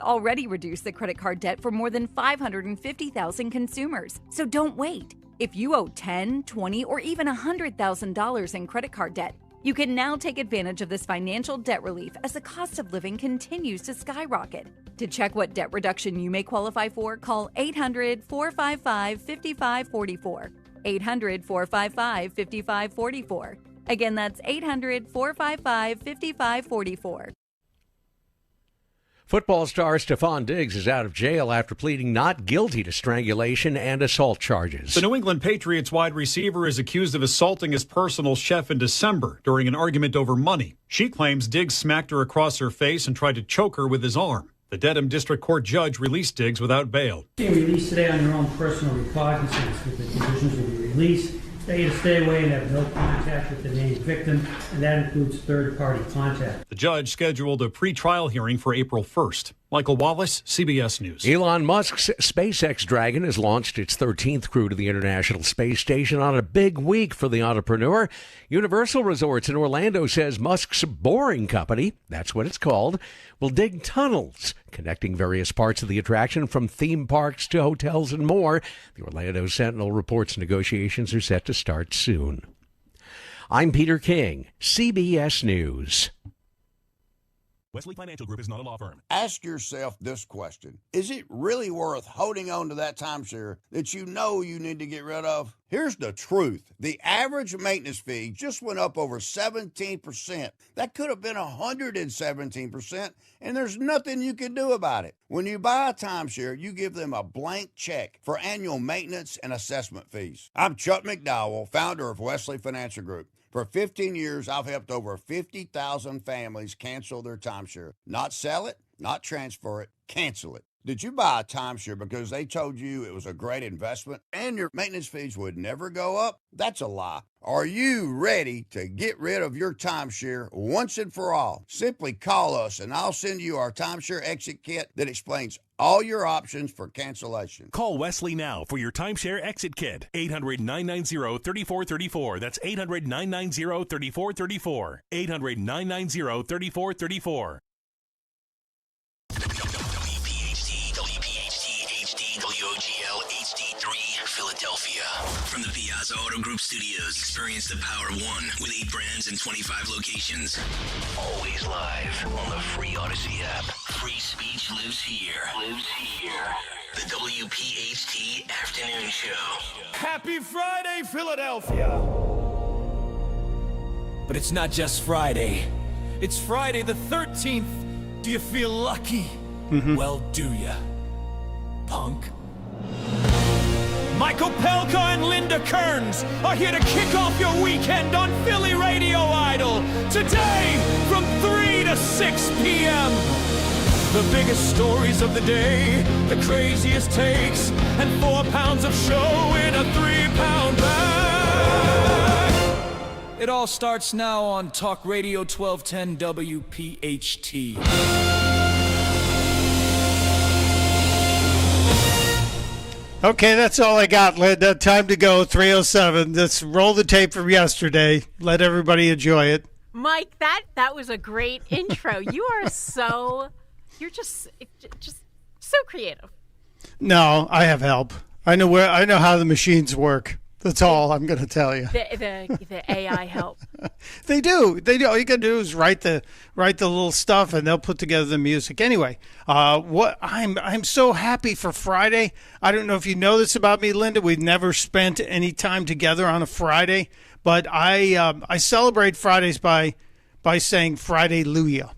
already reduced the credit card debt for more than 550,000 consumers. So don't wait. If you owe $10,000, $20,000, or even $100,000 in credit card debt, you can now take advantage of this financial debt relief as the cost of living continues to skyrocket. To check what debt reduction you may qualify for, call 800-455-5544. 800-455-5544. Again, that's 800-455-5544. Football star Stefan Diggs is out of jail after pleading not guilty to strangulation and assault charges. The New England Patriots wide receiver is accused of assaulting his personal chef in December during an argument over money. She claims Diggs smacked her across her face and tried to choke her with his arm. The Dedham District Court judge released Diggs without bail. Being released today on your own personal recognizance with the conditions of your release. They to stay away and have no contact with the named victim, and that includes third-party contact. The judge scheduled a pre-trial hearing for April 1st. Michael Wallace, CBS News. Elon Musk's SpaceX Dragon has launched its 13th crew to the International Space Station on a big week for the entrepreneur. Universal Resorts in Orlando says Musk's Boring Company, that's what it's called, will dig tunnels connecting various parts of the attraction from theme parks to hotels and more. The Orlando Sentinel reports negotiations are set to start soon. I'm Peter King, CBS News. Wesley Financial Group is not a law firm. Ask yourself this question. Is it really worth holding on to that timeshare that you know you need to get rid of? Here's the truth. The average maintenance fee just went up over 17%. That could have been 117%, and there's nothing you can do about it. When you buy a timeshare, you give them a blank check for annual maintenance and assessment fees. I'm Chuck McDowell, founder of Wesley Financial Group. For 15 years, I've helped over 50,000 families cancel their timeshare. Not sell it, not transfer it, cancel it. Did you buy a timeshare because they told you it was a great investment and your maintenance fees would never go up? That's a lie. Are you ready to get rid of your timeshare once and for all? Simply call us and I'll send you our timeshare exit kit that explains all your options for cancellation. Call Wesley now for your timeshare exit kit. 800-990-3434. That's 800-990-3434. 800-990-3434. Philadelphia. From the Piazza Auto Group Studios, experience the power of one with 8 brands and 25 locations. Always live on the free Odyssey app. Free speech lives here. The WPHT Afternoon Show. Happy Friday, Philadelphia! But it's not just Friday. It's Friday the 13th. Do you feel lucky? Well, do ya, punk? Mike Opelka and Linda Kerns are here to kick off your weekend on Philly Radio Idol. Today, from 3 to 6 p.m. The biggest stories of the day, the craziest takes, and 4 pounds of show in a 3-pound bag. It all starts now on Talk Radio 1210 WPHT. Okay, that's all I got, Linda. Time to go, 3:07. Let's roll the tape from yesterday. Let everybody enjoy it. Mike, that was a great intro. You're just so creative. No, I have help. I know how the machines work. That's all I'm going to tell you. The AI help. They do. All you got to do is write the little stuff, and they'll put together the music. Anyway, what I'm so happy for Friday. I don't know if you know this about me, Linda. We've never spent any time together on a Friday, but I celebrate Fridays by saying Friday-luia.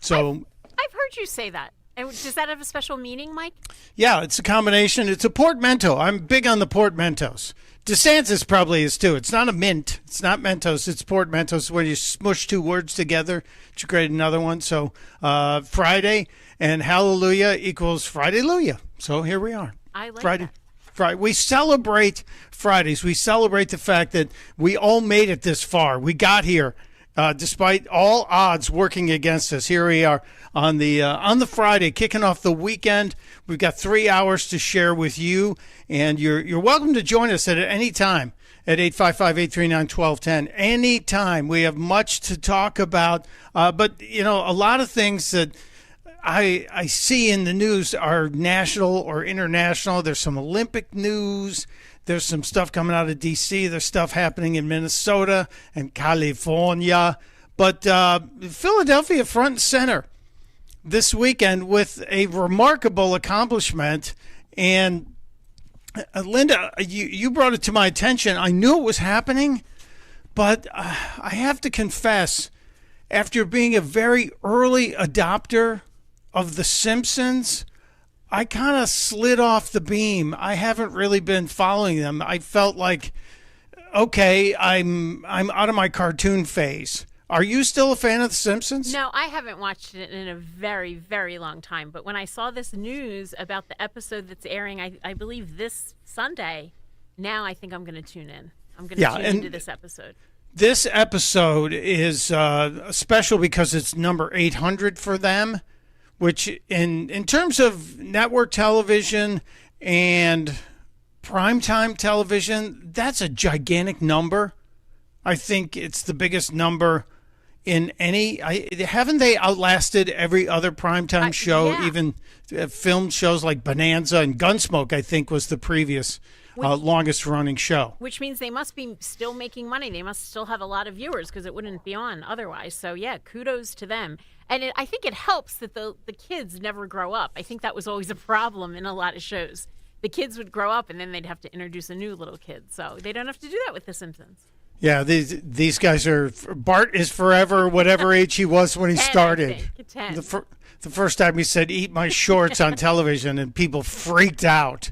So I've heard you say that. And does that have a special meaning, Mike? Yeah, it's a combination. It's a portmanteau. I'm big on the portmanteaus. DeSantis probably is too. It's not a mint. It's not Mentos. It's portmanteaus where you smush 2 words together to create another one. So Friday and hallelujah equals Friday-luia. So here we are. I like Friday. that. Friday. We celebrate Fridays. We celebrate the fact that we all made it this far. We got here. Despite all odds working against us, here we are on the Friday, kicking off the weekend. We've got 3 hours to share with you, and you're welcome to join us at any time at 855-839-1210. Anytime. We have much to talk about, but a lot of things that I see in the news are national or international. There's some Olympic news. There's some stuff coming out of D.C. There's stuff happening in Minnesota and California. But Philadelphia front and center this weekend with a remarkable accomplishment. And Linda, you brought it to my attention. I knew it was happening, but I have to confess, after being a very early adopter of The Simpsons, I kind of slid off the beam. I haven't really been following them. I felt like, okay, I'm out of my cartoon phase. Are you still a fan of The Simpsons? No, I haven't watched it in a very, very long time. But when I saw this news about the episode that's airing, I believe this Sunday, now I think I'm going to tune in. I'm going to tune into this episode. This episode is special because it's number 800 for them, which in terms of network television and primetime television, that's a gigantic number. I think it's the biggest number in any. Haven't they outlasted every other primetime show? Yeah. Even film shows like Bonanza and Gunsmoke, I think, was the previous longest running show. Which means they must be still making money. They must still have a lot of viewers because it wouldn't be on otherwise. So, yeah, kudos to them. And I think it helps that the kids never grow up. I think that was always a problem in a lot of shows. The kids would grow up and then they'd have to introduce a new little kid. So they don't have to do that with The Simpsons. Yeah, these guys are. Bart is forever whatever age he was when he started. The first time he said, "Eat my shorts" on television, and people freaked out.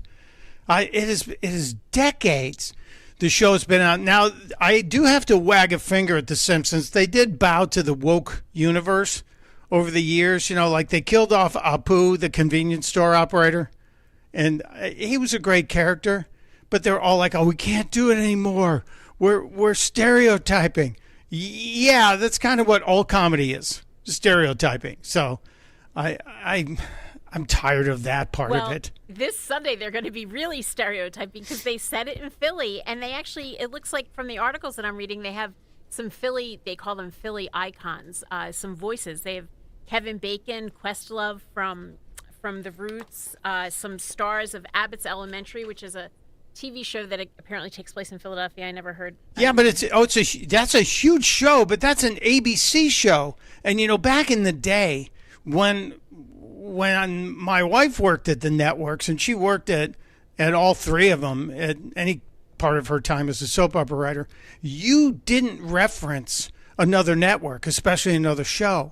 It is decades the show's been out. Now, I do have to wag a finger at The Simpsons. They did bow to the woke universe over the years. You know, like they killed off Apu, the convenience store operator, and he was a great character. But they're all like, "Oh, we can't do it anymore. We're stereotyping." Yeah, that's kind of what all comedy is, stereotyping. So I'm tired of that part of it. This Sunday they're going to be really stereotyping because they said it in Philly, and they actually, it looks like from the articles that I'm reading, they have some Philly, they call them Philly icons, some voices. They have Kevin Bacon, Questlove from The Roots, some stars of Abbott's Elementary, which is a TV show that apparently takes place in Philadelphia. I never heard. Yeah, but that's a huge show, but that's an ABC show. And you know, back in the day when my wife worked at the networks, and she worked at all three of them at any part of her time as a soap opera writer, you didn't reference another network, especially another show.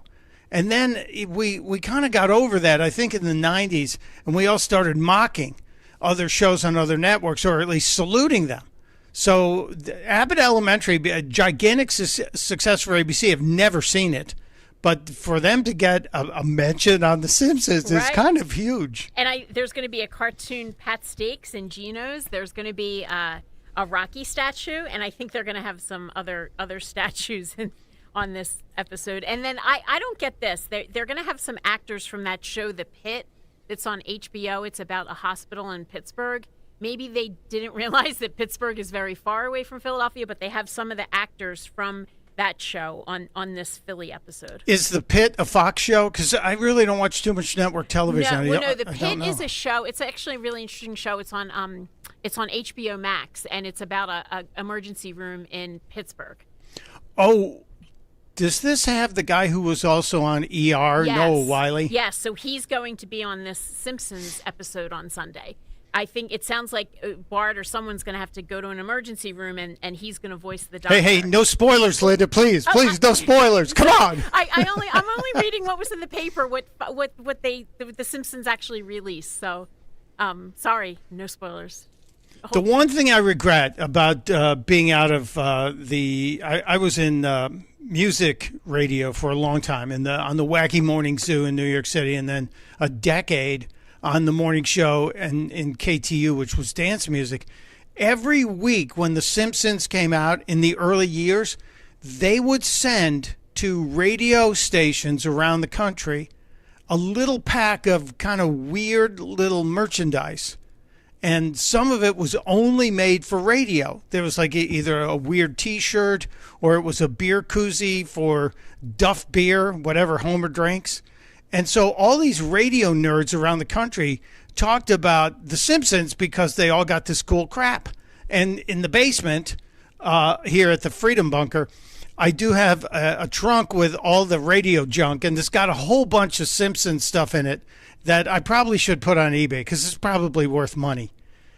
And then we kind of got over that, I think, in the 90s, and we all started mocking other shows on other networks, or at least saluting them. So Abbott Elementary, a gigantic success for ABC. I've never seen it, but for them to get a mention on The Simpsons is kind of huge. And there's going to be a cartoon Pat Steaks and Geno's. There's going to be a Rocky statue, and I think they're going to have some other statues on this episode. And then I don't get this. They're going to have some actors from that show, The Pit. It's on HBO. It's about a hospital in Pittsburgh. Maybe they didn't realize that Pittsburgh is very far away from Philadelphia, but they have some of the actors from that show on this Philly episode. Is The Pit a Fox show? Because I really don't watch too much network television. No, The Pit is a show. It's actually a really interesting show. It's on HBO Max, and it's about a emergency room in Pittsburgh. Oh. Does this have the guy who was also on ER, Noah Wiley? Yes, so he's going to be on this Simpsons episode on Sunday. I think it sounds like Bart or someone's going to have to go to an emergency room, and he's going to voice the doctor. Hey, no spoilers, Linda, please, no spoilers. Come on. I'm only reading what was in the paper, what the Simpsons actually released. So, sorry, no spoilers. The one thing I regret about being out of I was in music radio for a long time on the Wacky Morning Zoo in New York City, and then a decade on the morning show and in KTU, which was dance music. Every week when The Simpsons came out in the early years, they would send to radio stations around the country a little pack of kind of weird little merchandise. And some of it was only made for radio. There was like either a weird T-shirt or it was a beer koozie for Duff beer, whatever Homer drinks. And so all these radio nerds around the country talked about The Simpsons because they all got this cool crap. And in the basement here at the Freedom Bunker, I do have a trunk with all the radio junk, and it's got a whole bunch of Simpsons stuff in it that I probably should put on eBay because it's probably worth money.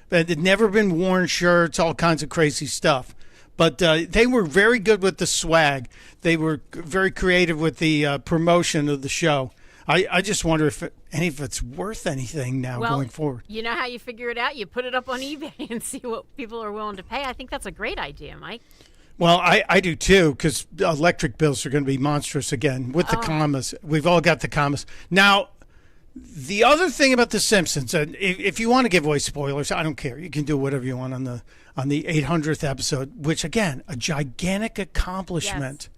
But it had never been worn shirts, all kinds of crazy stuff. But they were very good with the swag. They were very creative with the promotion of the show. I just wonder if any of it's worth anything now going forward. You know how you figure it out? You put it up on eBay and see what people are willing to pay. I think that's a great idea, Mike. Well, I do too, because electric bills are going to be monstrous again with the commas. We've all got the commas. Now, the other thing about The Simpsons, and if you want to give away spoilers, I don't care. You can do whatever you want on the 800th episode, which, again, a gigantic accomplishment.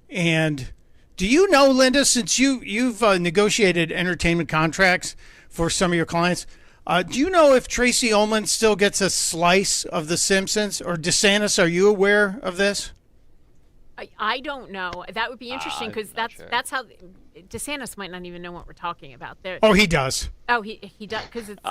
Yes. And do you know, Linda, since you've negotiated entertainment contracts for some of your clients, do you know if Tracy Ullman still gets a slice of The Simpsons? Or DeSantis, are you aware of this? I don't know. That would be interesting because that's how DeSantis might not even know what we're talking about. Oh, he does. Oh, he does because it's.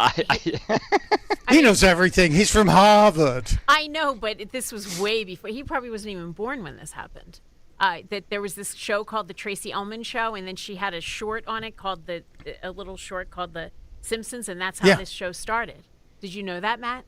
He knows everything. He's from Harvard. I know, but this was way before. He probably wasn't even born when this happened. That there was this show called The Tracy Ullman Show, and then she had a short on it called a little short called The Simpsons, and that's how this show started. Did you know that, Matt?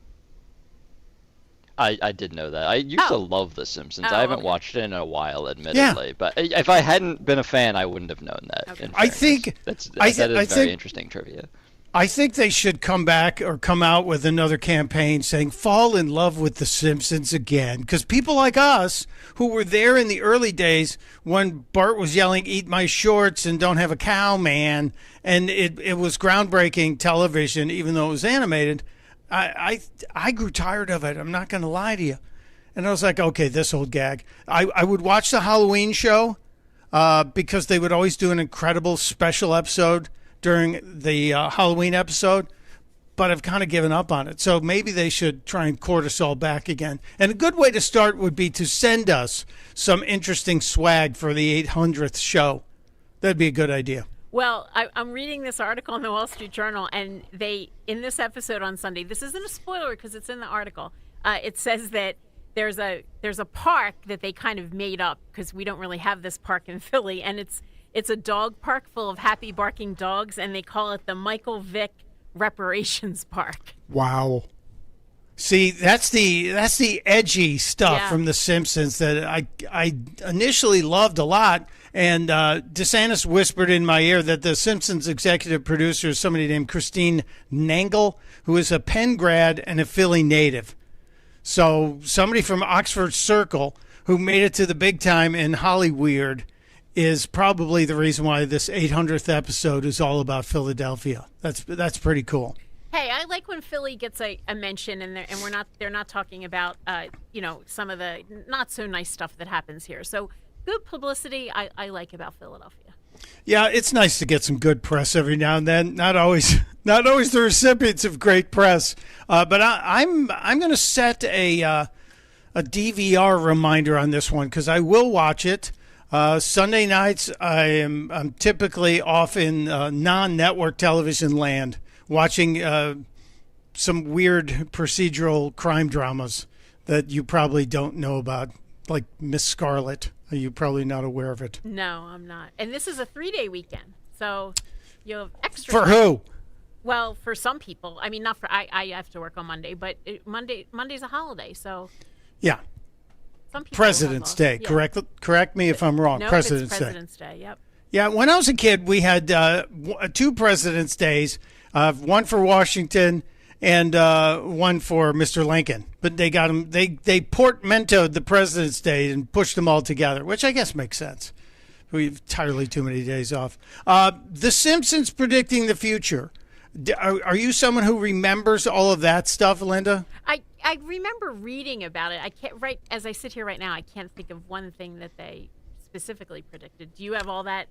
I did know that. I used to love The Simpsons. I haven't watched it in a while, admittedly. But if I hadn't been a fan, I wouldn't have known that. Okay. I think that is very interesting trivia. I think they should come back or come out with another campaign saying, fall in love with The Simpsons again. Because people like us who were there in the early days when Bart was yelling, eat my shorts and don't have a cow, man. And it was groundbreaking television, even though it was animated. I grew tired of it. I'm not going to lie to you. And I was like, okay, this old gag. I would watch the Halloween show because they would always do an incredible special episode during the Halloween episode, but I've kind of given up on it. So maybe they should try and court us all back again. And a good way to start would be to send us some interesting swag for the 800th show. That'd be a good idea. Well, I'm reading this article in the Wall Street Journal, and in this episode on Sunday, this isn't a spoiler because it's in the article. It says that there's a park that they kind of made up because we don't really have this park in Philly, and it's a dog park full of happy barking dogs, and they call it the Michael Vick Reparations Park. Wow. See, that's the edgy stuff from The Simpsons that I initially loved a lot. And DeSantis whispered in my ear that The Simpsons executive producer is somebody named Christine Nangle, who is a Penn grad and a Philly native. So somebody from Oxford Circle who made it to the big time in Hollyweird is probably the reason why this 800th episode is all about Philadelphia. That's pretty cool. Hey, I like when Philly gets a mention, and they're not talking about some of the not so nice stuff that happens here. So good publicity I like about Philadelphia. Yeah, it's nice to get some good press every now and then. Not always the recipients of great press. But I'm going to set a DVR reminder on this one because I will watch it. Sunday nights I'm typically off in non-network television land, watching some weird procedural crime dramas that you probably don't know about, like Miss Scarlet. You're probably not aware of it. No, I'm not. And this is a 3-day weekend, so you have extra. For who? Well, for some people. I mean, not for I have to work on Monday, but Monday's a holiday, so. Yeah. Some people President's Day. Yeah. Correct me if I'm wrong. No, President's Day. Yep. Yeah, when I was a kid, we had 2 President's Days, one for Washington and one for Mr. Lincoln. But they got them. They portmanteaued the President's Day and pushed them all together, which I guess makes sense. We have entirely too many days off. The Simpsons predicting the future. Are you someone who remembers all of that stuff, Linda? I remember reading about it. I can't as I sit here right now. I can't think of one thing that they specifically predicted. Do you have all that?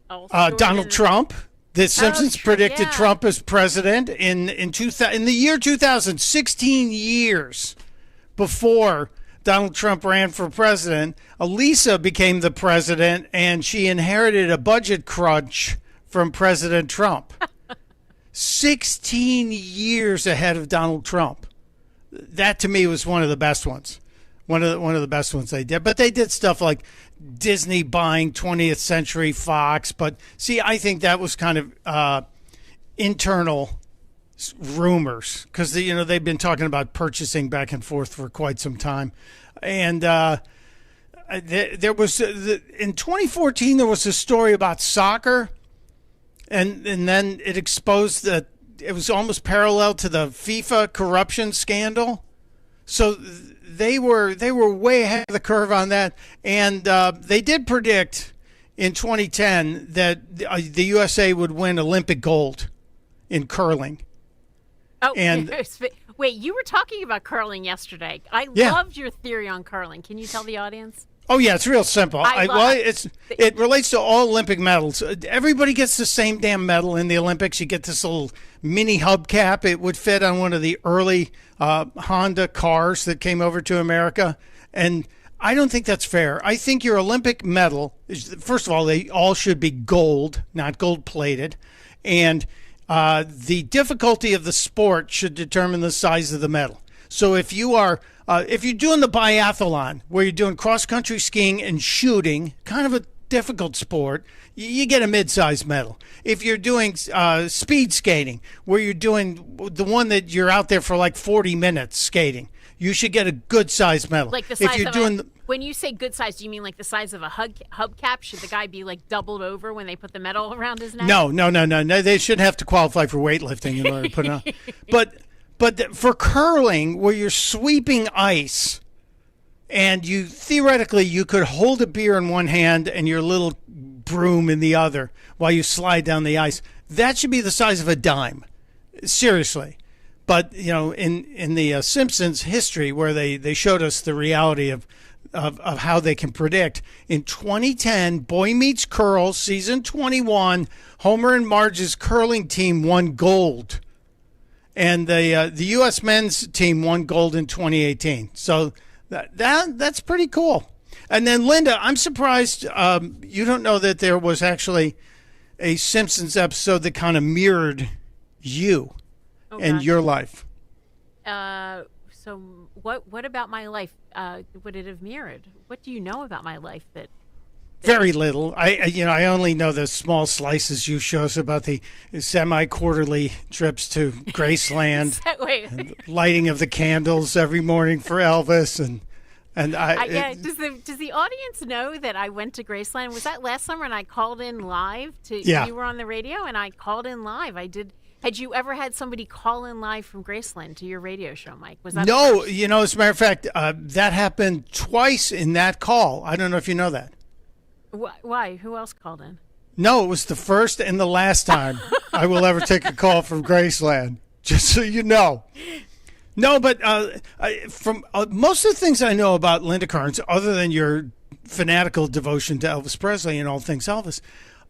Donald Trump. The Simpsons predicted Trump as president in the year 2000, 16 years before Donald Trump ran for president. Elisa became the president, and she inherited a budget crunch from President Trump. 16 years ahead of Donald Trump. That to me was one of the best ones. One of the best ones they did. But they did stuff like Disney buying 20th Century Fox. But see, I think that was kind of internal rumors because they've been talking about purchasing back and forth for quite some time. And there was in 2014 there was a story about soccer. And then it exposed that it was almost parallel to the FIFA corruption scandal. So they were way ahead of the curve on that. And they did predict in 2010 that the USA would win Olympic gold in curling. Oh, and wait, you were talking about curling yesterday. I loved your theory on curling. Can you tell the audience? Oh, yeah, it's real simple. It relates to all Olympic medals. Everybody gets the same damn medal in the Olympics. You get this little mini hubcap. It would fit on one of the early Honda cars that came over to America. And I don't think that's fair. I think your Olympic medal, first of all, they all should be gold, not gold-plated. And the difficulty of the sport should determine the size of the medal. So if you're doing the biathlon, where you're doing cross-country skiing and shooting, kind of a difficult sport, you get a mid-sized medal. If you're doing speed skating, where you're doing the one that you're out there for like 40 minutes skating, you should get a good-sized medal. Like the size when you say good size, do you mean like the size of a hubcap? Should the guy be like doubled over when they put the medal around his neck? No. They shouldn't have to qualify for weightlifting in order to put it on. But for curling, where you're sweeping ice, and you theoretically you could hold a beer in one hand and your little broom in the other while you slide down the ice, that should be the size of a dime. Seriously. But in the Simpsons history, where they showed us the reality of how they can predict, in 2010, Boy Meets Curl season 21, Homer and Marge's curling team won gold. And the U.S. men's team won gold in 2018. So that's pretty cool. And then, Linda, I'm surprised you don't know that there was actually a Simpsons episode that kind of mirrored you and your life. So what about my life would it have mirrored? What do you know about my life that... Very little. I only know the small slices you show us about the semi-quarterly trips to Graceland, and lighting of the candles every morning for Elvis, Does the audience know that I went to Graceland? Was that last summer and I called in live you were on the radio and I called in live? I did. Had you ever had somebody call in live from Graceland to your radio show, Mike? Was that no? As a matter of fact, that happened twice in that call. I don't know if you know that. Why? Who else called in? No, it was the first and the last time I will ever take a call from Graceland, just so you know. No, but from most of the things I know about Linda Kerns, other than your fanatical devotion to Elvis Presley and all things Elvis,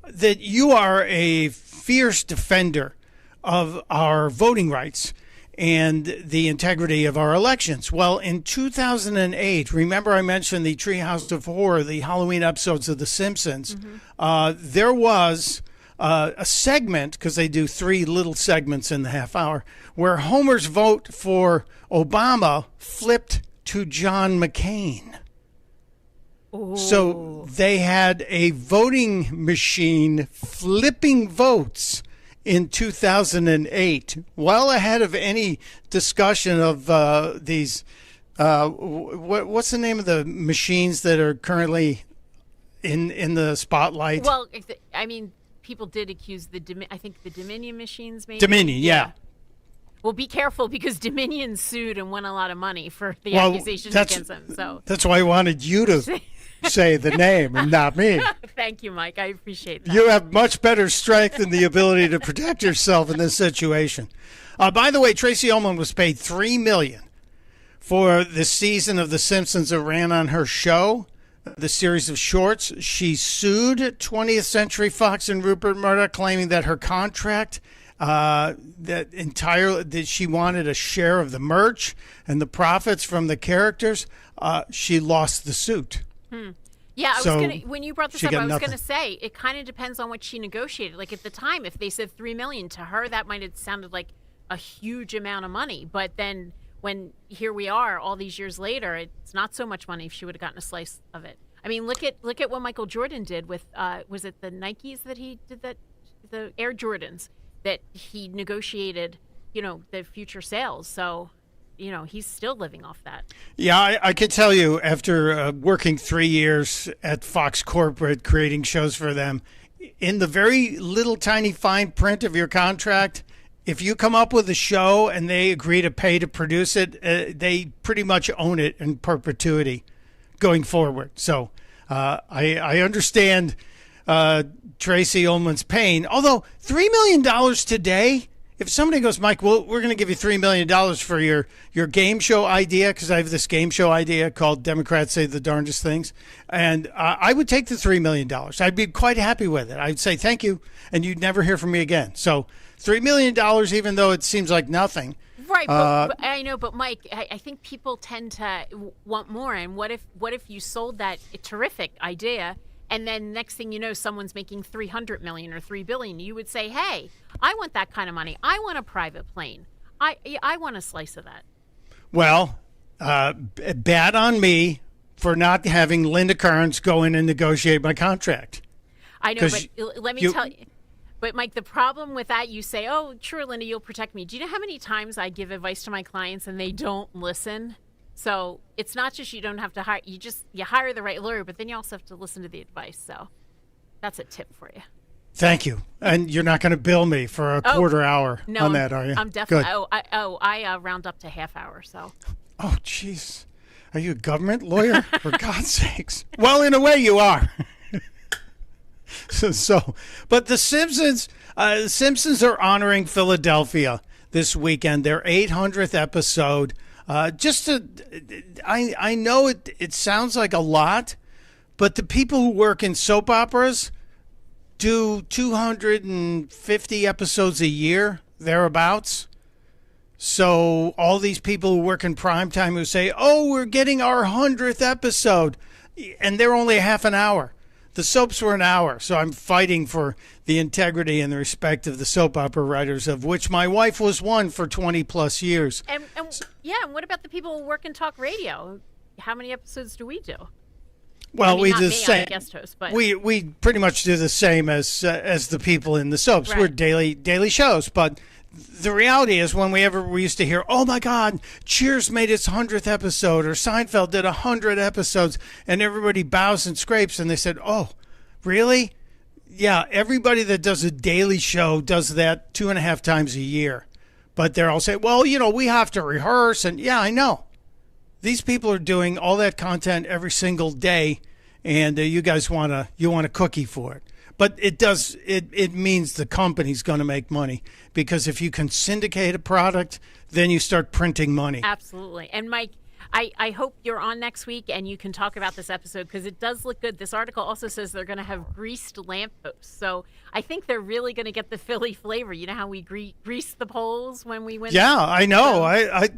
that you are a fierce defender of our voting rights and the integrity of our elections. Well, in 2008, remember I mentioned the Treehouse of Horror, the Halloween episodes of The Simpsons. Mm-hmm. There was a segment, because they do 3 little segments in the half hour, where Homer's vote for Obama flipped to John McCain. Ooh. So they had a voting machine flipping votes in 2008, well ahead of any discussion of these. What's the name of the machines that are currently in the spotlight? Well, people did accuse I think the Dominion machines, maybe. Dominion, yeah. Well, be careful, because Dominion sued and won a lot of money for the accusations against them. So that's why I wanted you to say the name and not me. Thank you, Mike. I appreciate that. You have much better strength and the ability to protect yourself in this situation. By the way, Tracy Ullman was paid $3 million for the season of The Simpsons that ran on her show, the series of shorts. She sued 20th Century Fox and Rupert Murdoch, claiming that her contract, that she wanted a share of the merch and the profits from the characters. She lost the suit. Yeah, when you brought this up, I was nothing. going to say it kind of depends on what she negotiated. Like at the time, if they said $3 million to her, that might have sounded like a huge amount of money. But then when here we are, all these years later, it's not so much money if she would have gotten a slice of it. I mean, look at what Michael Jordan did with was it the Nikes that he did that, the Air Jordans that he negotiated, the future sales. So. He's still living off that. Yeah, I can tell you after working 3 years at Fox Corporate, creating shows for them, in the very little tiny fine print of your contract, if you come up with a show and they agree to pay to produce it, they pretty much own it in perpetuity going forward. So I understand Tracy Ullman's pain. Although $3 million today, if somebody goes, Mike, well, we're going to give you $3 million for your game show idea, because I have this game show idea called Democrats Say the Darndest Things, and I would take the $3 million. I'd be quite happy with it. I'd say thank you, and you'd never hear from me again. So $3 million, even though it seems like nothing. Right, but I know, but Mike, I think people tend to want more. And what if you sold that terrific idea, and then next thing you know, someone's making $300 million or $3 billion? You would say, hey, I want that kind of money. I want a private plane. I want a slice of that. Well, bad on me for not having Linda Kerns go in and negotiate my contract. I know, but let me tell you. But, Mike, the problem with that, you say, oh, sure, Linda, you'll protect me. Do you know how many times I give advice to my clients and they don't listen? So it's not just you don't have to hire. You hire the right lawyer, but then you also have to listen to the advice. So that's a tip for you. Thank you. And you're not going to bill me for a quarter hour on that, are you? I'm definitely. Good. I round up to half hour. So. Oh, jeez. Are you a government lawyer? For God's sakes. Well, in a way, you are. But the Simpsons are honoring Philadelphia this weekend. Their 800th episode. I know it sounds like a lot, but the people who work in soap operas do 250 episodes a year, thereabouts. So all these people who work in primetime who say, oh, we're getting our 100th episode, and they're only half an hour. The soaps were an hour, so I'm fighting for the integrity and the respect of the soap opera writers, of which my wife was one for 20-plus years. And what about the people who work in talk radio? How many episodes do we do? Well, we do the same. same. Guest host, but we pretty much do the same as the people in the soaps. Right. We're daily shows, but the reality is, we used to hear, oh my God, Cheers made its 100th episode, or Seinfeld did 100 episodes, and everybody bows and scrapes, and they said, oh, really? Yeah, everybody that does a daily show does that 2.5 times a year. But they're all saying, well, we have to rehearse, and yeah, I know. These people are doing all that content every single day, and you guys want a cookie for it. But it means the company's going to make money, because if you can syndicate a product, then you start printing money. Absolutely. And Mike, I hope you're on next week and you can talk about this episode, because it does look good. This article also says they're going to have greased lampposts. So I think they're really going to get the Philly flavor. You know how we grease the poles when we win? Yeah, I know. I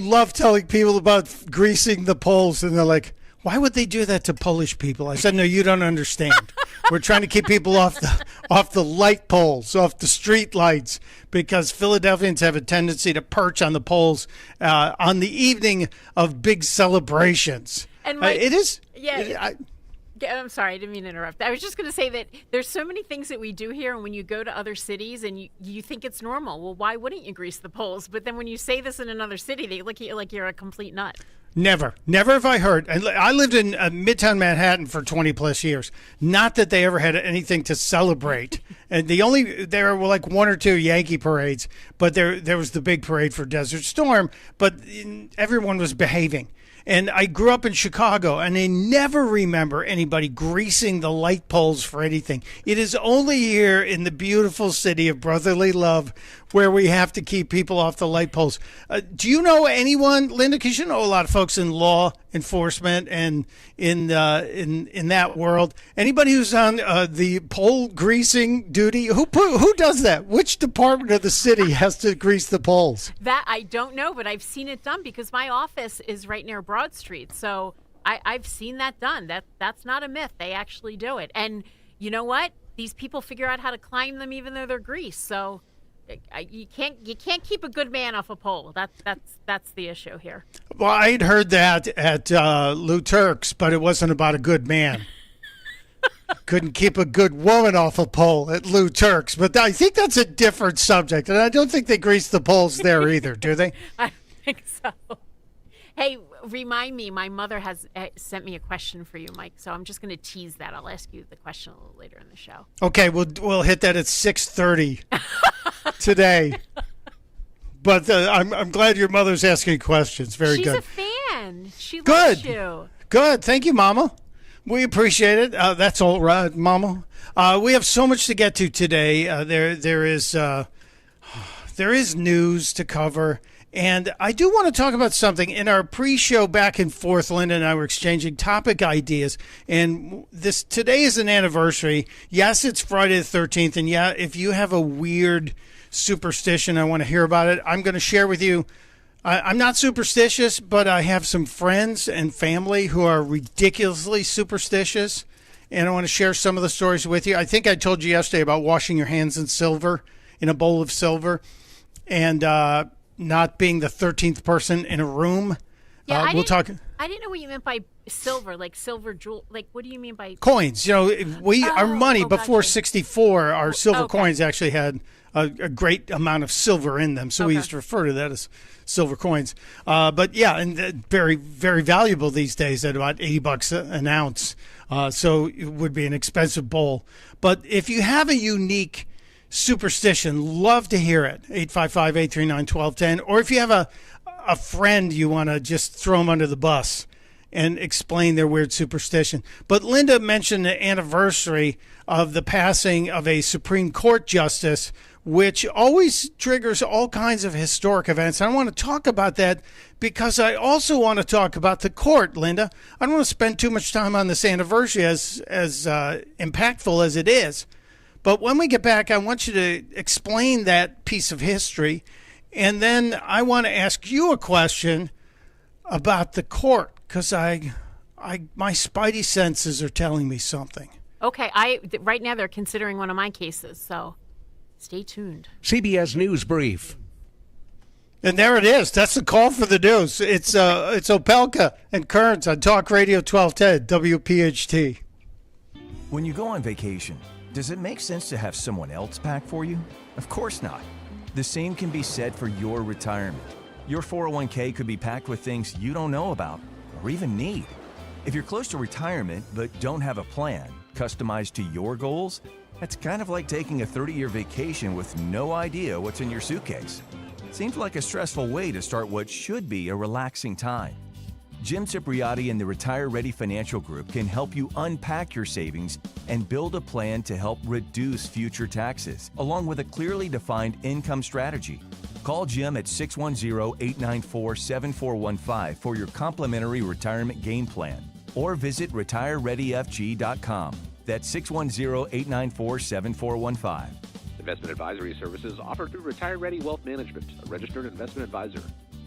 love telling people about greasing the poles, and they're like, why would they do that to Polish people? I said, no, you don't understand. We're trying to keep people off the light poles, off the street lights, because Philadelphians have a tendency to perch on the poles on the evening of big celebrations. And Mike, it is. Yeah. I'm sorry, I didn't mean to interrupt. I was just going to say that there's so many things that we do here, and when you go to other cities and you think it's normal, well, why wouldn't you grease the poles? But then when you say this in another city, they look at you like you're a complete nut. Never have I heard. And I lived in Midtown Manhattan for 20-plus years. Not that they ever had anything to celebrate. And there were like 1 or 2 Yankee parades, but there was the big parade for Desert Storm, but everyone was behaving. And I grew up in Chicago, and I never remember anybody greasing the light poles for anything. It is only here in the beautiful city of brotherly love where we have to keep people off the light poles. Do you know anyone, Linda? Because you know a lot of folks in law enforcement and in that world. Anybody who's on the pole greasing duty? Who does that? Which department of the city has to grease the poles? That I don't know, but I've seen it done because my office is right near Broad Street. So I've seen that done. That's not a myth. They actually do it. And you know what? These people figure out how to climb them even though they're grease. So you can't keep a good man off a pole. That's the issue here. Well, I'd heard that at Lou Turk's, but it wasn't about a good man. Couldn't keep a good woman off a pole at Lou Turk's. But I think that's a different subject. And I don't think they grease the poles there either, do they? I think so. Hey, remind me, my mother has sent me a question for you, Mike. So I'm just going to tease that. I'll ask you the question a little later in the show. Okay, we'll hit that at 6:30 today. But I'm glad your mother's asking questions. Very She's good. She's a fan. She loves you. Good. Thank you, Mama. We appreciate it. That's all right, Mama. We have so much to get to today. There is news to cover. And I do want to talk about something. In our pre-show back and forth, Linda and I were exchanging topic ideas. And today is an anniversary. Yes, it's Friday the 13th. And yeah, if you have a weird superstition, I want to hear about it. I'm going to share with you. I'm not superstitious, but I have some friends and family who are ridiculously superstitious. And I want to share some of the stories with you. I think I told you yesterday about washing your hands in silver, in a bowl of silver. And not being the 13th person in a room. Yeah, I didn't know what you meant by silver, like silver jewel. Like, what do you mean by coins? You know, our money before 64, our silver coins actually had a great amount of silver in them, so we used to refer to that as silver coins. But yeah, and very, very valuable these days at about $80 an ounce. So it would be an expensive bowl. But if you have a unique superstition, love to hear it. 855-839-1210. Or if you have a friend you want to just throw them under the bus and explain their weird superstition. But Linda mentioned the anniversary of the passing of a Supreme Court justice, which always triggers all kinds of historic events. I want to talk about that because I also want to talk about the court, Linda. I don't want to spend too much time on this anniversary as impactful as it is. But when we get back, I want you to explain that piece of history. And then I want to ask you a question about the court, because my spidey senses are telling me something. Okay, right now they're considering one of my cases, so stay tuned. CBS News Brief. And there it is. That's the call for the news. It's Opelka and Kerns on Talk Radio 1210 WPHT. When you go on vacation, does it make sense to have someone else pack for you? Of course not. The same can be said for your retirement. Your 401k could be packed with things you don't know about or even need. If you're close to retirement but don't have a plan customized to your goals, that's kind of like taking a 30-year vacation with no idea what's in your suitcase. Seems like a stressful way to start what should be a relaxing time. Jim Cipriotti and the Retire Ready Financial Group can help you unpack your savings and build a plan to help reduce future taxes, along with a clearly defined income strategy. Call Jim at 610-894-7415 for your complimentary retirement game plan, or visit retirereadyfg.com. That's 610-894-7415. Investment advisory services offered through Retire Ready Wealth Management, a registered investment advisor.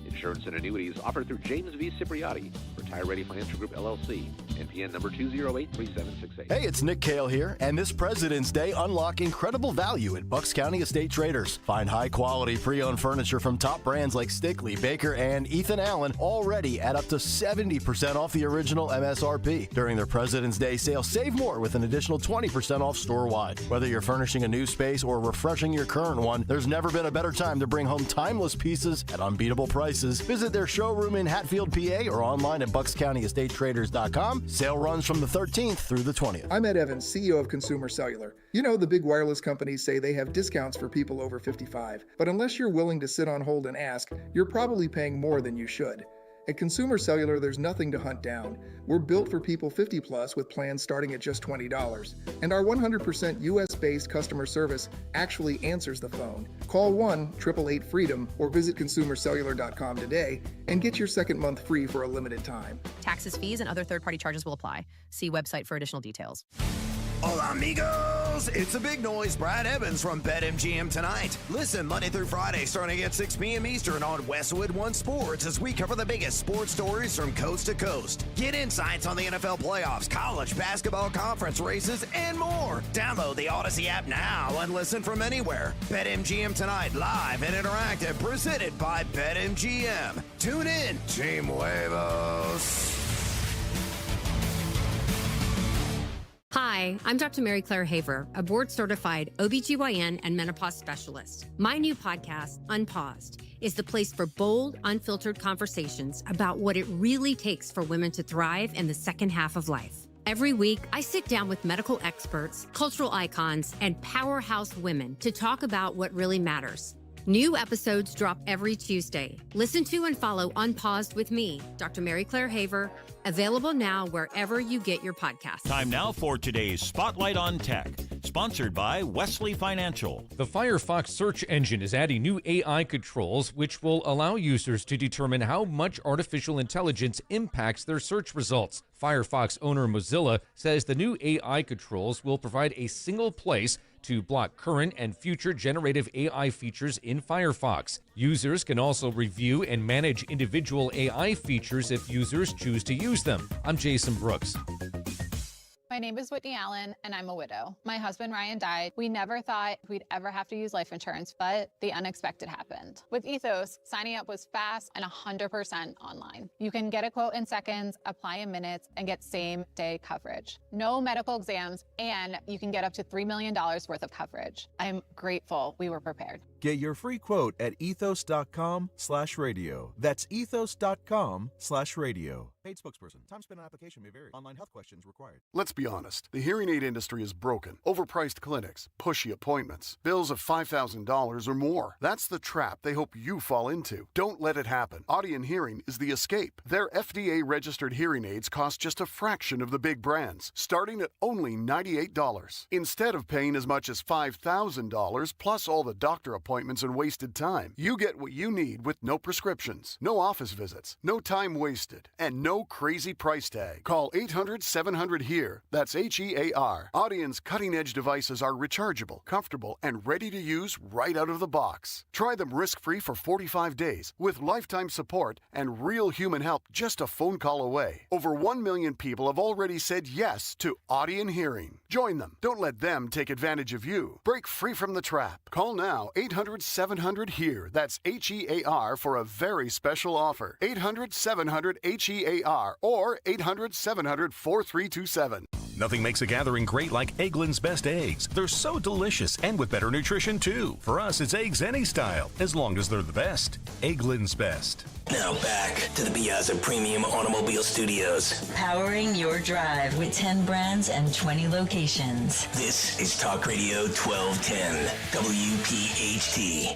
Insurance and annuities offered through James V. Cipriotti, Retire Ready Financial Group, LLC, NPN number 2083768. Hey, it's Nick Kale here, and this President's Day, unlock incredible value at Bucks County Estate Traders. Find high-quality pre-owned furniture from top brands like Stickley, Baker, and Ethan Allen, already at up to 70% off the original MSRP. During their President's Day sale, save more with an additional 20% off store-wide. Whether you're furnishing a new space or refreshing your current one, there's never been a better time to bring home timeless pieces at unbeatable prices. Visit their showroom in Hatfield, PA, or online at buckscountyestatetraders.com. Sale runs from the 13th through the 20th. I'm Ed Evans, CEO of Consumer Cellular. You know, the big wireless companies say they have discounts for people over 55. But unless you're willing to sit on hold and ask, you're probably paying more than you should. At Consumer Cellular, there's nothing to hunt down. We're built for people 50 plus with plans starting at just $20. And our 100% US-based customer service actually answers the phone. Call 1-888-FREEDOM or visit consumercellular.com today and get your second month free for a limited time. Taxes, fees, and other third-party charges will apply. See website for additional details. Hola, amigos! Fellas, it's a big noise. Brad Evans from BetMGM tonight. Listen Monday through Friday starting at 6 p.m. Eastern on Westwood One Sports as we cover the biggest sports stories from coast to coast. Get insights on the NFL playoffs, college basketball conference races, and more. Download the Odyssey app now and listen from anywhere. BetMGM tonight, live and interactive, presented by BetMGM. Tune in, Team Huevos. Hi, I'm Dr. Mary Claire Haver, a board-certified OBGYN and menopause specialist. My new podcast, Unpaused, is the place for bold, unfiltered conversations about what it really takes for women to thrive in the second half of life. Every week, I sit down with medical experts, cultural icons, and powerhouse women to talk about what really matters. New episodes drop every Tuesday. Listen to and follow Unpaused with me, Dr. Mary Claire Haver, available now wherever you get your podcasts. Time now for today's Spotlight on Tech, sponsored by Wesley Financial. The Firefox search engine is adding new AI controls, which will allow users to determine how much artificial intelligence impacts their search results. Firefox owner Mozilla says the new AI controls will provide a single place to block current and future generative AI features in Firefox. Users can also review and manage individual AI features if users choose to use them. I'm Jason Brooks. My name is Whitney Allen, and I'm a widow. My husband, Ryan, died. We never thought we'd ever have to use life insurance, but the unexpected happened. With Ethos, signing up was fast and 100% online. You can get a quote in seconds, apply in minutes, and get same-day coverage. No medical exams, and you can get up to $3 million worth of coverage. I'm grateful we were prepared. Get your free quote at ethos.com/radio. That's ethos.com/radio. Paid spokesperson. Time spent on application may vary. Online health questions required. Let's be honest. The hearing aid industry is broken. Overpriced clinics, pushy appointments, bills of $5,000 or more. That's the trap they hope you fall into. Don't let it happen. Audien Hearing is the escape. Their FDA-registered hearing aids cost just a fraction of the big brands, starting at only $98. Instead of paying as much as $5,000 plus all the doctor appointments and wasted time, you get what you need with no prescriptions, no office visits, no time wasted, and no crazy price tag. Call 800-700-HEAR. That's HEAR. Audien's cutting-edge devices are rechargeable, comfortable, and ready to use right out of the box. Try them risk-free for 45 days with lifetime support and real human help just a phone call away. Over 1 million people have already said yes to Audien Hearing. Join them. Don't let them take advantage of you. Break free from the trap. Call now 800-700-HEAR. That's HEAR for a very special offer. 800-700-HEAR or 800-700-4327. Nothing makes a gathering great like Eggland's Best Eggs. They're so delicious and with better nutrition, too. For us, it's eggs any style, as long as they're the best. Eggland's Best. Now back to the Piazza Premium Automobile Studios. Powering your drive with 10 brands and 20 locations. This is Talk Radio 1210, WPHT.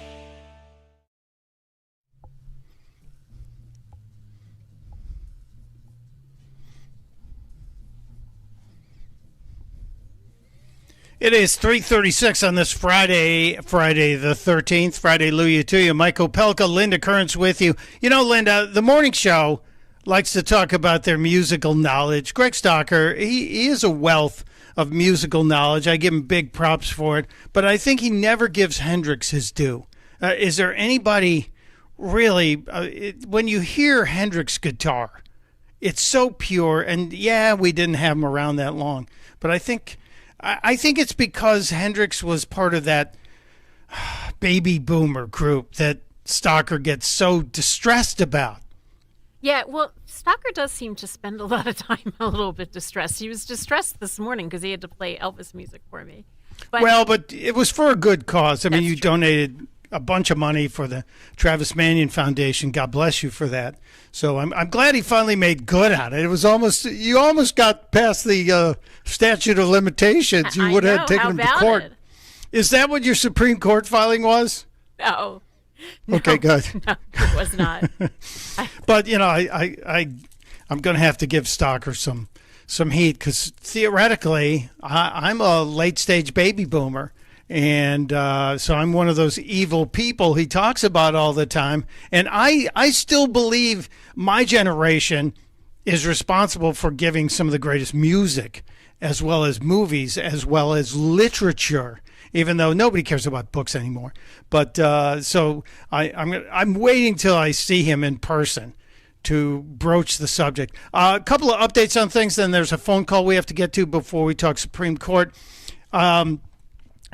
It is 3:36 on this Friday the 13th. Friday, Luya to you. Mike Opelka, Linda Kerns with you. You know, Linda, the morning show likes to talk about their musical knowledge. Greg Stocker, he is a wealth of musical knowledge. I give him big props for it, but I think he never gives Hendrix his due. Is there anybody really, when you hear Hendrix guitar, it's so pure, and yeah, we didn't have him around that long, but I think it's because Hendrix was part of that baby boomer group that Stocker gets so distressed about. Yeah, well, Stocker does seem to spend a lot of time a little bit distressed. He was distressed this morning because he had to play Elvis music for me. But it was for a good cause. I mean, you donated a bunch of money for the Travis Manion Foundation. God bless you for that. So I'm glad he finally made good on it. It was you almost got past the statute of limitations. You would have taken him to court. Is that what your Supreme Court filing was? No. Okay, good. No, it was not. But you know, I'm going to have to give Stocker some heat because theoretically, I'm a late stage baby boomer. And so I'm one of those evil people he talks about all the time. And I still believe my generation is responsible for giving some of the greatest music as well as movies, as well as literature, even though nobody cares about books anymore. But so I'm waiting till I see him in person to broach the subject. A couple of updates on things, then there's a phone call we have to get to before we talk Supreme Court.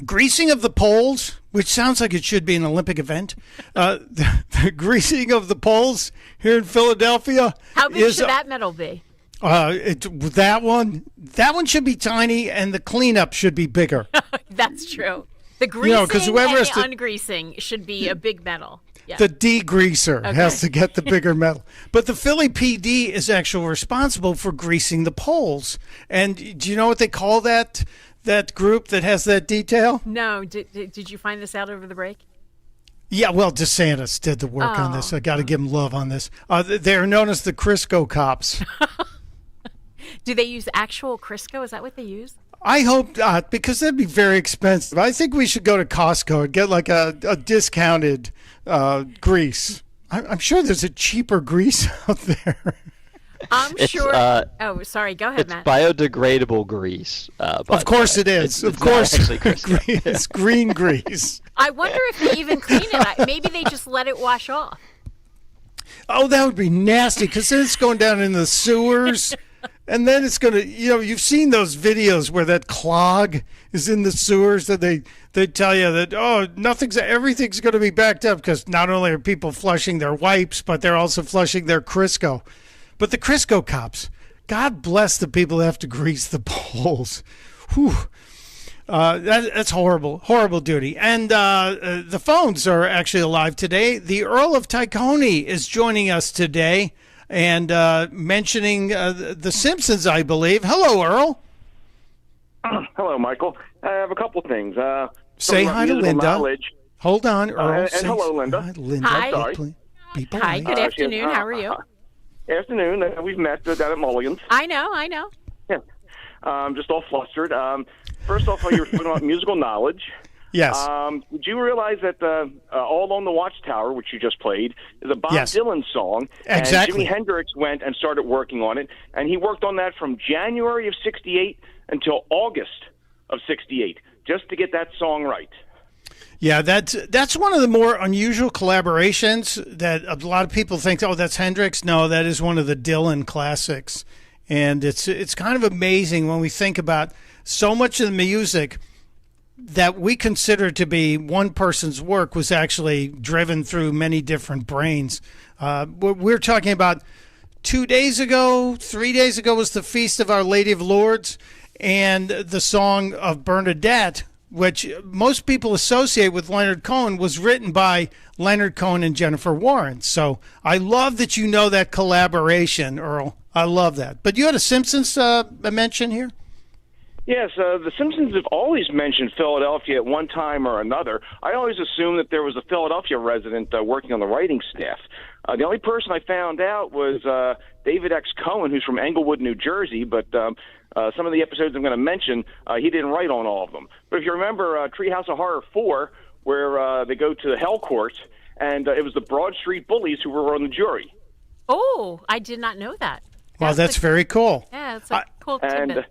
Greasing of the poles, which sounds like it should be an Olympic event. The greasing of the poles here in Philadelphia. How big should that medal be? That one should be tiny, and the cleanup should be bigger. That's true. The greasing and the ungreasing should be a big medal. Yeah. The degreaser has to get the bigger medal. But the Philly PD is actually responsible for greasing the poles. And do you know what they call that group that has that detail? No. Did you find this out over the break? Yeah, well, DeSantis did the work on this. I got to give him love on this. They're known as the Crisco cops. Do they use actual Crisco? Is that what they use? I hope not, because that'd be very expensive. I think we should go to Costco and get like a discounted grease. I'm sure there's a cheaper grease out there. I'm sure. Sorry. Go ahead, it's Matt. Biodegradable grease. Of course it is. Of course. It's green grease. I wonder if they even clean it. Maybe they just let it wash off. Oh, that would be nasty, because then it's going down in the sewers. And then it's going to, you've seen those videos where that clog is in the sewers that they tell you that, everything's going to be backed up, because not only are people flushing their wipes, but they're also flushing their Crisco. But the Crisco cops, God bless the people that have to grease the poles. Whew. That's horrible duty. And the phones are actually alive today. The Earl of Tykone is joining us today and mentioning the Simpsons, I believe. Hello, Earl. Hello, Michael. I have a couple things. Say hi to Linda. Knowledge. Hold on, Earl. And hello, Linda. Hi, Linda. Hi. Be polite. Hi, good afternoon. How are you? Afternoon. We've met down at Mulligan's. I know. Yeah. Just all flustered. First off, you were talking about musical knowledge. Yes. Did you realize that All Along the Watchtower, which you just played, is a Bob Dylan song? Exactly. And Jimi Hendrix went and started working on it, and he worked on that from January of '68 until August of '68, just to get that song right. Yeah, that's one of the more unusual collaborations that a lot of people think, that's Hendrix. No, that is one of the Dylan classics. And it's kind of amazing when we think about so much of the music that we consider to be one person's work was actually driven through many different brains. We're talking about 3 days ago was the Feast of Our Lady of Lourdes, and the song of Bernadette, which most people associate with Leonard Cohen, was written by Leonard Cohen and Jennifer Warren. So I love that you know that collaboration, Earl. I love that. But you had a Simpsons mention here? Yes, the Simpsons have always mentioned Philadelphia at one time or another. I always assumed that there was a Philadelphia resident working on the writing staff. The only person I found out was David X. Cohen, who's from Englewood, New Jersey, but some of the episodes I'm going to mention, he didn't write on all of them. But if you remember Treehouse of Horror 4, where they go to the Hell Court, and it was the Broad Street Bullies who were on the jury. Oh, I did not know that. Well, that's very cool. Yeah, it's a cool tidbit.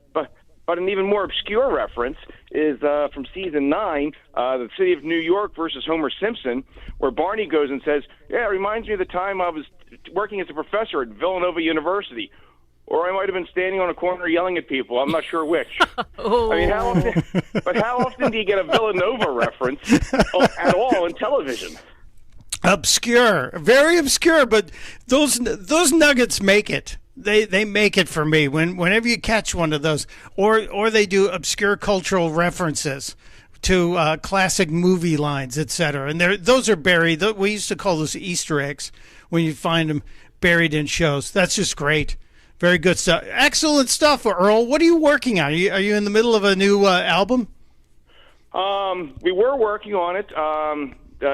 But an even more obscure reference is from season 9, the city of New York versus Homer Simpson, where Barney goes and says, "Yeah, it reminds me of the time I was working as a professor at Villanova University. Or I might have been standing on a corner yelling at people. I'm not sure which." I mean, how often do you get a Villanova reference at all in television? Obscure, very obscure, but those nuggets make it. They make it for me whenever you catch one of those, or they do obscure cultural references to classic movie lines, etc. And those are buried. We used to call those Easter eggs when you find them buried in shows. That's just great. Very good stuff. Excellent stuff, Earl. What are you working on? Are you in the middle of a new album? We were working on it.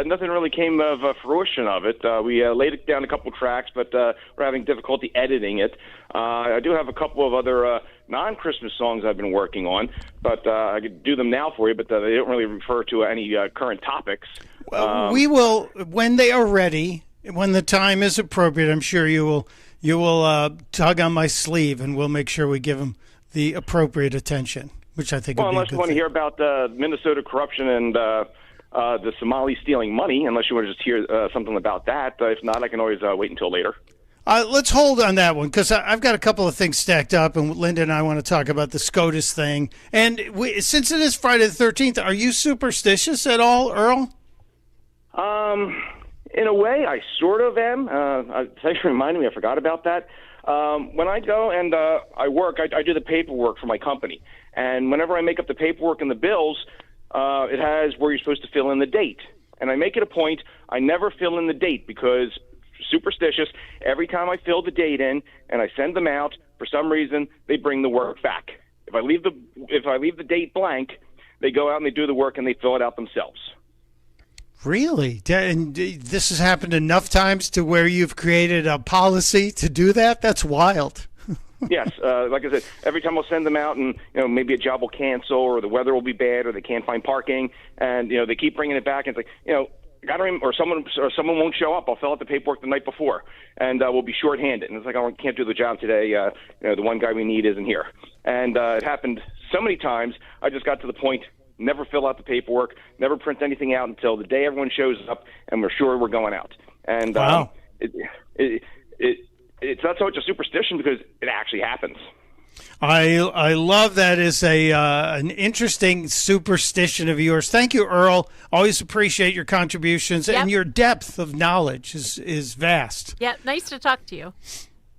Nothing really came of fruition of it. We laid it down a couple tracks, but we're having difficulty editing it. I do have a couple of other non-Christmas songs I've been working on, but I could do them now for you, but they don't really refer to any current topics. Well, we will, when they are ready, when the time is appropriate, I'm sure you will tug on my sleeve, and we'll make sure we give them the appropriate attention, which I think would be a unless good you want to thing. hear about Minnesota corruption and the Somalis stealing money, unless you want to just hear something about that. If not, I can always wait until later. Let's hold on that one, because I've got a couple of things stacked up, and Linda and I want to talk about the SCOTUS thing. And since it is Friday the 13th, are you superstitious at all, Earl? In a way, I sort of am. Thanks for reminding me. I forgot about that. When I go and I work, I do the paperwork for my company. And whenever I make up the paperwork and the bills, it has where you're supposed to fill in the date. And I make it a point, I never fill in the date because superstitious. Every time I fill the date in and I send them out, for some reason they bring the work back. If I leave the date blank, they go out and they do the work and they fill it out themselves. Really? And this has happened enough times to where you've created a policy to do that? That's wild. Yes, like I said, every time I'll send them out, and maybe a job will cancel, or the weather will be bad, or they can't find parking, and they keep bringing it back. And it's like or someone won't show up. I'll fill out the paperwork the night before, and we'll be shorthanded. And it's like, I can't do the job today. The one guy we need isn't here. And it happened so many times. I just got to the point. Never fill out the paperwork. Never print anything out until the day everyone shows up, and we're sure we're going out. And wow. It's not so much a superstition because it actually happens. I love that as an interesting superstition of yours. Thank you, Earl. Always appreciate your contributions, and your depth of knowledge is vast. Yeah, nice to talk to you.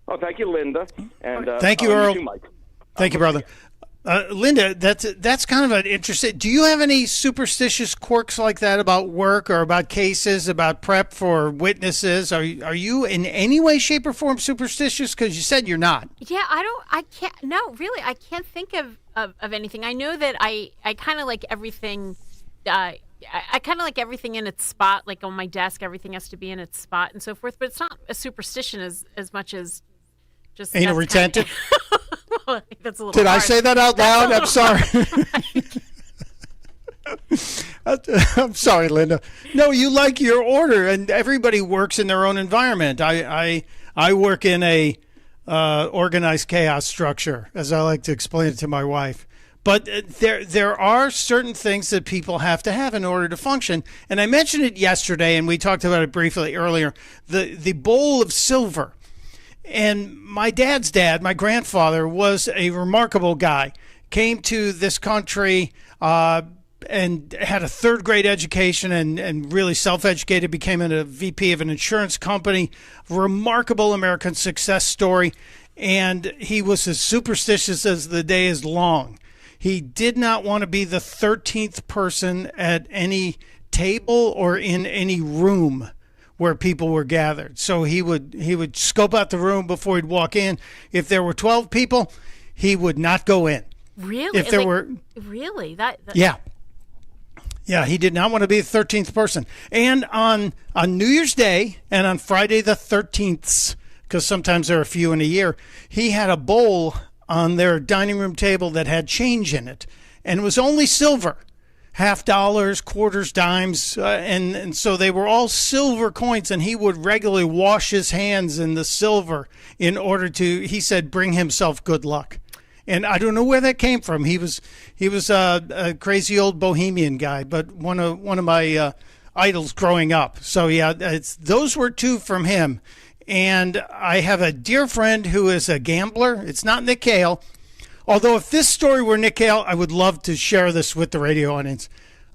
Oh, thank you, Linda. And thank you, Earl. You too, Mike. Thank you, brother. Linda, that's kind of an interesting. Do you have any superstitious quirks like that about work or about cases, about prep for witnesses? Are you in any way, shape, or form superstitious? Because you said you're not. Yeah, I can't think of anything. I know that I kind of like everything. I kind of like everything in its spot. Like on my desk, everything has to be in its spot and so forth. But it's not a superstition as much as just anal retentive. Well, that's a little Did hard. I say that out loud? I'm sorry. I'm sorry, Linda. No, you like your order, and everybody works in their own environment. I work in a organized chaos structure, as I like to explain it to my wife. But there are certain things that people have to have in order to function. And I mentioned it yesterday, and we talked about it briefly earlier, the bowl of silver. And my dad's dad, my grandfather, was a remarkable guy. Came to this country and had a third-grade education and really self-educated, became a VP of an insurance company. Remarkable American success story. And he was as superstitious as the day is long. He did not want to be the 13th person at any table or in any room where people were gathered. So he would scope out the room before he'd walk in. If there were 12 people, he would not go in. Really? If there were really that yeah. Yeah, he did not want to be the 13th person. And on New Year's Day and on Friday the 13th, because sometimes there are a few in a year, he had a bowl on their dining room table that had change in it. And it was only silver. $50, quarters, dimes, and so they were all silver coins, and he would regularly wash his hands in the silver in order to, he said, bring himself good luck. And I don't know where that came from. He was a crazy old bohemian guy, but one of my idols growing up. So yeah, those were two from him. And I have a dear friend who is a gambler. It's not Nick Cale. Although if this story were Nick Cale, I would love to share this with the radio audience.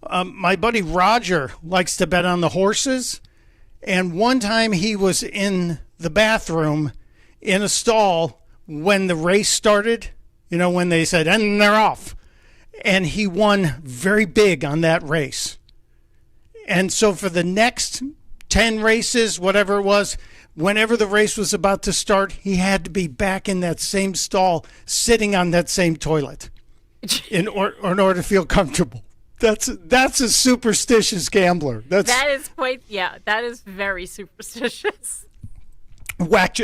My buddy Roger likes to bet on the horses. And one time he was in the bathroom in a stall when the race started, when they said, and they're off. And he won very big on that race. And so for the next 10 races, whatever it was, whenever the race was about to start, he had to be back in that same stall, sitting on that same toilet in order to feel comfortable. That's a superstitious gambler. That is very superstitious.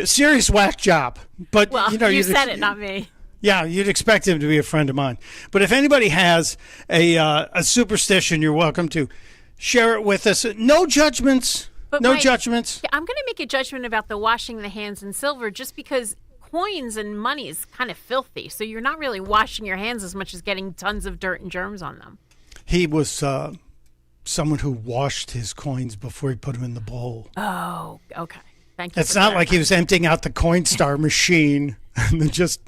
Serious whack job. But you said it, not me. Yeah, you'd expect him to be a friend of mine. But if anybody has a superstition, you're welcome to share it with us. No judgments. But no judgments. I'm going to make a judgment about the washing the hands in silver just because coins and money is kind of filthy, so you're not really washing your hands as much as getting tons of dirt and germs on them. He was someone who washed his coins before he put them in the bowl. Oh, okay. Thank you. It's not like he was emptying out the Coinstar machine and then just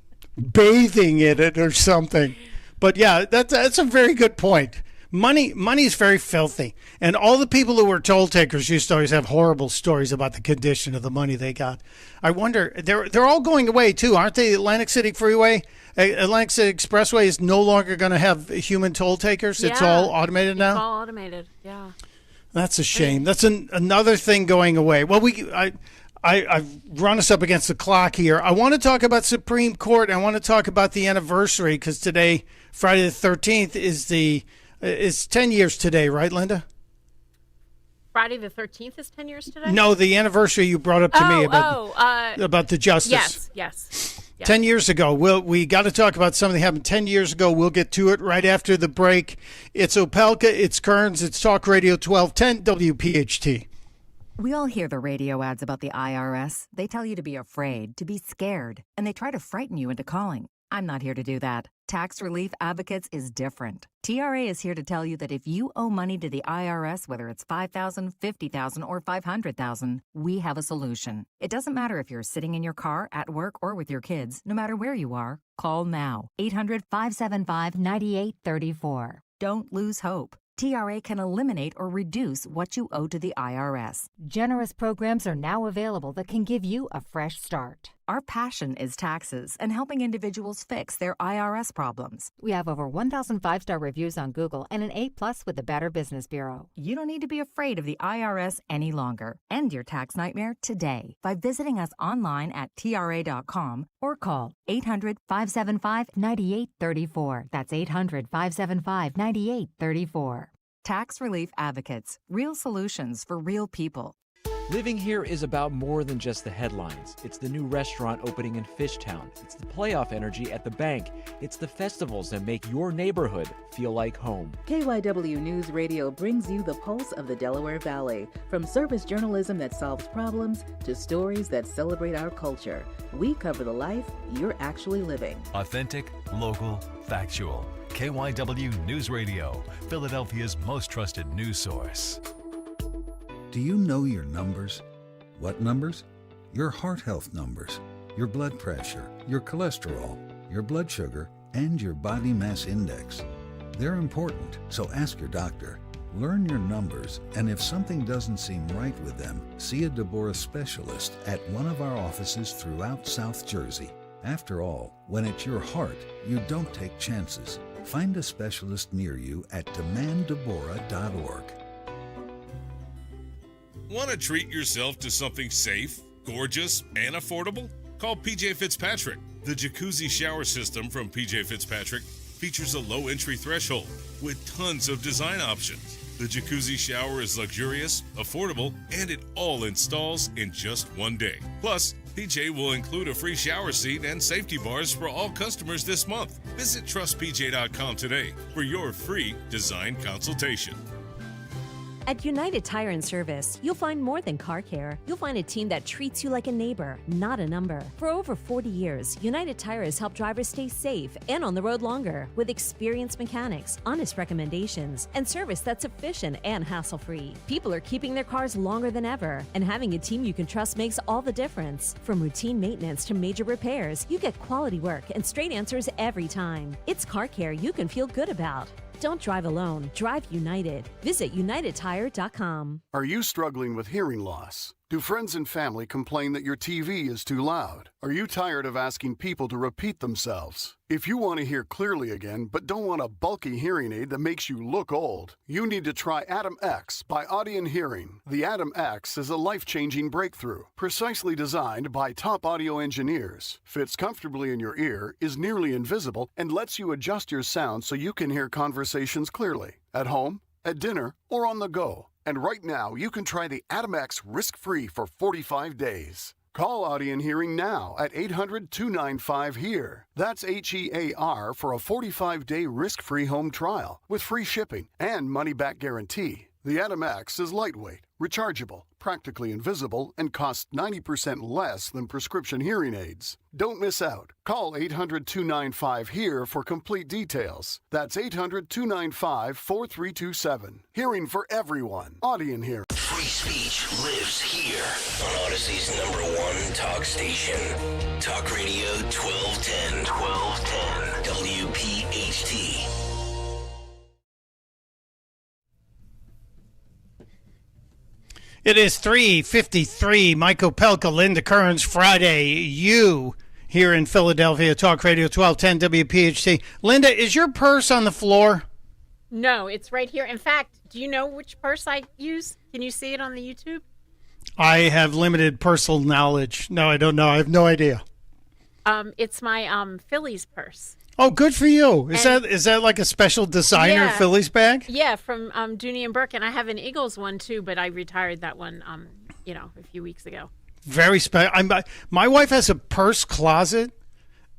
bathing in it or something. But yeah, that's a very good point. Money is very filthy, and all the people who were toll takers used to always have horrible stories about the condition of the money they got. I wonder, they're all going away too, aren't they? Atlantic City Freeway, Atlantic City Expressway is no longer going to have human toll takers. Yeah, it's all automated now. It's all automated. Yeah. That's a shame. That's another thing going away. Well, I've run us up against the clock here. I want to talk about Supreme Court. I want to talk about the anniversary because today, Friday the 13th, is 10 years today, right, Linda? Friday the 13th is 10 years today? No, the anniversary you brought up to me about the justice. Yes. 10 years ago. We got to talk about something that happened 10 years ago. We'll get to it right after the break. It's Opelka, it's Kerns, it's Talk Radio 1210 WPHT. We all hear the radio ads about the IRS. They tell you to be afraid, to be scared, and they try to frighten you into calling. I'm not here to do that. Tax Relief Advocates is different. TRA is here to tell you that if you owe money to the IRS, whether it's $5,000, $50,000, or $500,000, we have a solution. It doesn't matter if you're sitting in your car, at work, or with your kids. No matter where you are, call now. 800-575-9834. Don't lose hope. TRA can eliminate or reduce what you owe to the IRS. Generous programs are now available that can give you a fresh start. Our passion is taxes and helping individuals fix their IRS problems. We have over 1,000 5-star reviews on Google and an A+ with the Better Business Bureau. You don't need to be afraid of the IRS any longer. End your tax nightmare today by visiting us online at TRA.com or call 800-575-9834. That's 800-575-9834. Tax Relief Advocates. Real solutions for real people. Living here is about more than just the headlines. It's the new restaurant opening in Fishtown. It's the playoff energy at the bank. It's the festivals that make your neighborhood feel like home. KYW News Radio brings you the pulse of the Delaware Valley. From service journalism that solves problems to stories that celebrate our culture, we cover the life you're actually living. Authentic, local, factual. KYW News Radio, Philadelphia's most trusted news source. Do you know your numbers? What numbers? Your heart health numbers, your blood pressure, your cholesterol, your blood sugar, and your body mass index. They're important, so ask your doctor. Learn your numbers, and if something doesn't seem right with them, see a Deborah specialist at one of our offices throughout South Jersey. After all, when it's your heart, you don't take chances. Find a specialist near you at demanddeborah.org. Want to treat yourself to something safe, gorgeous, and affordable? Call PJ Fitzpatrick. The jacuzzi shower system from PJ Fitzpatrick features a low entry threshold with tons of design options. The jacuzzi shower is luxurious, affordable, and it all installs in just one day. Plus, PJ will include a free shower seat and safety bars for all customers this month. Visit trustpj.com today for your free design consultation. At United Tire and Service, you'll find more than car care. You'll find a team that treats you like a neighbor, not a number. For over 40 years, United Tire has helped drivers stay safe and on the road longer with experienced mechanics, honest recommendations, and service that's efficient and hassle-free. People are keeping their cars longer than ever, and having a team you can trust makes all the difference. From routine maintenance to major repairs, you get quality work and straight answers every time. It's car care you can feel good about. Don't drive alone. Drive United. Visit UnitedTire.com. Are you struggling with hearing loss? Do friends and family complain that your TV is too loud? Are you tired of asking people to repeat themselves? If you want to hear clearly again, but don't want a bulky hearing aid that makes you look old, you need to try Atom X by Audion Hearing. The Atom X is a life-changing breakthrough, precisely designed by top audio engineers, fits comfortably in your ear, is nearly invisible, and lets you adjust your sound so you can hear conversations clearly, at home, at dinner, or on the go. And right now, you can try the Atom X risk-free for 45 days. Call Audion Hearing now at 800-295-HEAR. That's HEAR for a 45-day risk-free home trial with free shipping and money-back guarantee. The Atom X is lightweight, rechargeable, practically invisible, and costs 90% less than prescription hearing aids. Don't miss out. Call 800-295-HEAR for complete details. That's 800-295-4327. Hearing for everyone. Audion here. Free speech lives here on Odyssey's #1 talk station. Talk Radio 1210. 1210. WPHT. It is 3:53. Mike Opelka, Linda Kerns, Friday. You here in Philadelphia, Talk Radio 1210 WPHT. Linda, is your purse on the floor? No, it's right here. In fact, do you know which purse I use? Can you see it on the YouTube? I have limited personal knowledge. No, I don't know. I have no idea. It's my Phillies purse. Oh, good for you. Is that like a special designer Phillies bag? Yeah, from Dooney and Burke, and I have an Eagles one too, but I retired that one, a few weeks ago. Very special. My wife has a purse closet,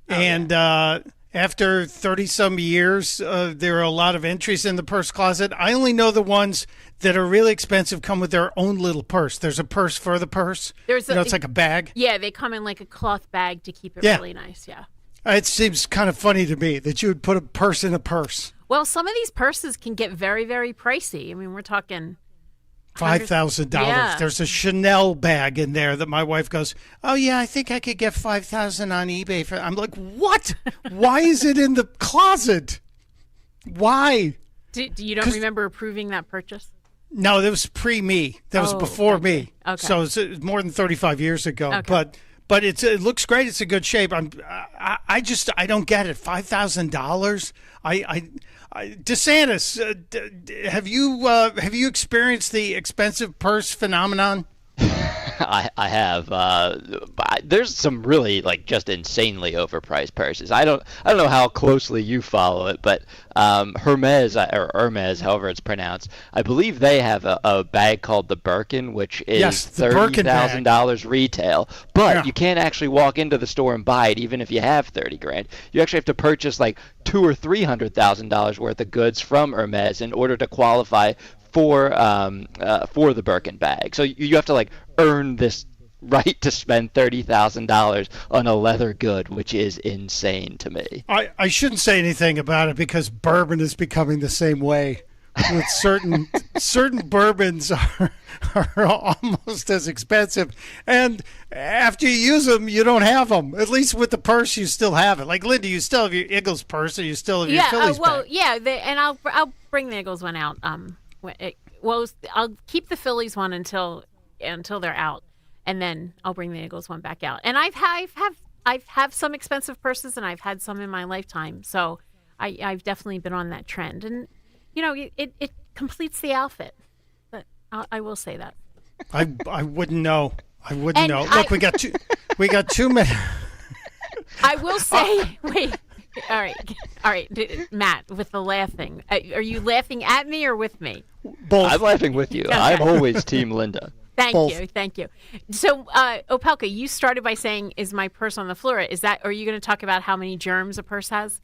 and after 30-some years, there are a lot of entries in the purse closet. I only know the ones that are really expensive come with their own little purse. There's a purse for the purse. It's like a bag. Yeah, they come in like a cloth bag to keep it really nice, yeah. It seems kind of funny to me that you would put a purse in a purse. Well, some of these purses can get very, very pricey. I mean, we're talking $5,000. Yeah. There's a Chanel bag in there that my wife goes, oh, yeah, I think I could get $5,000 on eBay. I'm like, what? Why is it in the closet? Why? Do you don't remember approving that purchase? No, that was pre-me. That was before me. Okay. So it's more than 35 years ago. Okay. But it looks great. It's in good shape. I don't get it. $5,000. DeSantis, have you experienced the expensive purse phenomenon? I have. There's some really just insanely overpriced purses. I don't know how closely you follow it, but Hermes, however it's pronounced, I believe they have a bag called the Birkin, which is $30,000 retail. But you can't actually walk into the store and buy it, even if you have $30,000. You actually have to purchase like $200,000 or $300,000 worth of goods from Hermes in order to qualify for the Birkin bag. So you have to earn this right to spend $30,000 on a leather good, which is insane to me. I shouldn't say anything about it because bourbon is becoming the same way. With certain bourbons are almost as expensive, and after you use them, you don't have them. At least with the purse, you still have it. Like Linda, you still have your Eagles purse, or you still have your Phillies bag. And I'll bring the Eagles one out. I'll keep the Phillies one until they're out, and then I'll bring the Eagles one back out. And I've some expensive purses, and I've had some in my lifetime, so I've definitely been on that trend. And it completes the outfit. But I will say that. I wouldn't know. I wouldn't know. Look, we got 2 minutes. I will say. Wait. All right, Matt, with the laughing. Are you laughing at me or with me? Both. I'm laughing with you. Okay. I'm always Team Linda. Thank you. So, Opelka, you started by saying, "Is my purse on the floor?" Are you going to talk about how many germs a purse has?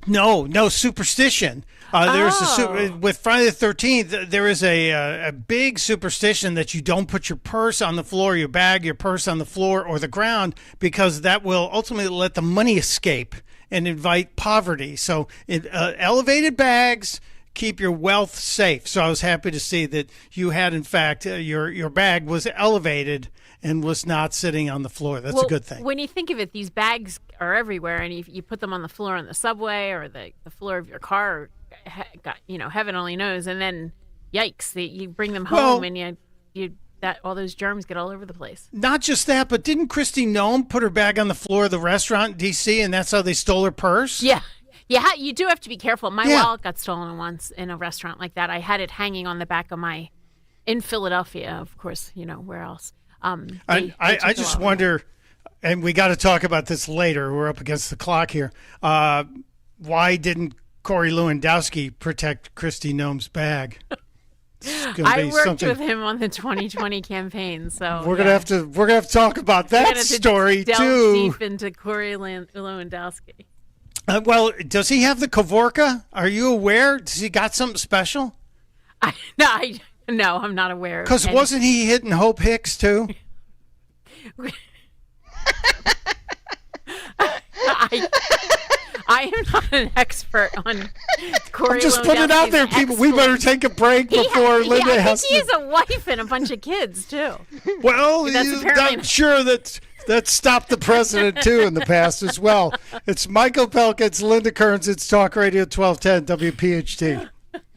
No, superstition. With Friday the 13th, there is a big superstition that you don't put your purse on the floor, your bag, your purse on the floor or the ground, because that will ultimately let the money escape and invite poverty. So elevated bags keep your wealth safe. So I was happy to see that you had, in fact, your bag was elevated and was not sitting on the floor. That's a good thing. When you think of it, these bags are everywhere, and you put them on the floor on the subway or the floor of your car, heaven only knows. And then, yikes, you bring them home and all those germs get all over the place. Not just that, but didn't Kristi Noem put her bag on the floor of the restaurant in D.C., and that's how they stole her purse? Yeah. You do have to be careful. My wallet got stolen once in a restaurant like that. I had it hanging on the back of in Philadelphia, of course, where else. I just wonder, and we got to talk about this later. We're up against the clock here. Why didn't Corey Lewandowski protect Kristi Noem's bag? I worked with him on the 2020 campaign, so we're gonna have to talk about that story too. Deep into Corey Lewandowski. Well, does he have the Kavorka? Are you aware? Does he got something special? I No, I'm not aware. Because wasn't he hitting Hope Hicks, too? I am not an expert on Corey. I'm just putting it out there, people. We better take a break before Linda has to. He has a wife and a bunch of kids, too. Well, I'm sure that stopped the president, too, in the past as well. It's Mike Opelka. It's Linda Kerns. It's Talk Radio 1210 WPHT.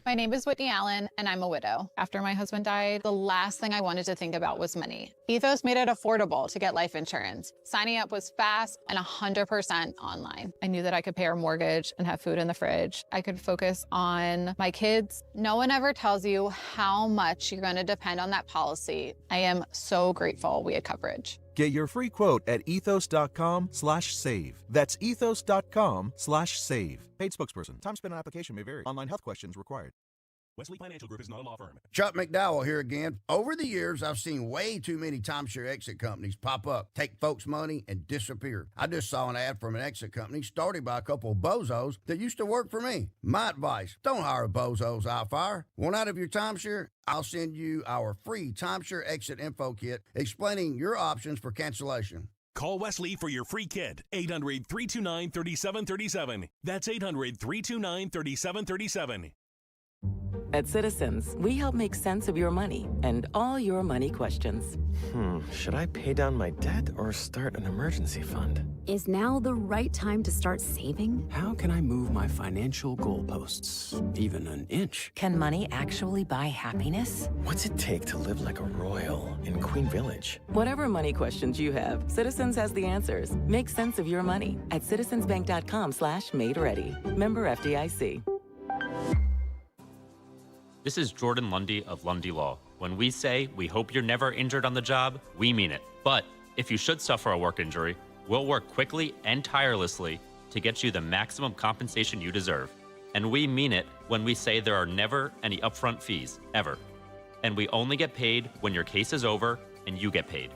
My name is Whitney Allen, and I'm a widow. After my husband died, the last thing I wanted to think about was money. Ethos made it affordable to get life insurance. Signing up was fast and 100% online. I knew that I could pay our mortgage and have food in the fridge. I could focus on my kids. No one ever tells you how much you're going to depend on that policy. I am so grateful we had coverage. Get your free quote at ethos.com/save. That's ethos.com/save. Paid spokesperson. Time spent on application may vary. Online health questions required. Wesley Financial Group is not a law firm. Chuck McDowell here again. Over the years, I've seen way too many timeshare exit companies pop up, take folks' money, and disappear. I just saw an ad from an exit company started by a couple of bozos that used to work for me. My advice, don't hire bozos out fire. Want out of your timeshare? I'll send you our free timeshare exit info kit explaining your options for cancellation. Call Wesley for your free kit. 800-329-3737. That's 800-329-3737. At Citizens, we help make sense of your money and all your money questions. Should I pay down my debt or start an emergency fund? Is now the right time to start saving? How can I move my financial goalposts even an inch? Can money actually buy happiness? What's it take to live like a royal in Queen Village? Whatever money questions you have, Citizens has the answers. Make sense of your money at citizensbank.com/made-ready. Member FDIC. This is Jordan Lundy of Lundy Law. When we say we hope you're never injured on the job, we mean it. But if you should suffer a work injury, we'll work quickly and tirelessly to get you the maximum compensation you deserve. And we mean it when we say there are never any upfront fees, ever. And we only get paid when your case is over and you get paid.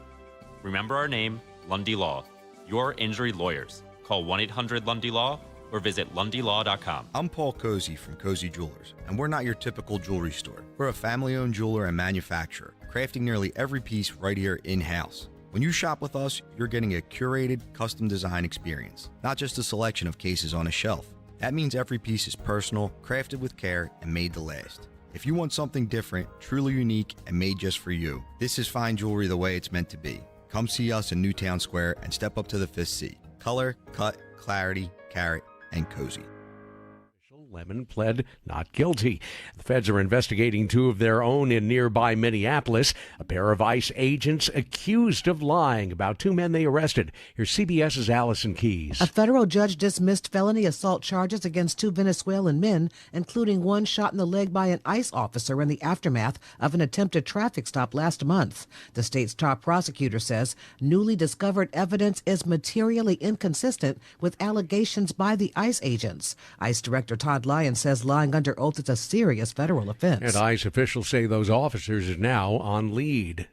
Remember our name, Lundy Law. Your injury lawyers. Call 1-800-LUNDY-LAW or visit lundylaw.com. I'm Paul Cozy from Cozy Jewelers, and we're not your typical jewelry store. We're a family-owned jeweler and manufacturer, crafting nearly every piece right here in-house. When you shop with us, you're getting a curated, custom design experience, not just a selection of cases on a shelf. That means every piece is personal, crafted with care, and made to last. If you want something different, truly unique, and made just for you, this is fine jewelry the way it's meant to be. Come see us in Newtown Square and step up to the 5th C. Color, cut, clarity, carat, and cozy. Lemon pled not guilty. The feds are investigating two of their own in nearby Minneapolis. A pair of ICE agents accused of lying about two men they arrested. Here's CBS's Allison Keyes. A federal judge dismissed felony assault charges against two Venezuelan men, including one shot in the leg by an ICE officer in the aftermath of an attempted traffic stop last month. The state's top prosecutor says newly discovered evidence is materially inconsistent with allegations by the ICE agents. ICE Director Todd Lyon says lying under oath is a serious federal offense. And ICE officials say those officers are now on leave.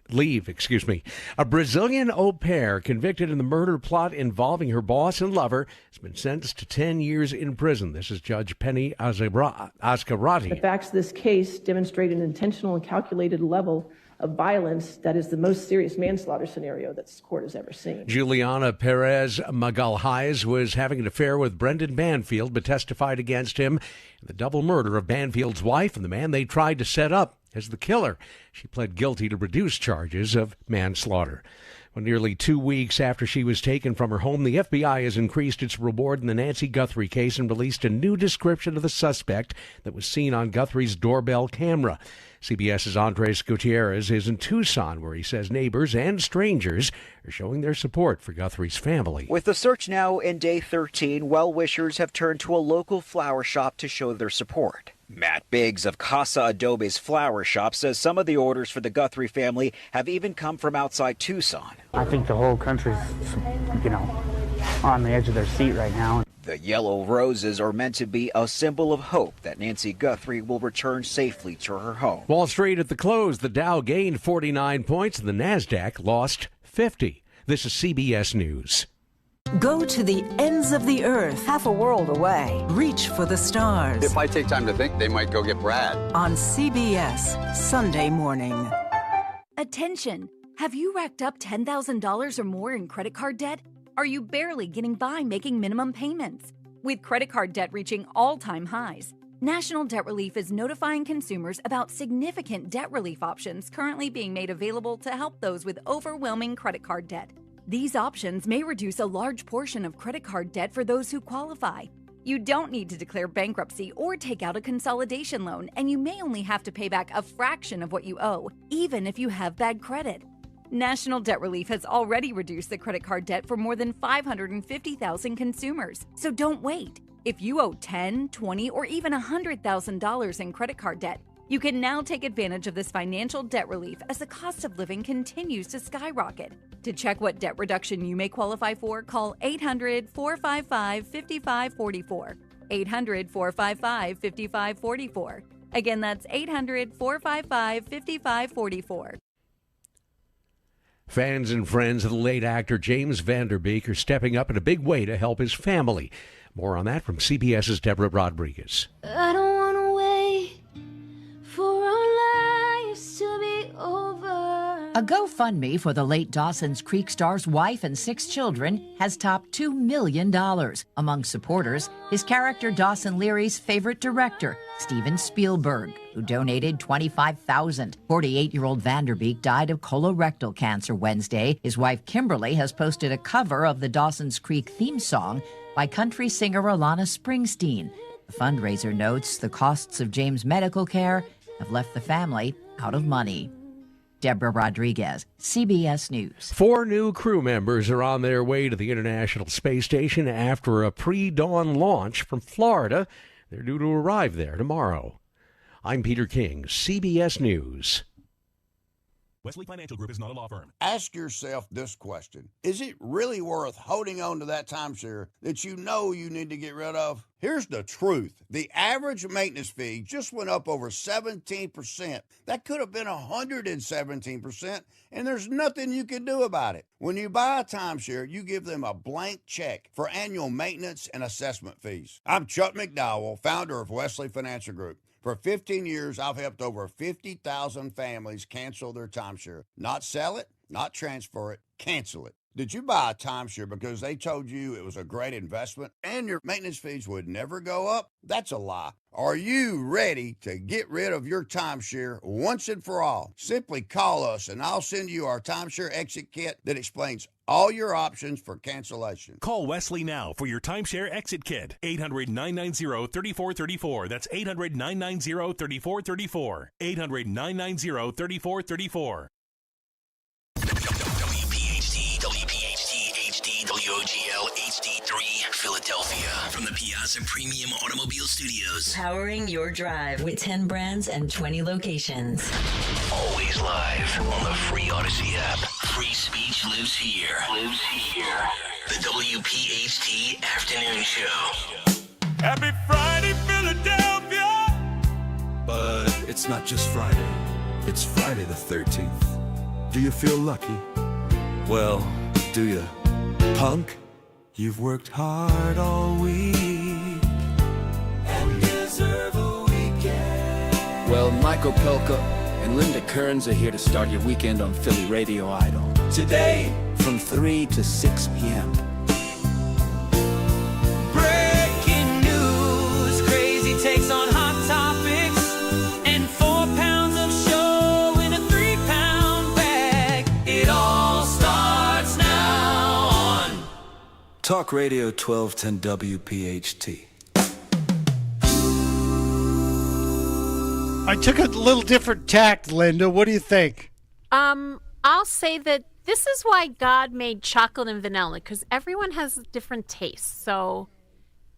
A Brazilian au pair convicted in the murder plot involving her boss and lover has been sentenced to 10 years in prison. This is Judge Penny Ascarati. The facts of this case demonstrate an intentional and calculated level of violence that is the most serious manslaughter scenario that this court has ever seen. Juliana Perez Magalhaes was having an affair with Brendan Banfield, but testified against him in the double murder of Banfield's wife and the man they tried to set up as the killer. She pled guilty to reduced charges of manslaughter. Well, nearly 2 weeks after she was taken from her home, the FBI has increased its reward in the Nancy Guthrie case and released a new description of the suspect that was seen on Guthrie's doorbell camera. CBS's Andres Gutierrez is in Tucson, where he says neighbors and strangers are showing their support for Guthrie's family. With the search now in day 13, well-wishers have turned to a local flower shop to show their support. Matt Biggs of Casa Adobe's flower shop says some of the orders for the Guthrie family have even come from outside Tucson. I think the whole country's, on the edge of their seat right now. The yellow roses are meant to be a symbol of hope that Nancy Guthrie will return safely to her home. Wall Street at the close, the Dow gained 49 points and the NASDAQ lost 50. This is CBS News. Go to the ends of the earth, half a world away. Reach for the stars. If I take time to think, they might go get Brad. On CBS, Sunday morning. Attention! Have you racked up $10,000 or more in credit card debt? Are you barely getting by making minimum payments? With credit card debt reaching all-time highs, National Debt Relief is notifying consumers about significant debt relief options currently being made available to help those with overwhelming credit card debt. These options may reduce a large portion of credit card debt for those who qualify. You don't need to declare bankruptcy or take out a consolidation loan, and you may only have to pay back a fraction of what you owe, even if you have bad credit. National Debt Relief has already reduced the credit card debt for more than 550,000 consumers, so don't wait. If you owe $10,000, $20,000, or even $100,000 in credit card debt, you can now take advantage of this financial debt relief as the cost of living continues to skyrocket. To check what debt reduction you may qualify for, call 800-455-5544. 800-455-5544. Again, that's 800-455-5544. Fans and friends of the late actor James Van Der Beek are stepping up in a big way to help his family. More on that from CBS's Deborah Rodriguez. I don't want to wait for our lives to be over. A GoFundMe for the late Dawson's Creek star's wife and 6 children has topped $2 million. Among supporters, his character Dawson Leary's favorite director, Steven Spielberg, who donated $25,000. 48-year-old Van Der Beek died of colorectal cancer Wednesday. His wife Kimberly has posted a cover of the Dawson's Creek theme song by country singer Alana Springsteen. The fundraiser notes the costs of James' medical care have left the family out of money. Deborah Rodriguez, CBS News. 4 new crew members are on their way to the International Space Station after a pre-dawn launch from Florida. They're due to arrive there tomorrow. I'm Peter King, CBS News. Wesley Financial Group is not a law firm. Ask yourself this question. Is it really worth holding on to that timeshare that you know you need to get rid of? Here's the truth. The average maintenance fee just went up over 17%. That could have been 117%, and there's nothing you can do about it. When you buy a timeshare, you give them a blank check for annual maintenance and assessment fees. I'm Chuck McDowell, founder of Wesley Financial Group. For 15 years, I've helped over 50,000 families cancel their timeshare. Not sell it, not transfer it, cancel it. Did you buy a timeshare because they told you it was a great investment and your maintenance fees would never go up? That's a lie. Are you ready to get rid of your timeshare once and for all? Simply call us and I'll send you our timeshare exit kit that explains all your options for cancellation. Call Wesley now for your timeshare exit kit. 800-990-3434. That's 800-990-3434. 800-990-3434. WPHT, HD3, Philadelphia. From the Piazza Premium Automobile Studios. Powering your drive with 10 brands and 20 locations. Always live on the free Odyssey app. Free speech lives here. The WPHT Afternoon Show. Happy Friday, Philadelphia! But it's not just Friday. It's Friday the 13th. Do you feel lucky? Well, do you? Punk, you've worked hard all week and deserve a weekend. Well, Mike Opelka and Linda Kerns are here to start your weekend on Philly Radio Idol. Today, from 3 to 6 p.m. Breaking news, crazy takes on hot topics, and 4 pounds of show in a 3-pound bag. It all starts now on Talk Radio 1210 WPHT. I took a little different tact, Linda. What do you think? I'll say that this is why God made chocolate and vanilla, because everyone has different tastes. So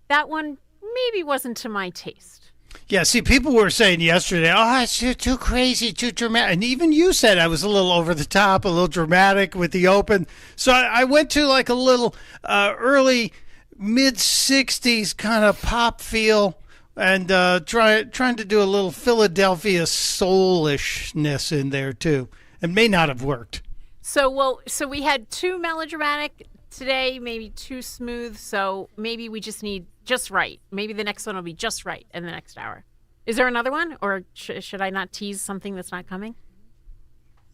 that one maybe wasn't to my taste. Yeah, see, people were saying yesterday, oh, it's too crazy, too dramatic. And even you said I was a little over the top, a little dramatic with the open. So I went to like a little early, mid-60s kind of pop feel and trying to do a little Philadelphia soulishness in there, too. It may not have worked. So we had 2 melodramatic, today, maybe too smooth. So maybe we just need just right. Maybe the next one will be just right in the next hour. Is there another one, or should I not tease something that's not coming?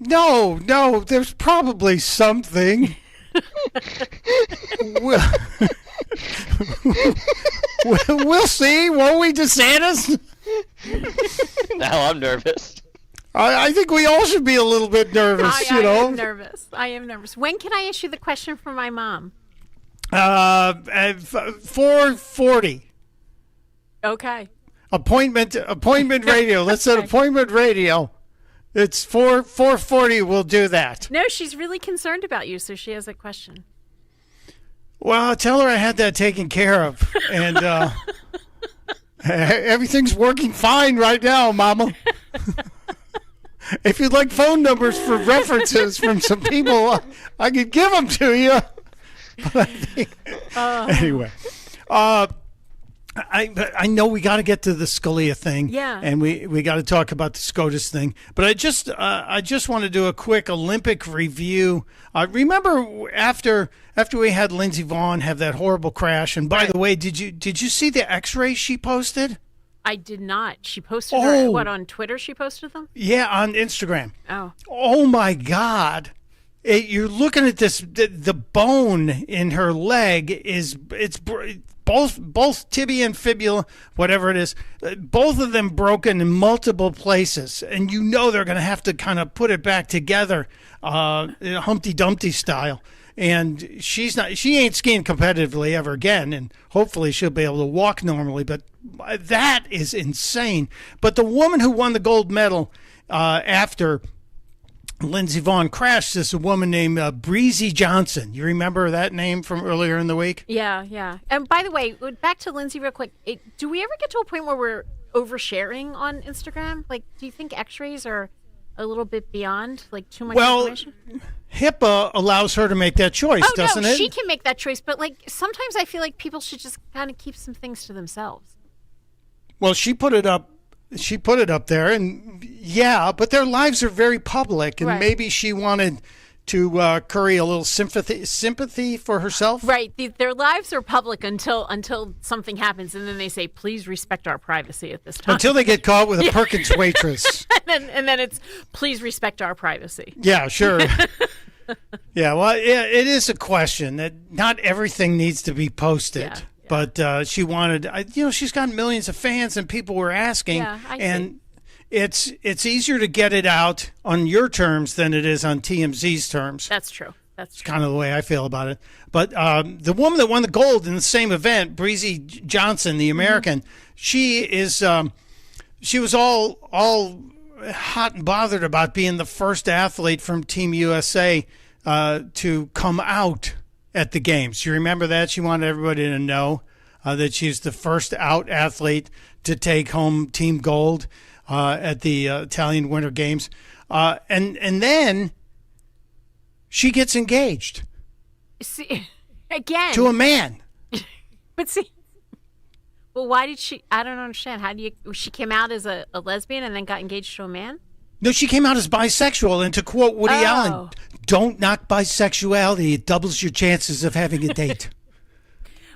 No, there's probably something. We'll see, won't we, DeSantis? Now I'm nervous. I think we all should be a little bit nervous, I am nervous. I am nervous. When can I issue the question for my mom? At 4:40. Okay. Appointment radio. Let's set appointment radio. It's 4:40. We'll do that. No, she's really concerned about you, so she has a question. Well, tell her I had that taken care of, and everything's working fine right now, Mama. If you'd like phone numbers for references from some people, I could give them to you. But I think, anyway, I know we got to get to the Scalia thing, and we got to talk about the SCOTUS thing. But I just want to do a quick Olympic review. Remember after we had Lindsey Vonn have that horrible crash, and by the way, did you see the X-rays she posted? I did not. She posted her, on Twitter she posted them? Yeah, on Instagram. Oh my God. You're looking at this, the bone in her leg it's both tibia and fibula, whatever it is, both of them broken in multiple places. And you know they're going to have to kind of put it back together, Humpty Dumpty style. And she ain't skiing competitively ever again, and hopefully she'll be able to walk normally. But that is insane. But the woman who won the gold medal after Lindsey Vonn crashed is a woman named Breezy Johnson. You remember that name from earlier in the week? Yeah. And by the way, back to Lindsey real quick. Do we ever get to a point where we're oversharing on Instagram? Like, do you think X-rays are a little bit beyond, like, too much information? HIPAA allows her to make that choice, doesn't it? She can make that choice, but like sometimes I feel like people should just kind of keep some things to themselves. Well, she put it up there, and but their lives are very public, and maybe she wanted to curry a little sympathy for herself. Right. Their lives are public until something happens, and then they say, please respect our privacy at this time. Until they get caught with a Perkins waitress. and then it's, please respect our privacy. Yeah, sure. It is a question that not everything needs to be posted. Yeah. But she wanted, she's got millions of fans, and people were asking. Yeah, I see. It's easier to get it out on your terms than it is on TMZ's terms. That's true. It's kind of the way I feel about it. But the woman that won the gold in the same event, Breezy Johnson, the American, she was all hot and bothered about being the first athlete from Team USA to come out at the games. You remember that? She wanted everybody to know that she's the first out athlete to take home team gold at the Italian Winter Games. And then she gets engaged. See, again. To a man. But see, well, why did she? I don't understand. She came out as a lesbian and then got engaged to a man? No, she came out as bisexual, and to quote Woody Allen, don't knock bisexuality. It doubles your chances of having a date.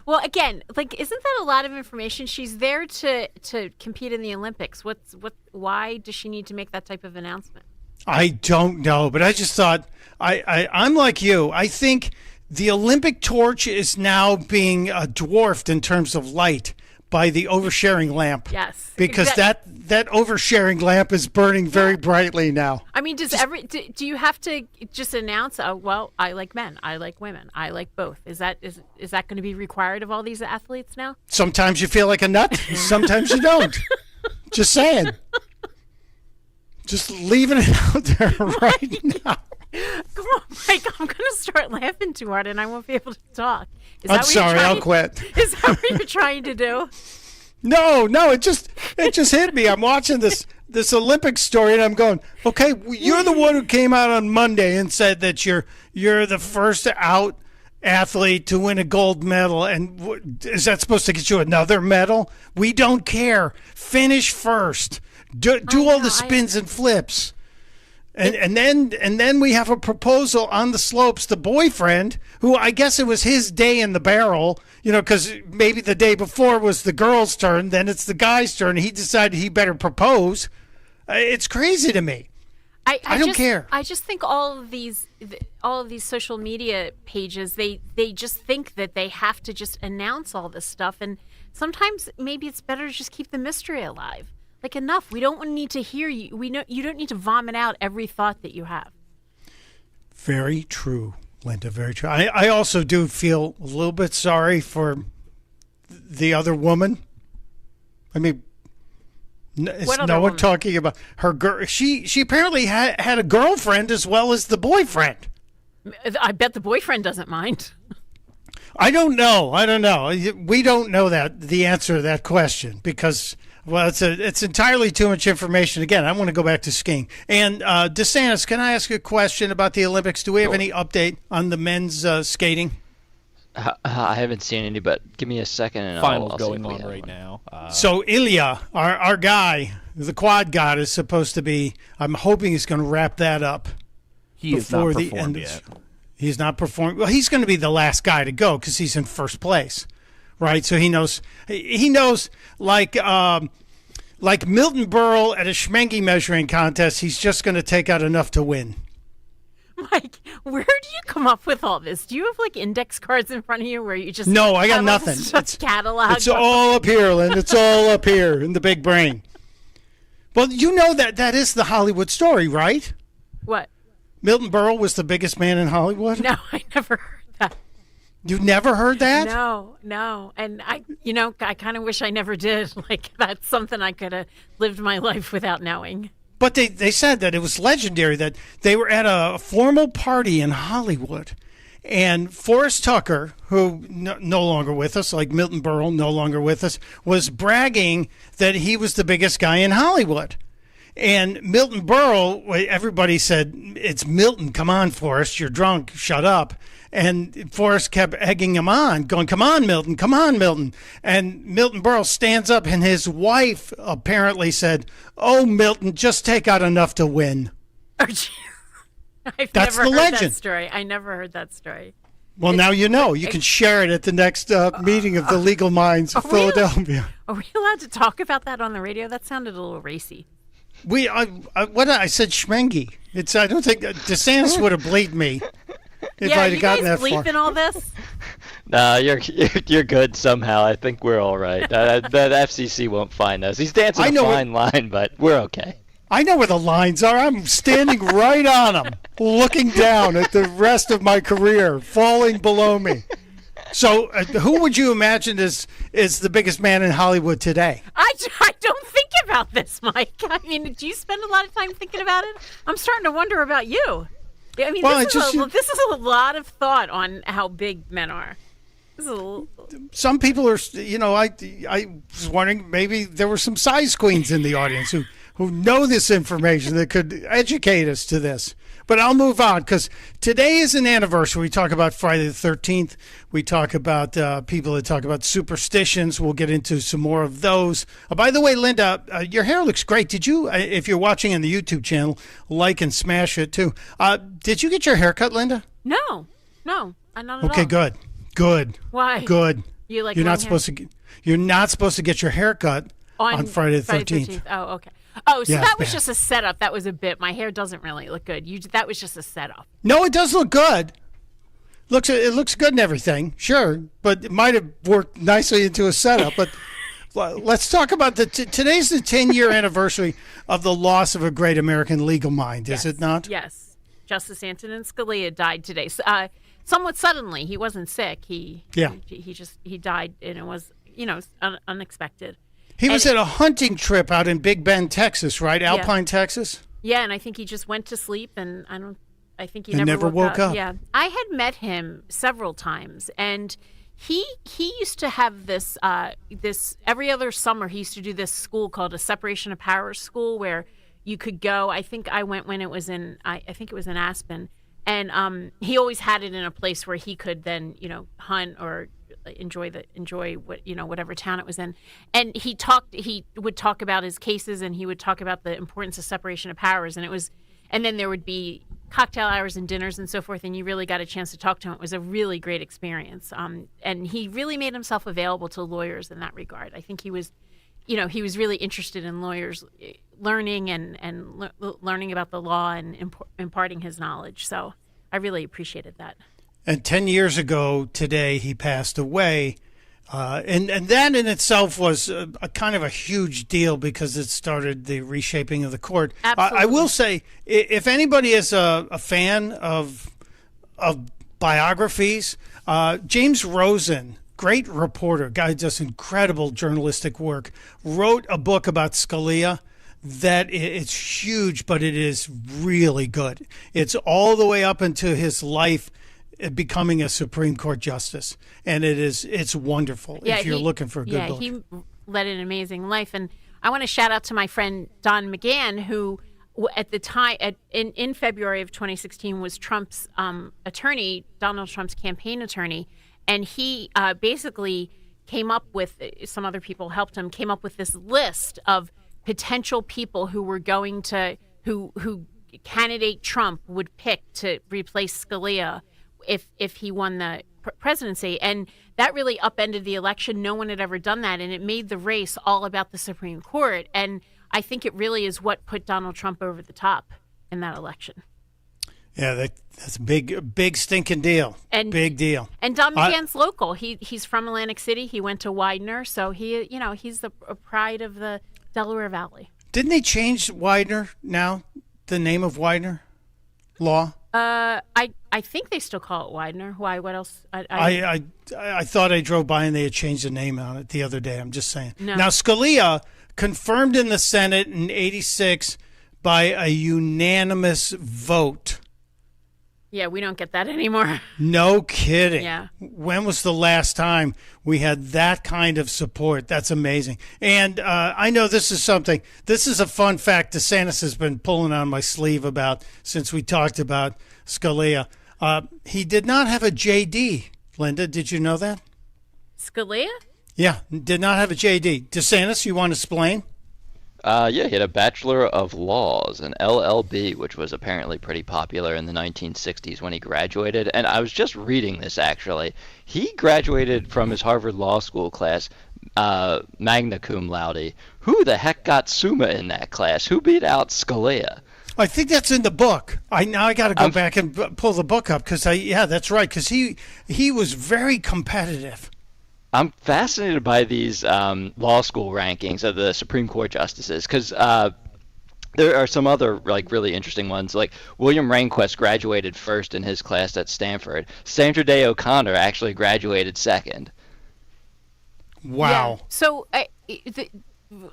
Well, again, like, isn't that a lot of information? She's there to compete in the Olympics. Why does she need to make that type of announcement? I don't know, but I just thought, I'm like you. I think the Olympic torch is now being dwarfed in terms of light by the oversharing lamp. Yes. Because that oversharing lamp is burning very brightly now. I mean, do you have to just announce, well, I like men, I like women, I like both? Is that going to be required of all these athletes now? Sometimes you feel like a nut, sometimes you don't. Just saying. Just leaving it out there right now. Come on, Mike, I'm going to start laughing too hard and I won't be able to talk. I'm sorry, I'll quit. Is that what you're trying to do? No, it just hit me. I'm watching this Olympic story and I'm going, okay, you're the one who came out on Monday and said that you're the first out athlete to win a gold medal, and is that supposed to get you another medal? We don't care. Finish first. Do all the spins and flips. And then we have a proposal on the slopes. The boyfriend, who I guess it was his day in the barrel, because maybe the day before was the girl's turn, then it's the guy's turn. He decided he better propose. It's crazy to me. I don't care. I just think all of these social media pages, they just think that they have to just announce all this stuff, and sometimes maybe it's better to just keep the mystery alive. Like, enough. We don't need to hear you. We know you don't need to vomit out every thought that you have. Very true, Linda. Very true. I also do feel a little bit sorry for the other woman. I mean, is no one talking about her girl? She apparently had a girlfriend as well as the boyfriend. I bet the boyfriend doesn't mind. I don't know. We don't know the answer to that question because, well, it's entirely too much information. Again, I want to go back to skiing. And DeSantis, can I ask a question about the Olympics? Do we have any update on the men's skating? I haven't seen any, but give me a second. And Finals I'll going on right now. So Ilya, our guy, the quad god, is supposed to be. I'm hoping he's going to wrap that up. He is not performed yet. He's not performing. Well, he's going to be the last guy to go because he's in first place, right? So he knows. He knows like Milton Berle at a Schmengi measuring contest. He's just going to take out enough to win. Mike, where do you come up with all this? Do you have like index cards in front of you where you just no? I got nothing. It's catalog. It's all up here, Lynn. It's all up here in the big brain. Well, you know that is the Hollywood story, right? What? Milton Berle was the biggest man in Hollywood? No, I never heard that. You never heard that? No. And I kind of wish I never did. Like, that's something I could have lived my life without knowing. But they said that it was legendary that they were at a formal party in Hollywood. And Forrest Tucker, who no longer with us, like Milton Berle, no longer with us, was bragging that he was the biggest guy in Hollywood. And Milton Berle, everybody said, it's Milton. Come on, Forrest. You're drunk. Shut up. And Forrest kept egging him on, going, come on, Milton. Come on, Milton. And Milton Berle stands up, and his wife apparently said, oh, Milton, just take out enough to win. That's That's never the heard legend. That story. I never heard that story. Well, now you know. You can share it at the next meeting of the Legal Minds of Philadelphia. Are we allowed to talk about that on the radio? That sounded a little racy. I said Schmengi. I don't think DeSantis would have bleeped me if I'd have gotten that far. You guys bleeping all this? No, you're good somehow. I think we're all right. The FCC won't find us. He's dancing a fine line, but we're okay. I know where the lines are. I'm standing right on them, looking down at the rest of my career falling below me. So who would you imagine is the biggest man in Hollywood today? I don't think about this, Mike. I mean, do you spend a lot of time thinking about it? I'm starting to wonder about you. I mean, this is a lot of thought on how big men are. Some people are, I was wondering, maybe there were some size queens in the audience who know this information that could educate us to this. But I'll move on because today is an anniversary. We talk about Friday the 13th. We talk about people that talk about superstitions. We'll get into some more of those. By the way, Linda, your hair looks great. Did you, if you're watching on the YouTube channel, like and smash it too. Did you get your hair cut, Linda? No, not at all. Okay, good. Why? Good. You like you're not supposed to get your hair cut on Friday the 13th. Oh, okay. Oh, so yeah, that was just a setup. That was a bit. My hair doesn't really look good. That was just a setup. No, it does look good. It looks good and everything, sure, but it might have worked nicely into a setup. But let's talk about today's the 10-year anniversary of the loss of a great American legal mind, is it not? Yes. Justice Antonin Scalia died today. Somewhat suddenly. He wasn't sick. He died, and it was unexpected. He was at a hunting trip out in Big Bend, Texas, right? Alpine, Texas? Yeah, and I think he just went to sleep, and I think he never woke up. Yeah. I had met him several times, and he used to have this every other summer he used to do this school called a separation of powers school where you could go. I think I went when it was in I think it was in Aspen, and he always had it in a place where he could then, hunt or enjoy whatever town it was in. And he would talk about his cases, and he would talk about the importance of separation of powers, and and then there would be cocktail hours and dinners and so forth, and you really got a chance to talk to him. It was a really great experience. And he really made himself available to lawyers in that regard. I think he was really interested in lawyers learning and learning about the law and imparting his knowledge. So I really appreciated that. And 10 years ago today, he passed away. And that in itself was a kind of a huge deal because it started the reshaping of the court. I will say, if anybody is a fan of biographies, James Rosen, great reporter, guy does incredible journalistic work, wrote a book about Scalia that it's huge, but it is really good. It's all the way up into his life becoming a Supreme Court justice, and it's wonderful if you're looking for a good book. He led an amazing life, and I want to shout out to my friend Don McGahn, who at the time in February of 2016 was Trump's attorney, Donald Trump's campaign attorney, and he basically came up with, some other people helped him, came up with this list of potential people who were going to who candidate Trump would pick to replace Scalia if he won the presidency. And that really upended the election. No one had ever done that, and it made the race all about the Supreme Court. And I think it really is what put Donald Trump over the top in that election. Yeah, that's a big stinking deal. Big deal. And Don McGahn's local. He's from Atlantic City. He went to Widener, so he's the pride of the Delaware Valley. Didn't they change Widener now? The name of Widener Law? I think they still call it Widener. Why? What else? I thought I drove by and they had changed the name on it the other day. I'm just saying. No. Now, Scalia confirmed in the Senate in '86 by a unanimous vote. Yeah, we don't get that anymore. No kidding. Yeah. When was the last time we had that kind of support? That's amazing. And I know this is a fun fact DeSantis has been pulling on my sleeve about since we talked about Scalia. He did not have a JD, Linda. Did you know that? Scalia? Yeah, did not have a JD. DeSantis, you want to explain? Yeah, he had a Bachelor of Laws, an LLB, which was apparently pretty popular in the 1960s when he graduated. And I was just reading this, actually. He graduated from his Harvard Law School class, magna cum laude. Who the heck got Summa in that class? Who beat out Scalia? I think that's in the book. I got to go back and pull the book up because that's right. Because he was very competitive. I'm fascinated by these law school rankings of the Supreme Court justices because there are some other really interesting ones. Like William Rehnquist graduated first in his class at Stanford. Sandra Day O'Connor actually graduated second. Wow. Yeah. So the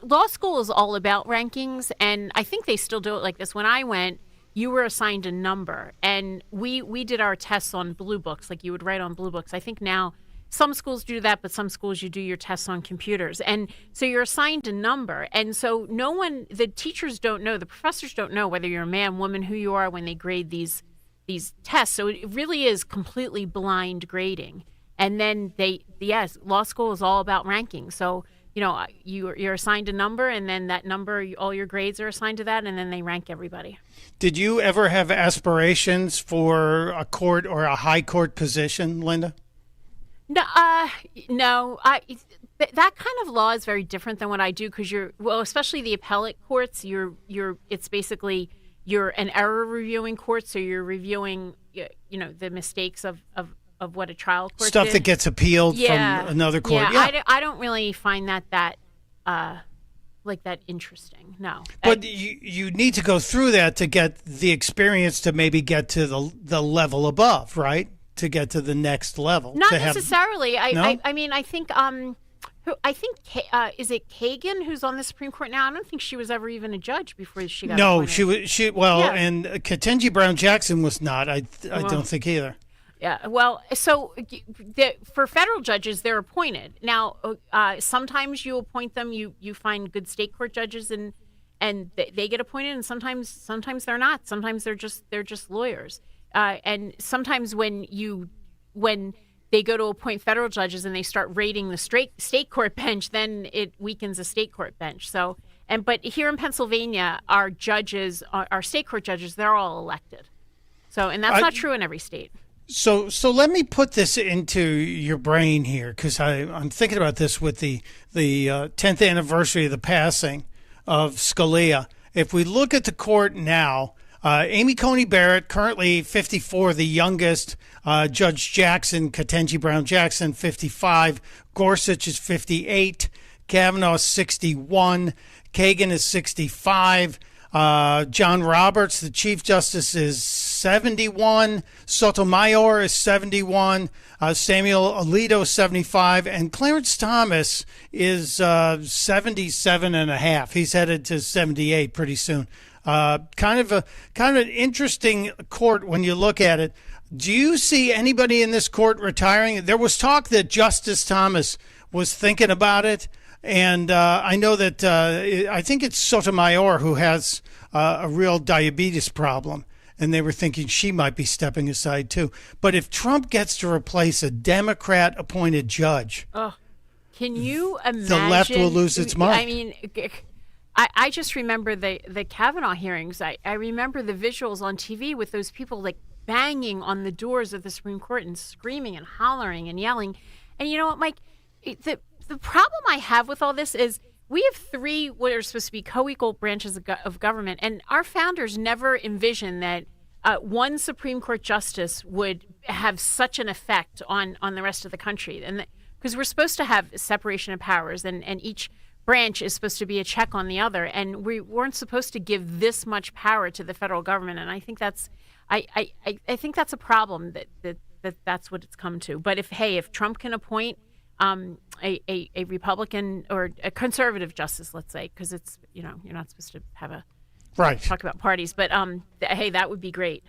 law school is all about rankings, and I think they still do it like this. When I went, you were assigned a number, and we did our tests on blue books, like you would write on blue books. I think now some schools do that, but some schools you do your tests on computers. And so you're assigned a number. And so the teachers don't know, the professors don't know whether you're a man, woman, who you are when they grade these tests. So it really is completely blind grading. And then law school is all about ranking. So, you're assigned a number, and then that number, all your grades are assigned to that, and then they rank everybody. Did you ever have aspirations for a court or a high court position, Linda? No, that kind of law is very different than what I do because especially the appellate courts. It's basically you're an error reviewing court, so you're reviewing, the mistakes of what a trial court stuff did. That gets appealed from another court. Yeah. I don't really find that interesting. No, but you need to go through that to get the experience to maybe get to the level above, right? To get to the next level. Not necessarily. No? I mean, I think is it Kagan who's on the Supreme Court now? I don't think she was ever even a judge before she got appointed. And Ketanji Brown Jackson was not. I don't think either. Yeah. Well, so for federal judges, they're appointed. Now, sometimes you appoint them. You find good state court judges and they get appointed, and sometimes they're not. Sometimes they're just lawyers. And sometimes when they go to appoint federal judges and they start rating the state court bench, then it weakens the state court bench. So, But here in Pennsylvania, our judges, our state court judges, they're all elected. So, and that's not true in every state. So let me put this into your brain here, because I'm thinking about this with the 10th anniversary of the passing of Scalia. If we look at the court now, Amy Coney Barrett, currently 54, the youngest. Judge Jackson, Ketanji Brown Jackson, 55. Gorsuch is 58. Kavanaugh is 61. Kagan is 65. John Roberts, the Chief Justice, is 71. Sotomayor is 71. Samuel Alito is 75. And Clarence Thomas is 77 and a half. He's headed to 78 pretty soon. Kind of an interesting court when you look at it. Do you see anybody in this court retiring? There was talk that Justice Thomas was thinking about it. And I know that I think it's Sotomayor who has a real diabetes problem, and they were thinking she might be stepping aside too. But if Trump gets to replace a Democrat-appointed judge, can you imagine? The left will lose its mind. I mean, I just remember the Kavanaugh hearings. I remember the visuals on TV with those people like banging on the doors of the Supreme Court and screaming and hollering and yelling. And you know what, Mike? The problem I have with all this is we have three what are supposed to be co-equal branches of government, and our founders never envisioned that one Supreme Court justice would have such an effect on the rest of the country. And because we're supposed to have separation of powers, and each branch is supposed to be a check on the other, and we weren't supposed to give this much power to the federal government. And I think that's I think that's a problem that's what it's come to. But if Trump can appoint a Republican or a conservative justice, let's say, because it's, you're not supposed to have a talk about parties, but hey, that would be great,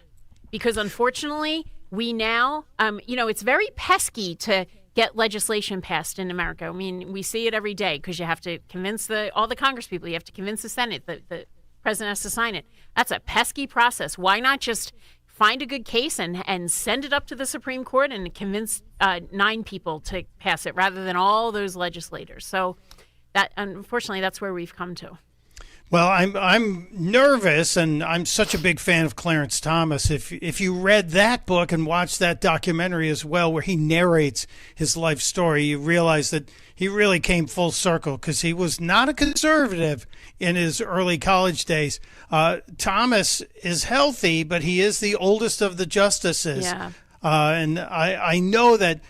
because unfortunately we now it's very pesky to get legislation passed in America. I mean, we see it every day because you have to convince all the Congress people, you have to convince the Senate, the president has to sign it. That's a pesky process. Why not just find a good case and send it up to the Supreme Court and convince 9 people to pass it rather than all those legislators? So that, unfortunately, that's where we've come to. Well, I'm nervous, and I'm such a big fan of Clarence Thomas. If you read that book and watched that documentary as well, where he narrates his life story, you realize that he really came full circle, because he was not a conservative in his early college days. Thomas is healthy, but he is the oldest of the justices. Yeah. And I know that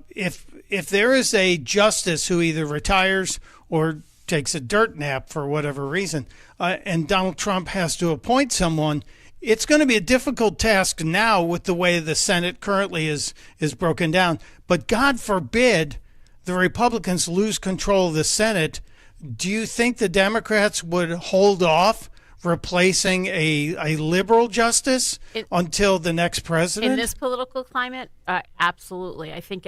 if there is a justice who either retires or takes a dirt nap for whatever reason, and Donald Trump has to appoint someone, it's going to be a difficult task now with the way the Senate currently is broken down. But God forbid the Republicans lose control of the Senate. Do you think the Democrats would hold off replacing a liberal justice until the next president? In this political climate, absolutely. I think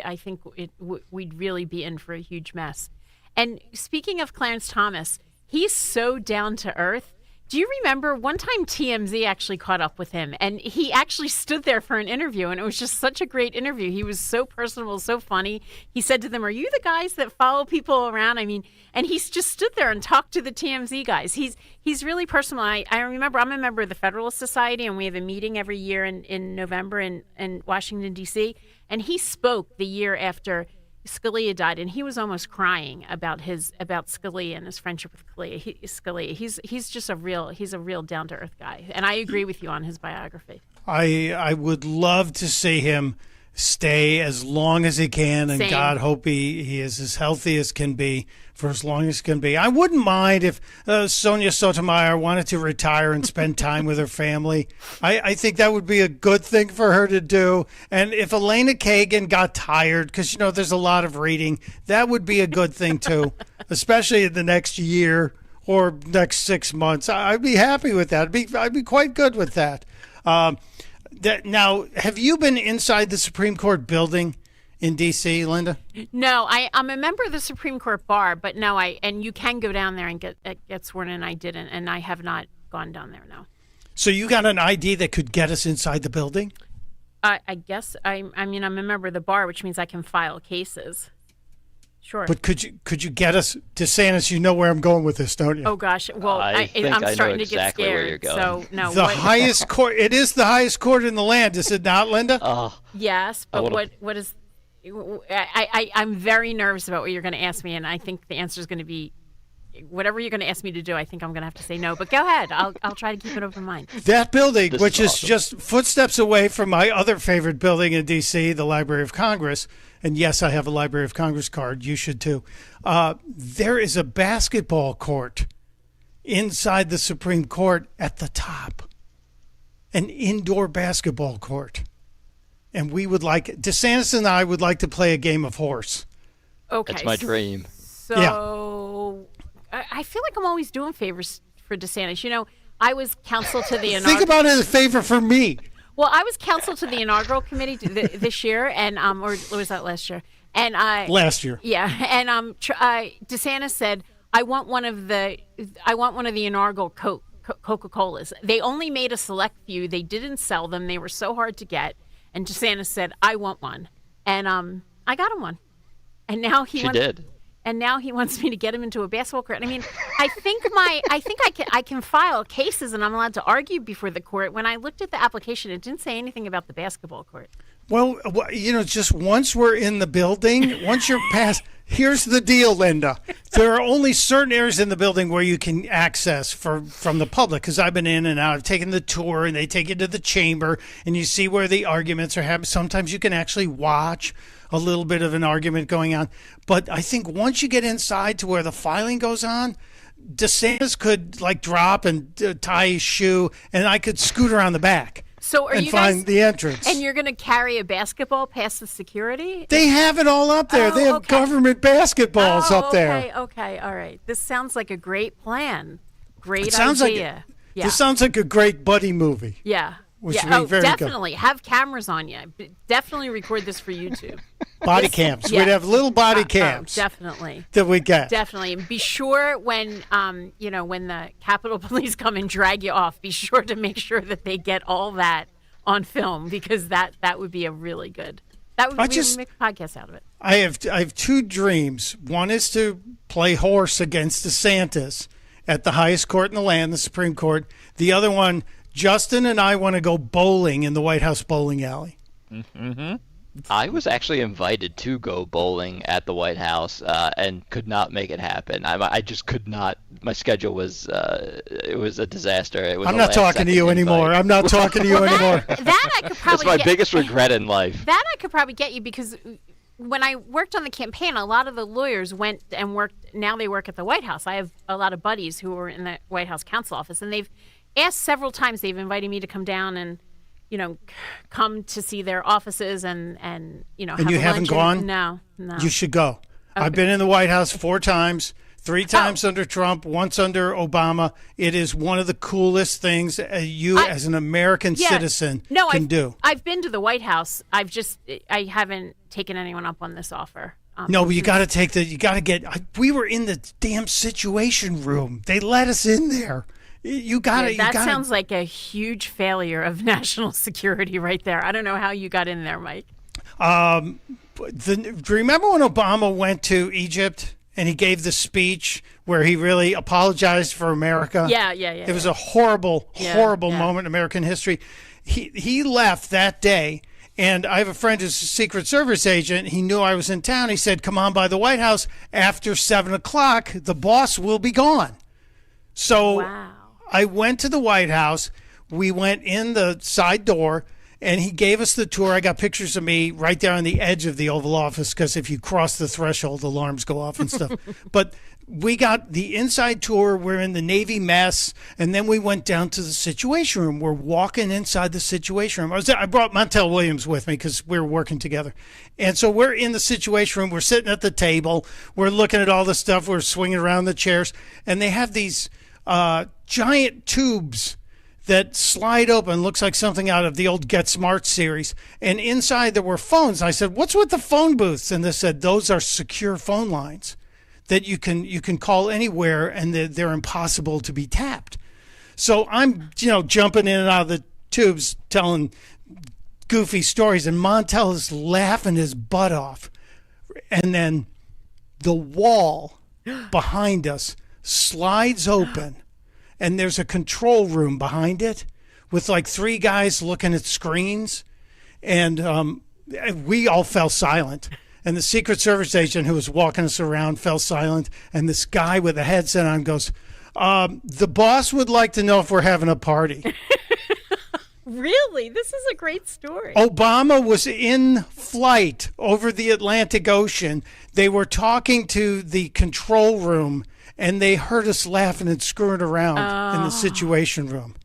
we'd really be in for a huge mess. And speaking of Clarence Thomas, he's so down to earth. Do you remember one time TMZ actually caught up with him, and he actually stood there for an interview, and it was just such a great interview. He was so personable, so funny. He said to them, "Are you the guys that follow people around?" I mean, and he's just stood there and talked to the TMZ guys. He's really personal. I remember I'm a member of the Federalist Society, and we have a meeting every year in November in Washington, D.C., and he spoke the year after Scalia died, and he was almost crying about Scalia and his friendship with Scalia. He's just a real down to earth guy, and I agree with you on his biography. I would love to see him stay as long as he can, and Same. God hope he is as healthy as can be for as long as can be. I wouldn't mind if Sonia Sotomayor wanted to retire and spend time with her family. I think that would be a good thing for her to do. And if Elena Kagan got tired, because there's a lot of reading, that would be a good thing too, especially in the next year or next 6 months. I'd be happy with that. I'd be quite good with that. Now, have you been inside the Supreme Court building in D.C., Linda? No, I'm a member of the Supreme Court bar, but no, and you can go down there and get sworn in. I didn't, and I have not gone down there, no. So you got an ID that could get us inside the building? I guess, I'm a member of the bar, which means I can file cases. Sure. But could you get us, DeSantis? You know where I'm going with this, don't you? Oh gosh. Well, I'm starting to get scared. So no. The highest court. It is the highest court in the land, is it not, Linda? Yes, but what is? I'm very nervous about what you're going to ask me, and I think the answer is going to be whatever you're going to ask me to do. I think I'm going to have to say no. But go ahead. I'll try to keep an open mind. That building, which is just footsteps away from my other favorite building in D.C., the Library of Congress. And yes, I have a Library of Congress card. You should too. There is a basketball court inside the Supreme Court at the top, an indoor basketball court. And DeSantis and I would like to play a game of horse. Okay. That's my dream. So I feel like I'm always doing favors for DeSantis. You know, I was counsel to the Think about it as a favor for me. Well, I was counsel to the inaugural committee this year, and or was that last year? And last year, yeah. And DeSantis said, "I want one of the inaugural Coca-Colas. They only made a select few. They didn't sell them. They were so hard to get." And DeSantis said, "I want one," and I got him one. And now he did. And now he wants me to get him into a basketball court. I mean, I think I can file cases and I'm allowed to argue before the court. When I looked at the application, it didn't say anything about the basketball court. Well, you know, just once we're in the building, once you're past, here's the deal, Linda. There are only certain areas in the building where you can access from the public, because I've been in and out. I've taken the tour, and they take you to the chamber, and you see where the arguments are happening. Sometimes you can actually watch a little bit of an argument going on. But I think once you get inside to where the filing goes on, DeSantis could drop and tie his shoe, and I could scoot around the back. So are and you find guys, the entrance. And you're going to carry a basketball past the security? They have it all up there. They have government basketballs up there. Okay, all right. This sounds like a great plan. Great idea. This sounds like a great buddy movie. Yeah. Which would be very definitely. Good. Have cameras on you. Definitely record this for YouTube. Body cams. Yeah. We'd have little body cams. Definitely. That we get. Definitely. And be sure when when the Capitol Police come and drag you off, be sure to make sure that they get all that on film, because that would be a really good. That would make a podcast out of it. I have two dreams. One is to play horse against DeSantis at the highest court in the land, the Supreme Court. The other one, Justin and I want to go bowling in the White House bowling alley. Mm-hmm. I was actually invited to go bowling at the White House and could not make it happen. I just could not. My schedule was it was a disaster. It was I'm not talking to you anymore. I'm not talking to you anymore. That I could probably. That's my biggest regret in life. That I could probably get you, because when I worked on the campaign, a lot of the lawyers went and worked. Now they work at the White House. I have a lot of buddies who were in the White House counsel office, and they've asked several times. They've invited me to come down and, come to see their offices and And have you a haven't lunch. gone? No. You should go. Okay. I've been in the White House 4 times, 3 times under Trump, once under Obama. It is one of the coolest things as an American citizen can do. I've been to the White House. I haven't taken anyone up on this offer. No, but you got to get. We were in the damn Situation Room. They let us in there. That sounds like a huge failure of national security right there. I don't know how you got in there, Mike. Do you remember when Obama went to Egypt and he gave the speech where he really apologized for America? Yeah. It was a horrible moment in American history. He left that day, and I have a friend who's a Secret Service agent. He knew I was in town. He said, "Come on by the White House after 7 o'clock. The boss will be gone." So wow. I went to the White House. We went in the side door, and he gave us the tour. I got pictures of me right there on the edge of the Oval Office, because if you cross the threshold, alarms go off and stuff. But we got the inside tour. We're in the Navy mess, and then we went down to the Situation Room. We're walking inside the Situation Room. I brought Montel Williams with me because we were working together. And so we're in the Situation Room. We're sitting at the table. We're looking at all the stuff. We're swinging around the chairs. And they have these giant tubes that slide open. Looks like something out of the old Get Smart series. And inside there were phones. I said, "What's with the phone booths?" And they said, "Those are secure phone lines that you can call anywhere, and they're impossible to be tapped." So I'm jumping in and out of the tubes telling goofy stories, and Montel is laughing his butt off. And then the wall behind us slides open, and there's a control room behind it with like 3 guys looking at screens, and we all fell silent. And the Secret Service agent who was walking us around fell silent, and this guy with a headset on goes, the boss would like to know if we're having a party. Really? This is a great story. Obama was in flight over the Atlantic Ocean. They were talking to the control room, and they heard us laughing and screwing around in the Situation Room.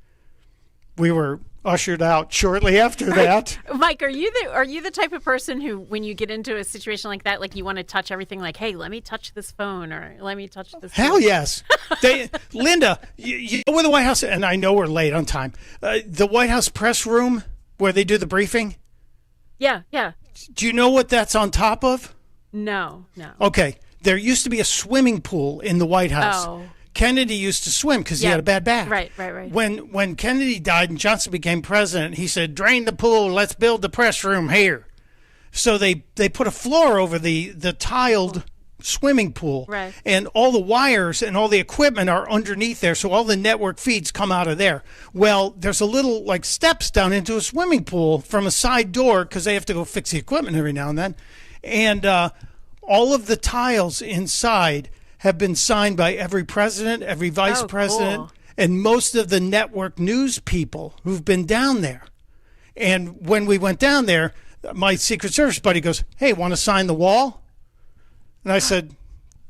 We were ushered out shortly after that. Mike, are you the type of person who, when you get into a situation like that, like you want to touch everything, like, hey, let me touch this phone, or let me touch this Hell phone? Yes. Linda, you know where the White House, and I know we're late on time, the White House press room where they do the briefing? Yeah. Do you know what that's on top of? No. Okay. There used to be a swimming pool in the White House. Oh. Kennedy used to swim because he had a bad back. Right. When Kennedy died and Johnson became president, he said, drain the pool, let's build the press room here. So they put a floor over the tiled swimming pool. Right. And all the wires and all the equipment are underneath there, so all the network feeds come out of there. Well, there's a little, like, steps down into a swimming pool from a side door because they have to go fix the equipment every now and then. And all of the tiles inside have been signed by every president, every vice president, and most of the network news people who've been down there. And when we went down there, my Secret Service buddy goes, hey, want to sign the wall? And I said,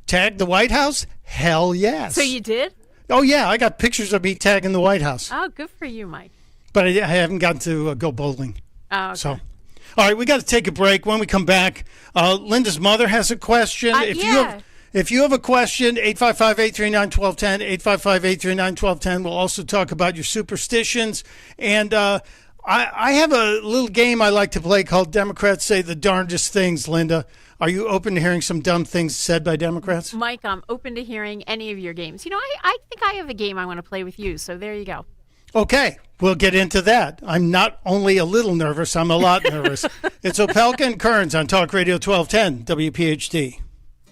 tag the White House? Hell yes. So you did? Oh, yeah. I got pictures of me tagging the White House. Oh, good for you, Mike. But I haven't gotten to go bowling. Oh, okay. So, all right, we got to take a break. When we come back, Linda's mother has a question. If you have a question, 855-839-1210, 855-839-1210. We'll also talk about your superstitions. And I have a little game I like to play called Democrats Say the Darndest Things, Linda. Are you open to hearing some dumb things said by Democrats? Mike, I'm open to hearing any of your games. You know, I think I have a game I want to play with you, so there you go. Okay, we'll get into that. I'm not only a little nervous, I'm a lot nervous. It's Opelka and Kerns on Talk Radio 1210, WPHT.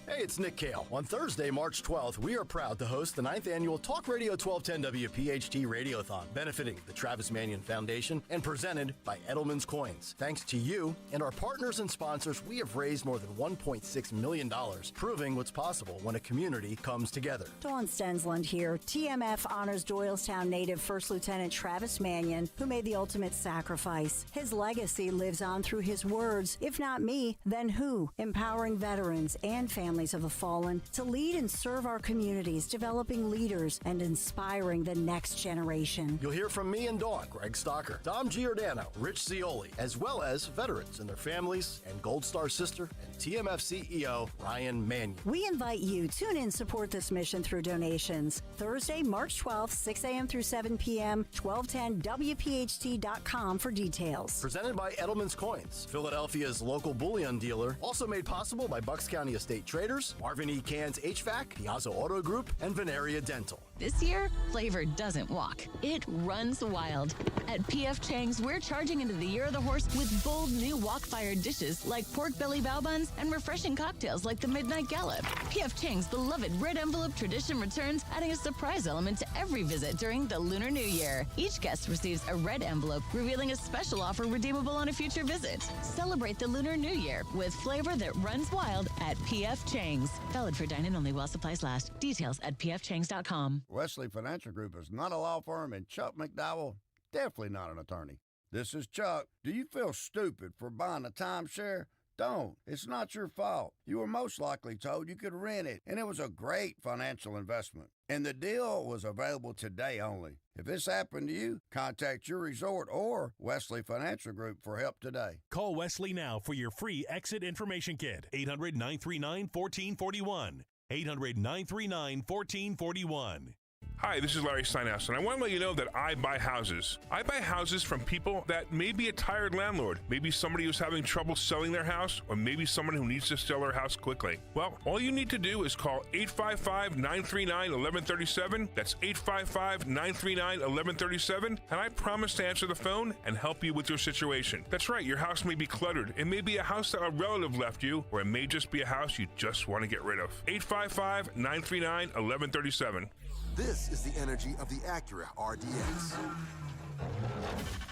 Hey, it's Nick Kale. On Thursday, March 12th, we are proud to host the 9th annual Talk Radio 1210 WPHT Radiothon, benefiting the Travis Manion Foundation and presented by Edelman's Coins. Thanks to you and our partners and sponsors, we have raised more than $1.6 million, proving what's possible when a community comes together. Dawn Stensland here. TMF honors Doylestown native First Lieutenant Travis Manion, who made the ultimate sacrifice. His legacy lives on through his words, if not me, then who? Empowering veterans and families of the fallen to lead and serve our communities, developing leaders and inspiring the next generation. You'll hear from me and Dawn, Greg Stocker, Dom Giordano, Rich Zioli, as well as veterans and their families, and Gold Star sister and TMF CEO Ryan Manion. We invite you, tune in, support this mission through donations. Thursday, March 12th, 6 a.m. through 7 p.m., 1210WPHT.com for details. Presented by Edelman's Coins, Philadelphia's local bullion dealer, also made possible by Bucks County Estate Traders, Marvin E. Cann's HVAC, Piazza Auto Group, and Veneria Dental. This year, flavor doesn't walk. It runs wild. At P.F. Chang's, we're charging into the year of the horse with bold new wok-fired dishes like pork belly bao buns and refreshing cocktails like the Midnight Gallop. P.F. Chang's beloved red envelope tradition returns, adding a surprise element to every visit during the Lunar New Year. Each guest receives a red envelope revealing a special offer redeemable on a future visit. Celebrate the Lunar New Year with flavor that runs wild at P.F. Chang's. Valid for dine-in only while supplies last. Details at pfchangs.com. Wesley Financial Group is not a law firm, and Chuck McDowell, definitely not an attorney. This is Chuck. Do you feel stupid for buying a timeshare? Don't. It's not your fault. You were most likely told you could rent it, and it was a great financial investment. And the deal was available today only. If this happened to you, contact your resort or Wesley Financial Group for help today. Call Wesley now for your free exit information kit. 800-939-1441. 800-939-1441. Hi, this is Larry Steinhaus, and I want to let you know that I buy houses. I buy houses from people that may be a tired landlord, maybe somebody who's having trouble selling their house, or maybe someone who needs to sell their house quickly. Well, all you need to do is call 855-939-1137. That's 855-939-1137, and I promise to answer the phone and help you with your situation. That's right, your house may be cluttered. It may be a house that a relative left you, or it may just be a house you just want to get rid of. 855-939-1137. This is the energy of the Acura RDX.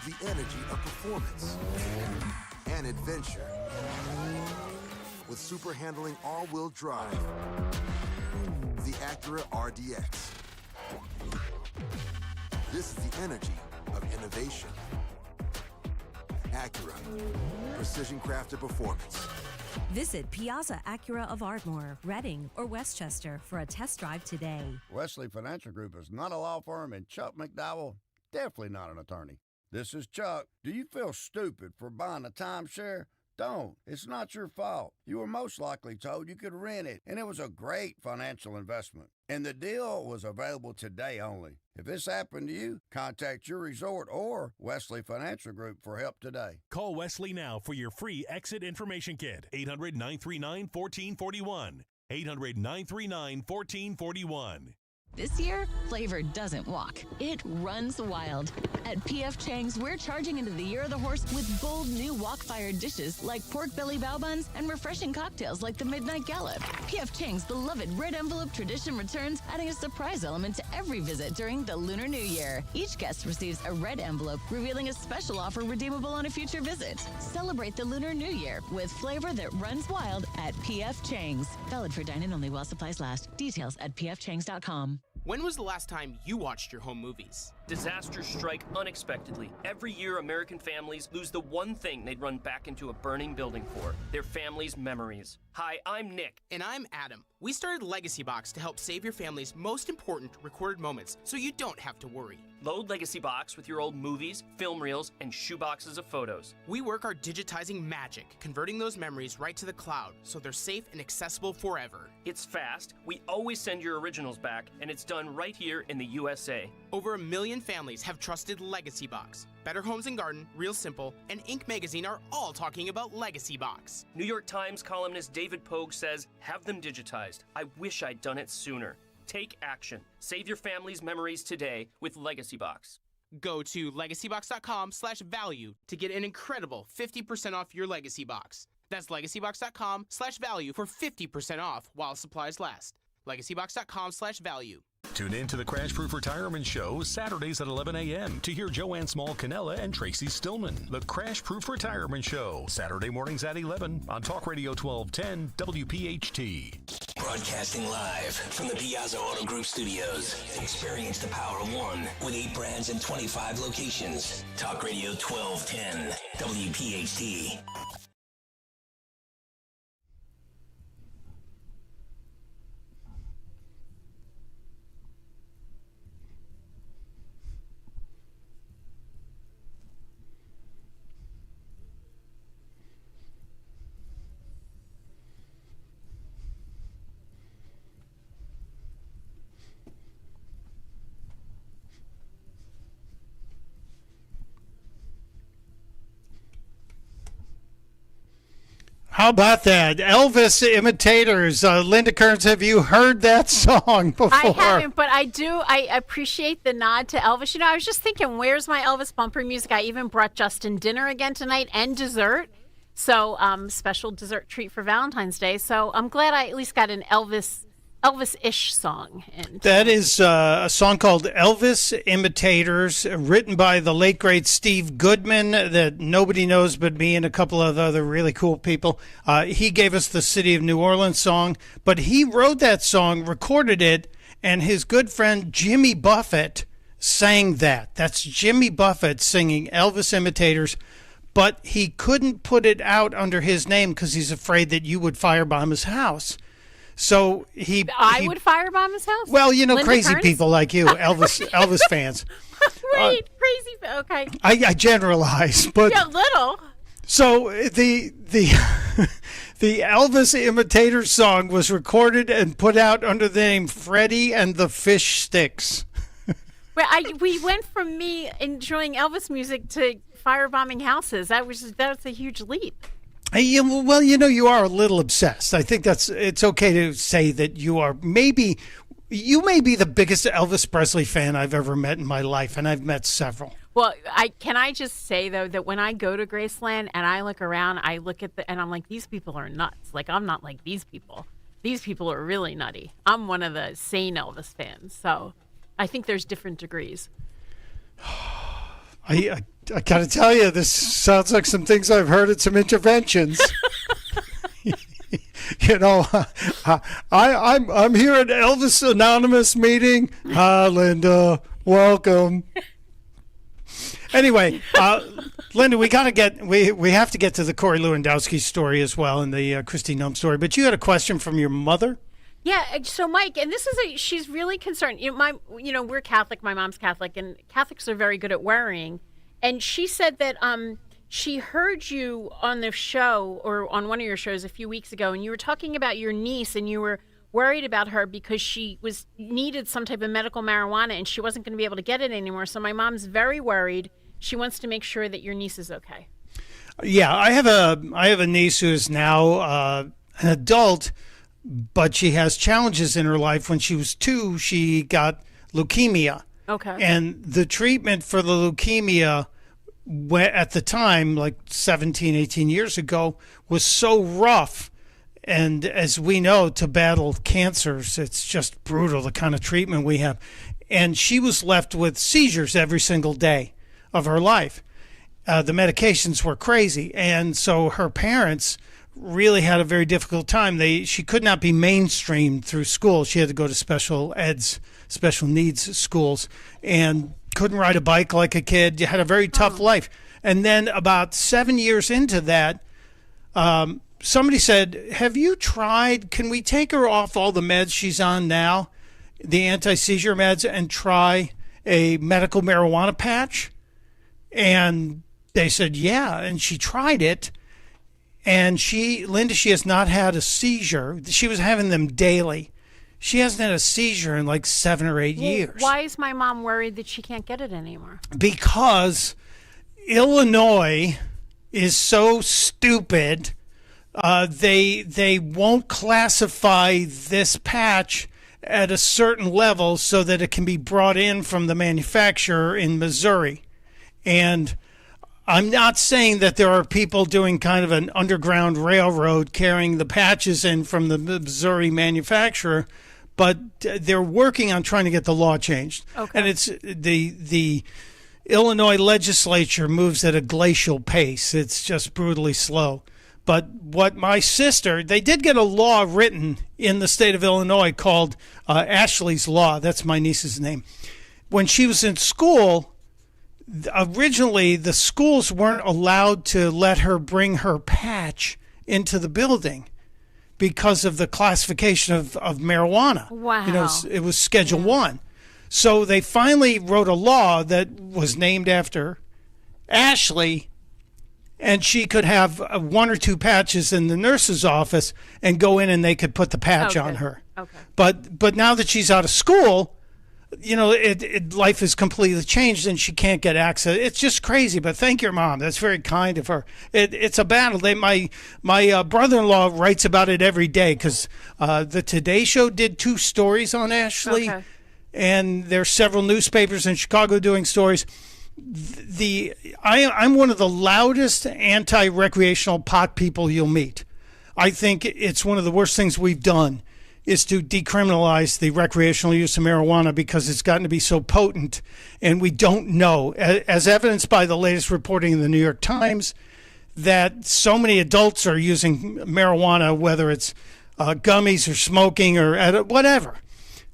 The energy of performance and adventure. With super handling all-wheel drive. The Acura RDX. This is the energy of innovation. Acura. Precision crafted performance. Visit Piazza Acura of Ardmore, Reading, or Westchester for a test drive today. Wesley Financial Group is not a law firm, and Chuck McDowell, definitely not an attorney. This is Chuck. Do you feel stupid for buying a timeshare? Don't. It's not your fault. You were most likely told you could rent it, and it was a great financial investment. And the deal was available today only. If this happened to you, contact your resort or Wesley Financial Group for help today. Call Wesley now for your free exit information kit. 800-939-1441. 800-939-1441. This year, flavor doesn't walk. It runs wild. At P.F. Chang's, we're charging into the year of the horse with bold new wok-fired dishes like pork belly bao buns and refreshing cocktails like the Midnight Gallop. P.F. Chang's beloved red envelope tradition returns, adding a surprise element to every visit during the Lunar New Year. Each guest receives a red envelope revealing a special offer redeemable on a future visit. Celebrate the Lunar New Year with flavor that runs wild at P.F. Chang's. Valid for dine-in only while supplies last. Details at pfchangs.com. When was the last time you watched your home movies? Disasters strike unexpectedly. Every year, American families lose the one thing they'd run back into a burning building for, their family's memories. Hi, I'm Nick. And I'm Adam. We started Legacy Box to help save your family's most important recorded moments so you don't have to worry. Load Legacy Box with your old movies, film reels, and shoeboxes of photos. We work our digitizing magic, converting those memories right to the cloud so they're safe and accessible forever. It's fast, we always send your originals back, and it's done right here in the USA. Over 1 million families have trusted Legacy Box. Better Homes and Garden, Real Simple, and Inc. magazine are all talking about Legacy Box. New York Times columnist David Pogue says, have them digitized. I wish I'd done it sooner. Take action. Save your family's memories today with Legacy Box. Go to legacybox.com/value to get an incredible 50% off your Legacy Box. That's legacybox.com/value for 50% off while supplies last. legacybox.com/value. Tune in to the Crash Proof Retirement Show Saturdays at 11 a.m. to hear Joanne Small-Canella and Tracy Stillman. The Crash Proof Retirement Show, Saturday mornings at 11 on Talk Radio 1210 WPHT. Broadcasting live from the Piazza Auto Group studios. Experience the power of one with 8 brands and 25 locations. Talk Radio 1210 WPHT. How about that? Elvis imitators. Linda Kerns, have you heard that song before? I haven't, but I do. I appreciate the nod to Elvis. You know, I was just thinking, where's my Elvis bumper music? I even brought Justin dinner again tonight and dessert. So special dessert treat for Valentine's Day. So I'm glad I at least got an Elvis-ish song. That is a song called Elvis Imitators, written by the late, great Steve Goodman, that nobody knows but me and a couple of other really cool people. He gave us the City of New Orleans song, but he wrote that song, recorded it, and his good friend Jimmy Buffett sang that. That's Jimmy Buffett singing Elvis Imitators, but he couldn't put it out under his name because he's afraid that you would firebomb his house. So I would firebomb his house? Well, you know, Linda crazy Kerns? people like you, Elvis fans. Wait, crazy, okay. I generalize, but yeah, little. So the Elvis Imitator song was recorded and put out under the name Freddie and the Fish Sticks. Well, we went from me enjoying Elvis music to firebombing houses. That was a huge leap. Well, you are a little obsessed. I think it's okay to say that you may be the biggest Elvis Presley fan I've ever met in my life, and I've met several. Well, can I just say, though, that when I go to Graceland and I look around, I look at and I'm like, these people are nuts. Like, I'm not like these people. These people are really nutty. I'm one of the sane Elvis fans, so I think there's different degrees. I got to tell you, this sounds like some things I've heard at some interventions. I'm here at Elvis Anonymous meeting. Hi, Linda. Welcome. Anyway, Linda, we have to get to the Corey Lewandowski story as well and the Christine Nome story. But you had a question from your mother. Yeah. So, Mike, and she's really concerned. We're Catholic. My mom's Catholic, and Catholics are very good at worrying. And she said that she heard you on the show or on one of your shows a few weeks ago, and you were talking about your niece, and you were worried about her because she needed some type of medical marijuana, and she wasn't going to be able to get it anymore. So my mom's very worried. She wants to make sure that your niece is okay. Yeah, I have a niece who is now an adult, but she has challenges in her life. When she was 2, she got leukemia. Okay. And the treatment for the leukemia at the time, like 17, 18 years ago, was so rough. And as we know, to battle cancers, it's just brutal, the kind of treatment we have. And she was left with seizures every single day of her life. The medications were crazy. And so her parents really had a very difficult time. She could not be mainstreamed through school. She had to go to special needs schools, and couldn't ride a bike like a kid. You had a very tough life. And then about 7 years into that, somebody said, have you tried, can we take her off all the meds she's on now, the anti-seizure meds, and try a medical marijuana patch? And they said, yeah. And she tried it. And Linda, she has not had a seizure. She was having them daily. She hasn't had a seizure in like 7 or 8 years. Why is my mom worried that she can't get it anymore? Because Illinois is so stupid. They won't classify this patch at a certain level so that it can be brought in from the manufacturer in Missouri. And I'm not saying that there are people doing kind of an underground railroad carrying the patches in from the Missouri manufacturer, but they're working on trying to get the law changed. Okay. And it's the Illinois legislature moves at a glacial pace. It's just brutally slow. But what my sister, they did get a law written in the state of Illinois called Ashley's Law. That's my niece's name. When she was in school, originally the schools weren't allowed to let her bring her patch into the building because of the classification of marijuana. Wow. It was Schedule 1. So they finally wrote a law that was named after Ashley, and she could have 1 or 2 patches in the nurse's office and go in and they could put the patch on her. Okay. But now that she's out of school, life is completely changed and she can't get access. It's just crazy, but thank your mom. That's very kind of her. It's a battle. My brother-in-law writes about it every day because the Today Show did 2 stories on Ashley, and there's several newspapers in Chicago doing stories. I'm one of the loudest anti-recreational pot people you'll meet. I think it's one of the worst things we've done is to decriminalize the recreational use of marijuana because it's gotten to be so potent, and we don't know, as evidenced by the latest reporting in the New York Times, that so many adults are using marijuana, whether it's gummies or smoking or whatever,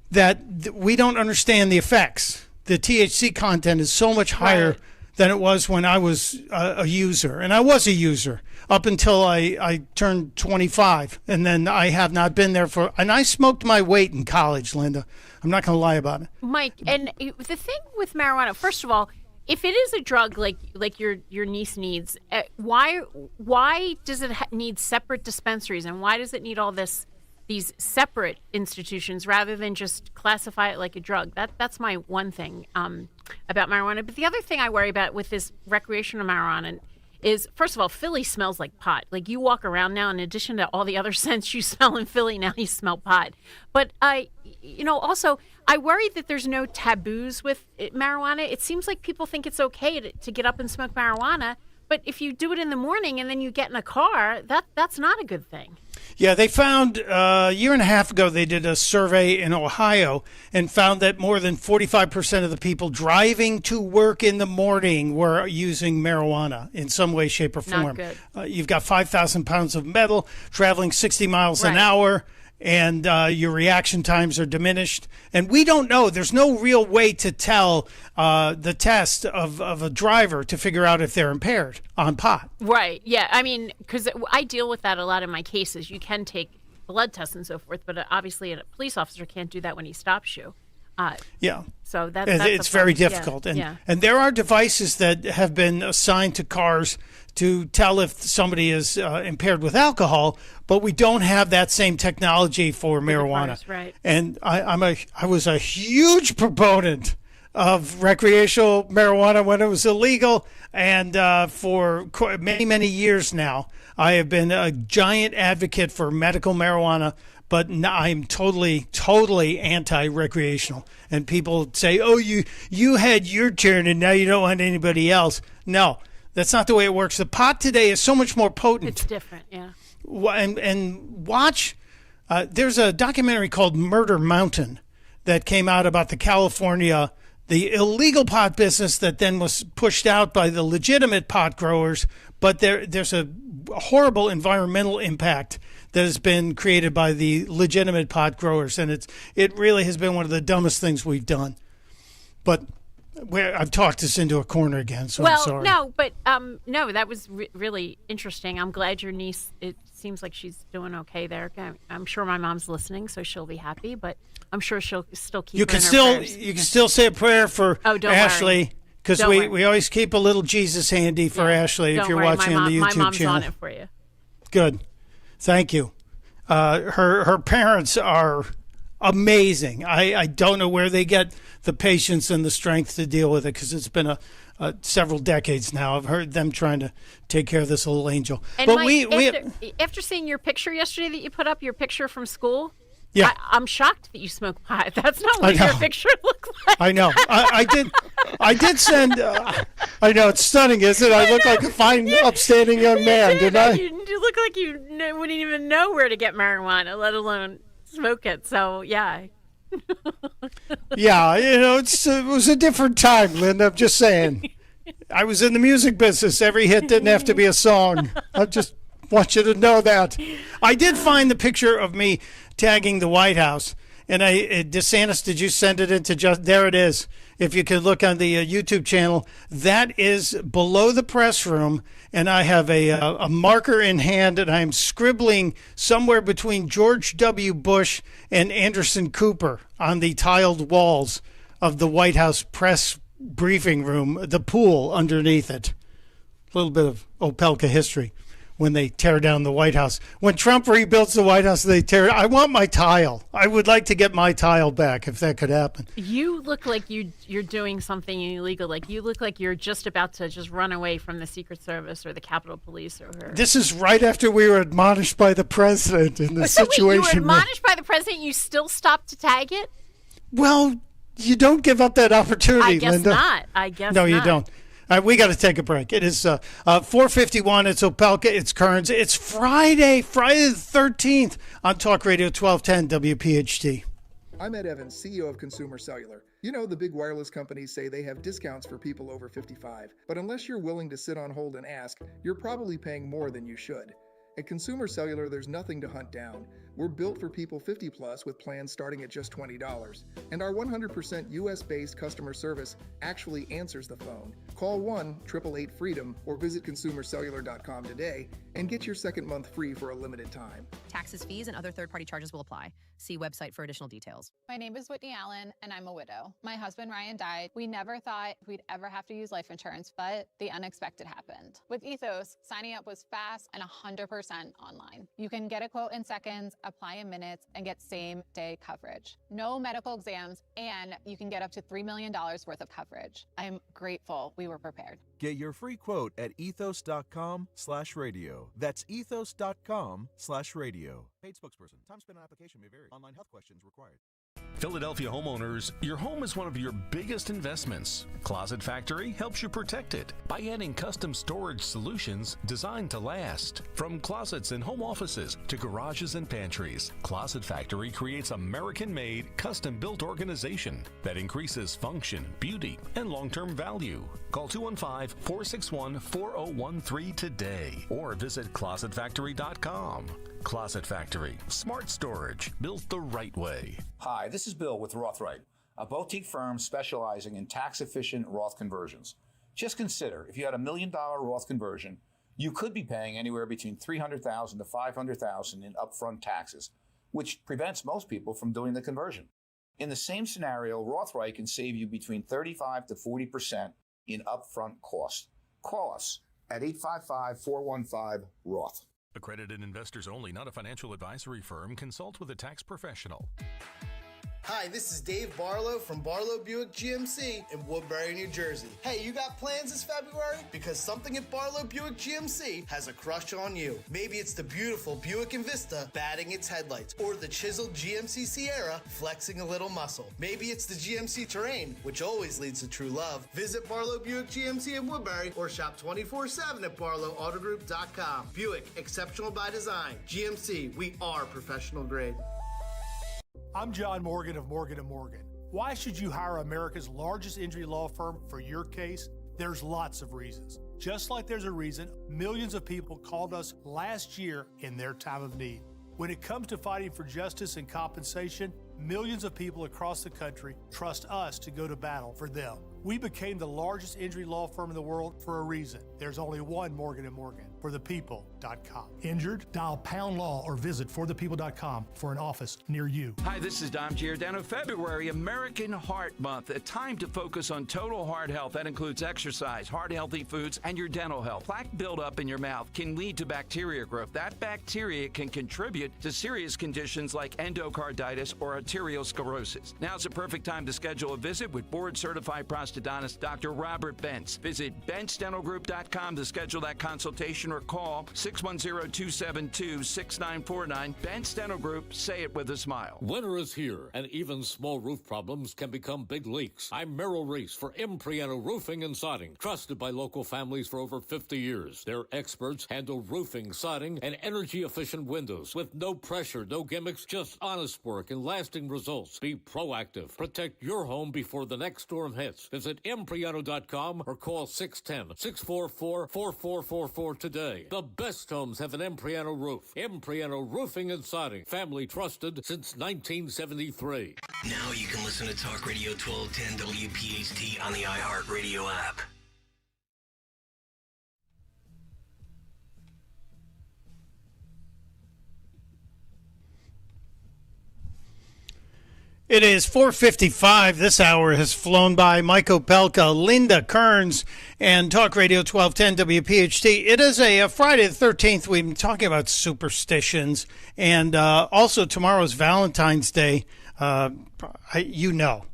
that we don't understand the effects. The THC content is so much higher than it was when I was a user. And I was a user up until I turned 25. And then I have not been there and I smoked my weight in college, Linda. I'm not going to lie about it. Mike, and the thing with marijuana, first of all, if it is a drug like your niece needs, why does it need separate dispensaries, and why does it need all this these separate institutions rather than just classify it like a drug. That's my one thing about marijuana. But the other thing I worry about with this recreational marijuana is, first of all, Philly smells like pot. Like, you walk around now, in addition to all the other scents you smell in Philly, now you smell pot. But also, I worry that there's no taboos with marijuana. It seems like people think it's okay to get up and smoke marijuana. But if you do it in the morning and then you get in a car, that's not a good thing. Yeah, they found a year and a half ago, they did a survey in Ohio and found that more than 45% of the people driving to work in the morning were using marijuana in some way, shape, or form. Not good. You've got 5,000 pounds of metal traveling 60 miles an hour, and your reaction times are diminished. And we don't know. There's no real way to tell the test of a driver to figure out if they're impaired on pot. Right. Yeah. I mean, because I deal with that a lot in my cases. You can take blood tests and so forth, but obviously a police officer can't do that when he stops you. Yeah. So that's it's very difficult. And there are devices that have been assigned to cars to tell if somebody is impaired with alcohol, but we don't have that same technology for marijuana. Cars, right. And I was a huge proponent of recreational marijuana when it was illegal, and for many, many years now, I have been a giant advocate for medical marijuana. But I'm totally anti-recreational. And people say, oh, you had your turn and now you don't want anybody else. No, that's not the way it works. The pot today is so much more potent. It's different, yeah. And watch, there's a documentary called Murder Mountain that came out about the illegal pot business that then was pushed out by the legitimate pot growers. But there's a horrible environmental impact that has been created by the legitimate pot growers, and it really has been one of the dumbest things we've done. But I've talked us into a corner again, so I'm sorry. No, but no, that was really interesting. I'm glad your niece, it seems like she's doing okay there. I'm sure my mom's listening, so she'll be happy, but I'm sure she'll still keep you can still say a prayer for Ashley, because we always keep a little Jesus handy for Ashley if you're watching on the YouTube my mom's channel. On it for you. Good. Thank you. Her parents are amazing. I don't know where they get the patience and the strength to deal with it, because it's been several decades now. I've heard them trying to take care of this little angel. And but after seeing your picture yesterday that you put up, your picture from school, yeah, I'm shocked that you smoke pot. That's not what your picture looked like. I know. I did send. I know, it's stunning, isn't it? I look like a fine, upstanding young man, didn't I? You look like you wouldn't even know where to get marijuana, let alone smoke it. So yeah. Yeah, it was a different time, Linda. I'm just saying. I was in the music business. Every hit didn't have to be a song. I just want you to know that. I did find the picture of me tagging the White House, and DeSantis, did you send it into there it is. If you could look on the YouTube channel, that is below the press room, and I have a marker in hand, and I'm scribbling somewhere between George W. Bush and Anderson Cooper on the tiled walls of the White House press briefing room, the pool underneath it. A little bit of Opelka history. When they tear down the White House. When Trump rebuilds the White House, they tear it. I want my tile. I would like to get my tile back if that could happen. You look like you're doing something illegal. Like, you look like you're just about to just run away from the Secret Service or the Capitol Police. This is right after we were admonished by the president in the situation. Wait, you were admonished by the president, you still stopped to tag it? Well, you don't give up that opportunity, Linda. I guess not. No, you don't. All right, we got to take a break. It is 4:51. It's Opelka. It's Kerns. It's Friday the 13th on Talk Radio 1210 WPHT. I'm Ed Evans, CEO of Consumer Cellular. You know, the big wireless companies say they have discounts for people over 55. But unless you're willing to sit on hold and ask, you're probably paying more than you should. At Consumer Cellular, there's nothing to hunt down. We're built for people 50 plus with plans starting at just $20. And our 100% US-based customer service actually answers the phone. Call 1-888-FREEDOM or visit consumercellular.com today and get your second month free for a limited time. Taxes, fees, and other third-party charges will apply. See website for additional details. My name is Whitney Allen, and I'm a widow. My husband, Ryan, died. We never thought we'd ever have to use life insurance, but the unexpected happened. With Ethos, signing up was fast and 100% online. You can get a quote in seconds, apply in minutes, and get same-day coverage. No medical exams, and you can get up to $3 million worth of coverage. I'm grateful we were prepared. Get your free quote at ethos.com/radio. That's ethos.com/radio. Paid spokesperson. Time spent on application may vary. Online health questions required. Philadelphia homeowners, your home is one of your biggest investments. Closet Factory helps you protect it by adding custom storage solutions designed to last. From closets and home offices to garages and pantries, Closet Factory creates American-made, custom-built organization that increases function, beauty, and long-term value. Call 215-461-4013 today or visit closetfactory.com. Closet Factory, smart storage built the right way. Hi, this is Bill with Rothright, a boutique firm specializing in tax-efficient Roth conversions. Just consider, if you had $1 million Roth conversion, you could be paying anywhere between $300,000 to $500,000 in upfront taxes, which prevents most people from doing the conversion. In the same scenario, Rothright can save you between 35 to 40% in upfront costs. Call us at 855-415-ROTH. Accredited investors only, not a financial advisory firm. Consult with a tax professional. Hi, this is Dave Barlow from Barlow Buick GMC in Woodbury, New Jersey. Hey, you got plans this February? Because something at Barlow Buick GMC has a crush on you. Maybe it's the beautiful Buick Envista batting its headlights, or the chiseled GMC Sierra flexing a little muscle. Maybe it's the GMC Terrain, which always leads to true love. Visit Barlow Buick GMC in Woodbury or shop 24/7 at barlowautogroup.com. Buick, exceptional by design. GMC, we are professional grade. I'm John Morgan of Morgan & Morgan. Why should you hire America's largest injury law firm for your case? There's lots of reasons. Just like there's a reason millions of people called us last year in their time of need. When it comes to fighting for justice and compensation, millions of people across the country trust us to go to battle for them. We became the largest injury law firm in the world for a reason. There's only one Morgan & Morgan, forthepeople.com. Injured? Dial pound law or visit forthepeople.com for an office near you. Hi, this is Dom Giordano. February, American Heart Month, a time to focus on total heart health. That includes exercise, heart-healthy foods, and your dental health. Plaque buildup in your mouth can lead to bacteria growth. That bacteria can contribute to serious conditions like endocarditis or arteriosclerosis. Now's the perfect time to schedule a visit with board-certified prostodontist Dr. Robert Bentz. Visit BentzDentalGroup.com to schedule that consultation or call 610-272-6949. Bentz Dental Group, say it with a smile. Winter is here, and even small roof problems can become big leaks. I'm Merrill Reese for Impriano Roofing and Siding, trusted by local families for over 50 years. Their experts handle roofing, siding, and energy-efficient windows with no pressure, no gimmicks, just honest work and lasting results. Be proactive. Protect your home before the next storm hits. Visit Impriano.com or call 610-644-4444 today. The best homes have an Impriano roof. Impriano Roofing and Siding. Family trusted since 1973. Now you can listen to Talk Radio 1210 WPHT on the iHeartRadio app. It is 4:55. This hour has flown by. Mike Opelka, Linda Kerns, and Talk Radio 1210 WPHT. It is a Friday the 13th. We've been talking about superstitions, and also tomorrow's Valentine's Day. You know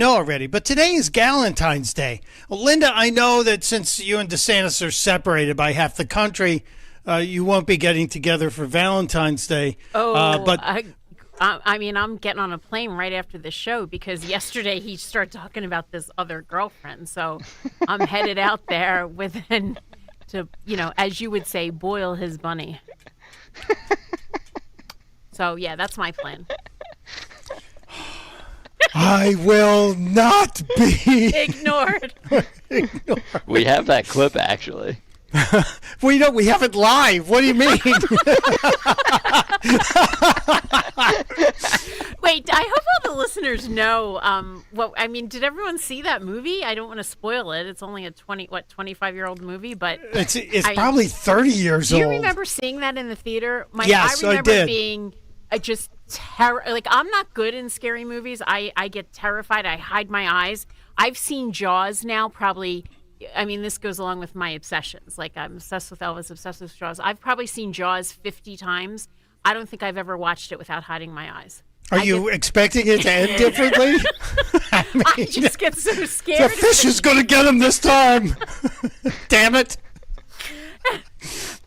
already, but today is Galentine's Day. Well, Linda, I know that since you and DeSantis are separated by half the country, you won't be getting together for Valentine's Day. I mean, I'm getting on a plane right after the show because yesterday he started talking about this other girlfriend. So I'm headed out there with him to, as you would say, boil his bunny. So, yeah, that's my plan. I will not be ignored. We have that clip, actually. We have it live. What do you mean? Wait, I hope all the listeners know did everyone see that movie? I don't want to spoil it. It's only a 25-year-old movie, but it's probably 30 years do old. you remember seeing that in the theater? Yes, I remember I did. being just like, I'm not good in scary movies. I get terrified. I hide my eyes. I've seen Jaws now probably. This goes along with my obsessions. Like, I'm obsessed with Elvis, obsessed with Jaws. I've probably seen Jaws 50 times. I don't think I've ever watched it without hiding my eyes. Are you expecting it to end differently? I just get so scared. The fish is going to get him this time. Damn it.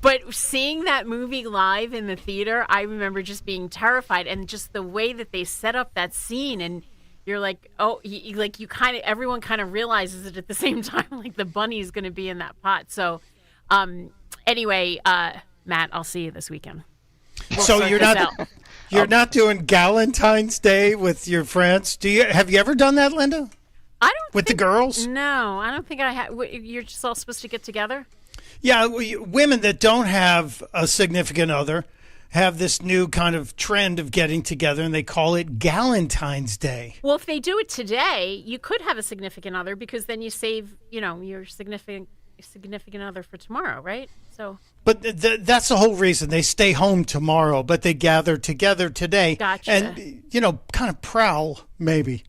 But seeing that movie live in the theater, I remember just being terrified, and just the way that they set up that scene, and you're like, oh, everyone kind of realizes it at the same time, like the bunny is going to be in that pot. So, anyway, Matt, I'll see you this weekend. So you're not doing Valentine's Day with your friends? Have you ever done that, Linda? I don't. With the girls? No, I don't think I have. You're just all supposed to get together? Yeah, women that don't have a significant other have this new kind of trend of getting together, and they call it Valentine's Day. Well, if they do it today, you could have a significant other, because then you save, your significant other for tomorrow, right? So. But that's the whole reason they stay home tomorrow, but they gather together today. Gotcha. And, kind of prowl, maybe.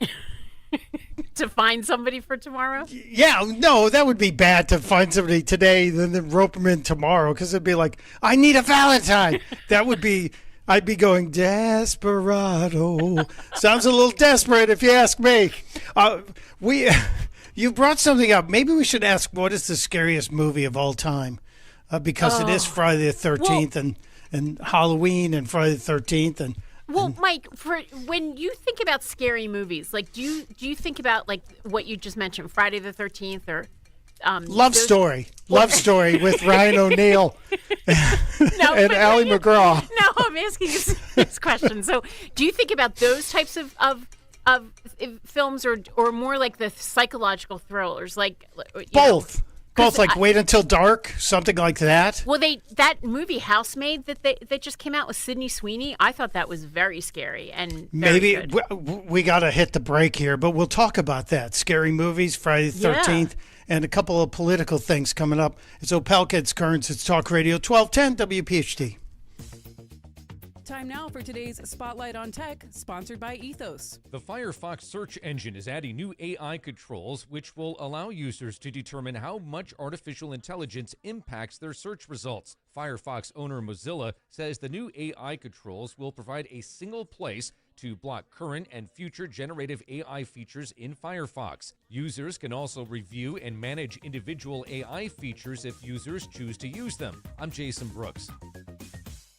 To find somebody for tomorrow? Yeah, no, that would be bad to find somebody today, then rope them in tomorrow, because it'd be like, I need a Valentine. I'd be going, desperado. Sounds a little desperate if you ask me. You brought something up. Maybe we should ask, what is the scariest movie of all time? Because it is Friday the 13th and Halloween and Friday the 13th. Well, Mike, when you think about scary movies, like, do you think about, like, what you just mentioned, Friday the 13th, or Love Story with Ryan O'Neal and Ally McGraw. No, I'm asking this question. So, do you think about those types of films, or more like the psychological thrillers, like both? Both, like Wait Until Dark, something like that. Well, that movie Housemaid that just came out with Sydney Sweeney, I thought that was very scary and maybe we got to hit the break here, but we'll talk about that. Scary movies, Friday the 13th, and a couple of political things coming up. It's Opelka, it's Kerns, it's Talk Radio 1210 WPHT. Time now for today's Spotlight on Tech, sponsored by Ethos. The Firefox search engine is adding new AI controls, which will allow users to determine how much artificial intelligence impacts their search results. Firefox owner Mozilla says the new AI controls will provide a single place to block current and future generative AI features in Firefox. Users can also review and manage individual AI features if users choose to use them. I'm Jason Brooks.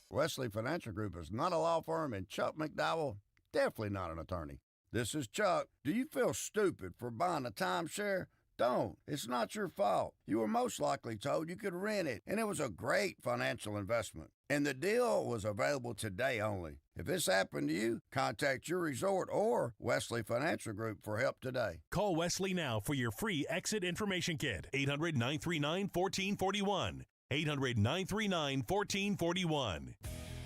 Wesley Financial Group is not a law firm, and Chuck McDowell, definitely not an attorney. This is Chuck. Do you feel stupid for buying a timeshare? Don't. It's not your fault. You were most likely told you could rent it, and it was a great financial investment. And the deal was available today only. If this happened to you, contact your resort or Wesley Financial Group for help today. Call Wesley now for your free exit information kit. 800-939-1441. 800-939-1441.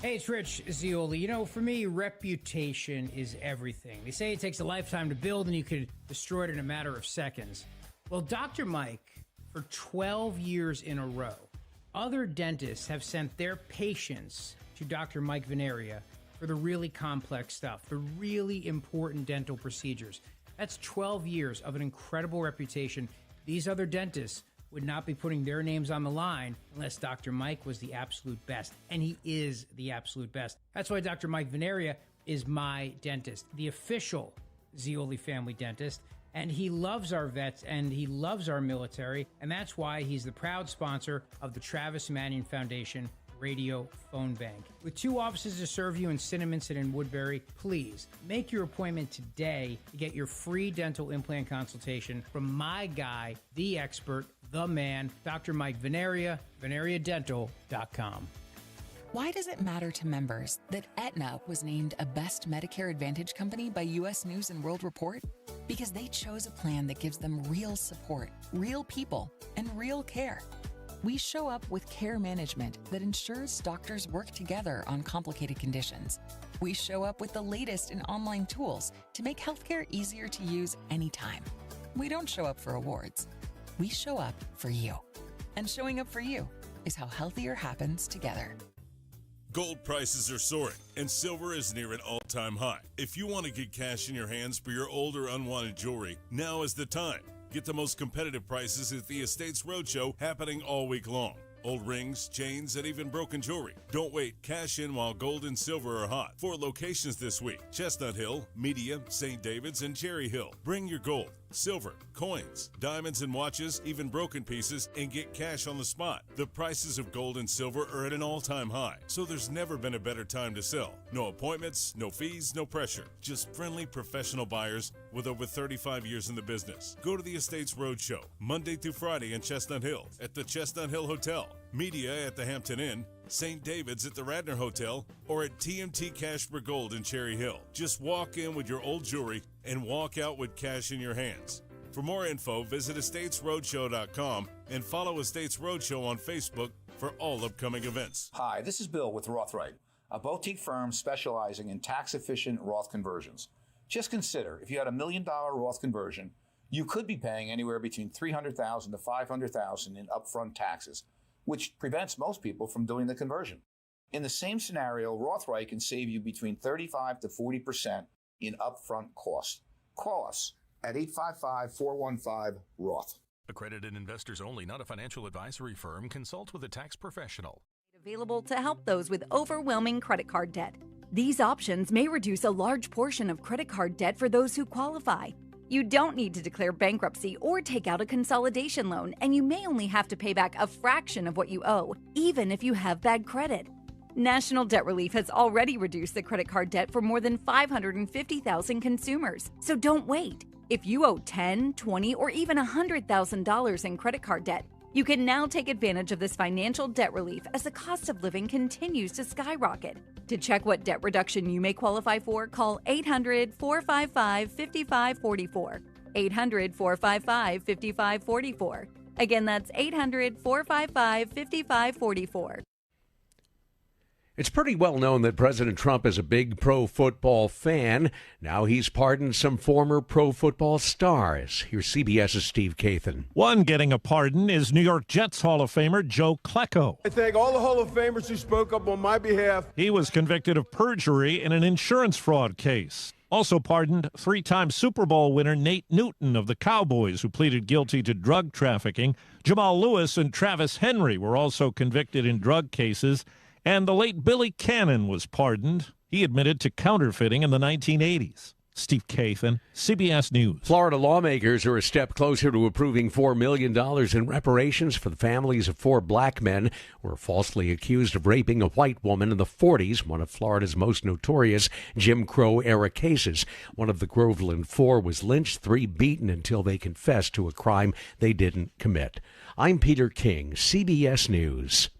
Hey, it's Rich Zioli. For me, reputation is everything. They say it takes a lifetime to build, and you could destroy it in a matter of seconds. Well, Dr. Mike, for 12 years in a row, other dentists have sent their patients to Dr. Mike Veneria for the really complex stuff, the really important dental procedures. That's 12 years of an incredible reputation. These other dentists would not be putting their names on the line unless Dr. Mike was the absolute best. And he is the absolute best. That's why Dr. Mike Veneria is my dentist, the official Zioli family dentist. And he loves our vets and he loves our military. And that's why he's the proud sponsor of the Travis Manion Foundation Radio Phone Bank. With 2 offices to serve you in Cinnaminson and Woodbury, please make your appointment today to get your free dental implant consultation from my guy, the expert, the man, Dr. Mike Veneria, VeneriaDental.com. Why does it matter to members that Aetna was named a Best Medicare Advantage company by U.S. News & World Report? Because they chose a plan that gives them real support, real people, and real care. We show up with care management that ensures doctors work together on complicated conditions. We show up with the latest in online tools to make healthcare easier to use anytime. We don't show up for awards. We show up for you. And showing up for you is how healthier happens together. Gold prices are soaring, and silver is near an all-time high. If you want to get cash in your hands for your old or unwanted jewelry, now is the time. Get the most competitive prices at the Estates Roadshow happening all week long. Old rings, chains, and even broken jewelry. Don't wait. Cash in while gold and silver are hot. 4 locations this week: Chestnut Hill, Media, St. David's, and Cherry Hill. Bring your gold, silver, coins, diamonds and watches, even broken pieces, and get cash on the spot. The prices of gold and silver are at an all-time high, so there's never been a better time to sell. No appointments, no fees, no pressure. Just friendly, professional buyers with over 35 years in the business. Go to the Estates Roadshow, Monday through Friday in Chestnut Hill, at the Chestnut Hill Hotel, Media at the Hampton Inn, St. David's at the Radnor Hotel, or at TMT Cashper Gold in Cherry Hill. Just walk in with your old jewelry and walk out with cash in your hands. For more info, visit estatesroadshow.com and follow Estates Roadshow on Facebook for all upcoming events. Hi, this is Bill with Rothright, a boutique firm specializing in tax-efficient Roth conversions. Just consider, if you had $1 million Roth conversion, you could be paying anywhere between $300,000 to $500,000 in upfront taxes, which prevents most people from doing the conversion. In the same scenario, Rothright can save you between 35 to 40% in upfront costs. Call us at 855-415-ROTH. Accredited investors only, not a financial advisory firm. Consult with a tax professional. Available to help those with overwhelming credit card debt. These options may reduce a large portion of credit card debt for those who qualify. You don't need to declare bankruptcy or take out a consolidation loan, and you may only have to pay back a fraction of what you owe, even if you have bad credit. National Debt Relief has already reduced the credit card debt for more than 550,000 consumers. So don't wait. If you owe $10,000, $20,000, or even $100,000 in credit card debt, you can now take advantage of this financial debt relief as the cost of living continues to skyrocket. To check what debt reduction you may qualify for, call 800-455-5544. 800-455-5544. Again, that's 800-455-5544. It's pretty well known that President Trump is a big pro-football fan. Now he's pardoned some former pro-football stars. Here's CBS's Steve Kathan. One getting a pardon is New York Jets Hall of Famer Joe Klecko. I thank all the Hall of Famers who spoke up on my behalf. He was convicted of perjury in an insurance fraud case. Also pardoned, 3-time Super Bowl winner Nate Newton of the Cowboys, who pleaded guilty to drug trafficking. Jamal Lewis and Travis Henry were also convicted in drug cases. And the late Billy Cannon was pardoned. He admitted to counterfeiting in the 1980s. Steve Kathan, CBS News. Florida lawmakers are a step closer to approving $4 million in reparations for the families of 4 black men who were falsely accused of raping a white woman in the 40s, one of Florida's most notorious Jim Crow-era cases. One of the Groveland 4 was lynched, 3 beaten until they confessed to a crime they didn't commit. I'm Peter King, CBS News.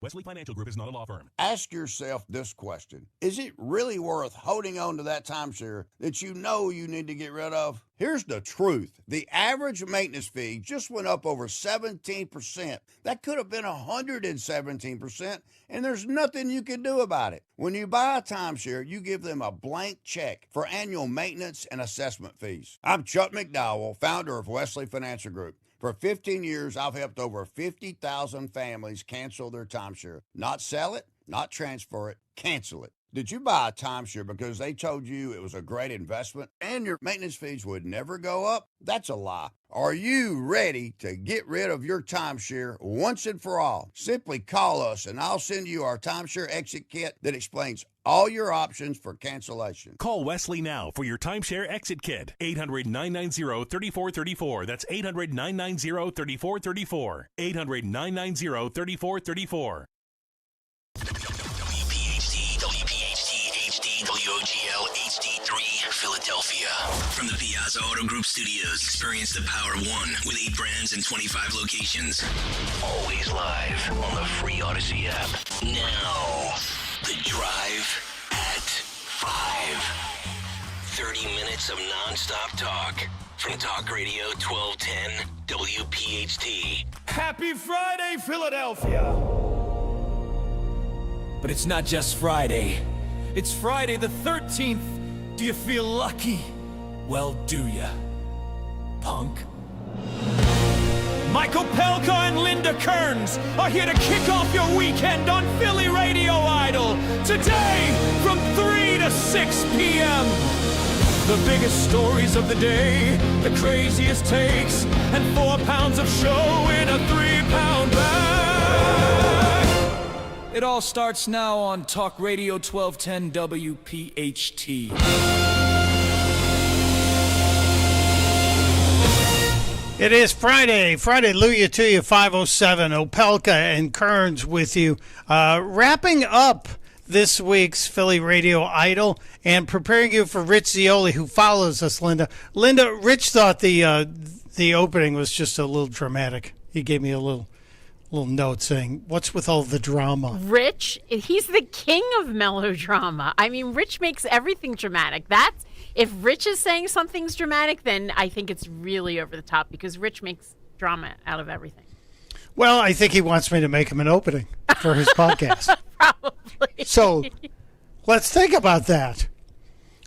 Wesley Financial Group is not a law firm. Ask yourself this question. Is it really worth holding on to that timeshare that you know you need to get rid of? Here's the truth. The average maintenance fee just went up over 17%. That could have been 117%, and there's nothing you can do about it. When you buy a timeshare, you give them a blank check for annual maintenance and assessment fees. I'm Chuck McDowell, founder of Wesley Financial Group. For 15 years, I've helped over 50,000 families cancel their timeshare. Not sell it, not transfer it, cancel it. Did you buy a timeshare because they told you it was a great investment and your maintenance fees would never go up? That's a lie. Are you ready to get rid of your timeshare once and for all? Simply call us and I'll send you our timeshare exit kit that explains all your options for cancellation. Call Wesley now for your timeshare exit kit. 800-990-3434. That's 800-990-3434. 800-990-3434. WOGL HD3, Philadelphia. From the Piazza Auto Group Studios, experience the power of one with 8 brands and 25 locations. Always live on the free Odyssey app. Now, The Drive at 5. 30 minutes of nonstop talk. from Talk Radio 1210 WPHT. Happy Friday, Philadelphia! But it's not just Friday. It's Friday the 13th. Do you feel lucky? Well, do ya, punk? Mike Opelka and Linda Kerns are here to kick off your weekend on Philly Radio Idol. Today, from 3 to 6 p.m. The biggest stories of the day, the craziest takes, and 4 pounds of show in a 3-pound bag. It all starts now on Talk Radio 1210 WPHT. It is Friday. Hallelujah to you, 507. Opelka and Kerns with you. Wrapping up this week's Philly Radio Idol and preparing you for Rich Zeoli, who follows us, Linda. Linda, Rich thought the opening was just a little dramatic. He gave me a little note saying, what's with all the drama? Rich, he's the king of melodrama. I mean, Rich makes everything dramatic. If Rich is saying something's dramatic, then I think it's really over the top because Rich makes drama out of everything. Well, I think he wants me to make him an opening for his podcast. Probably. So let's think about that.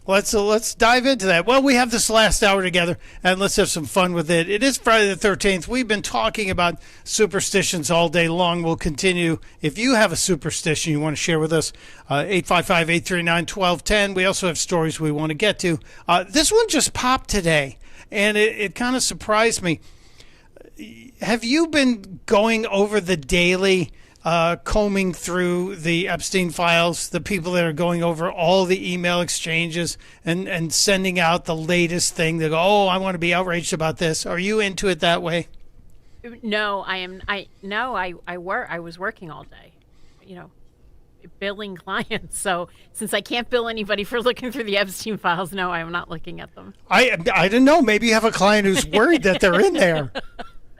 Let's dive into that. Well, we have this last hour together, and let's have some fun with it. It is Friday the 13th. We've been talking about superstitions all day long. We'll continue. If you have a superstition you want to share with us, 855-839-1210. We also have stories we want to get to. This one just popped today, and it kind of surprised me. Have you been going over the daily combing through the Epstein files, the people that are going over all the email exchanges and sending out the latest thing? They go, oh, I want to be outraged about this. Are you into it that way? No, I am. I was working all day, billing clients. So since I can't bill anybody for looking through the Epstein files, no, I am not looking at them. I don't know. Maybe you have a client who's worried that they're in there.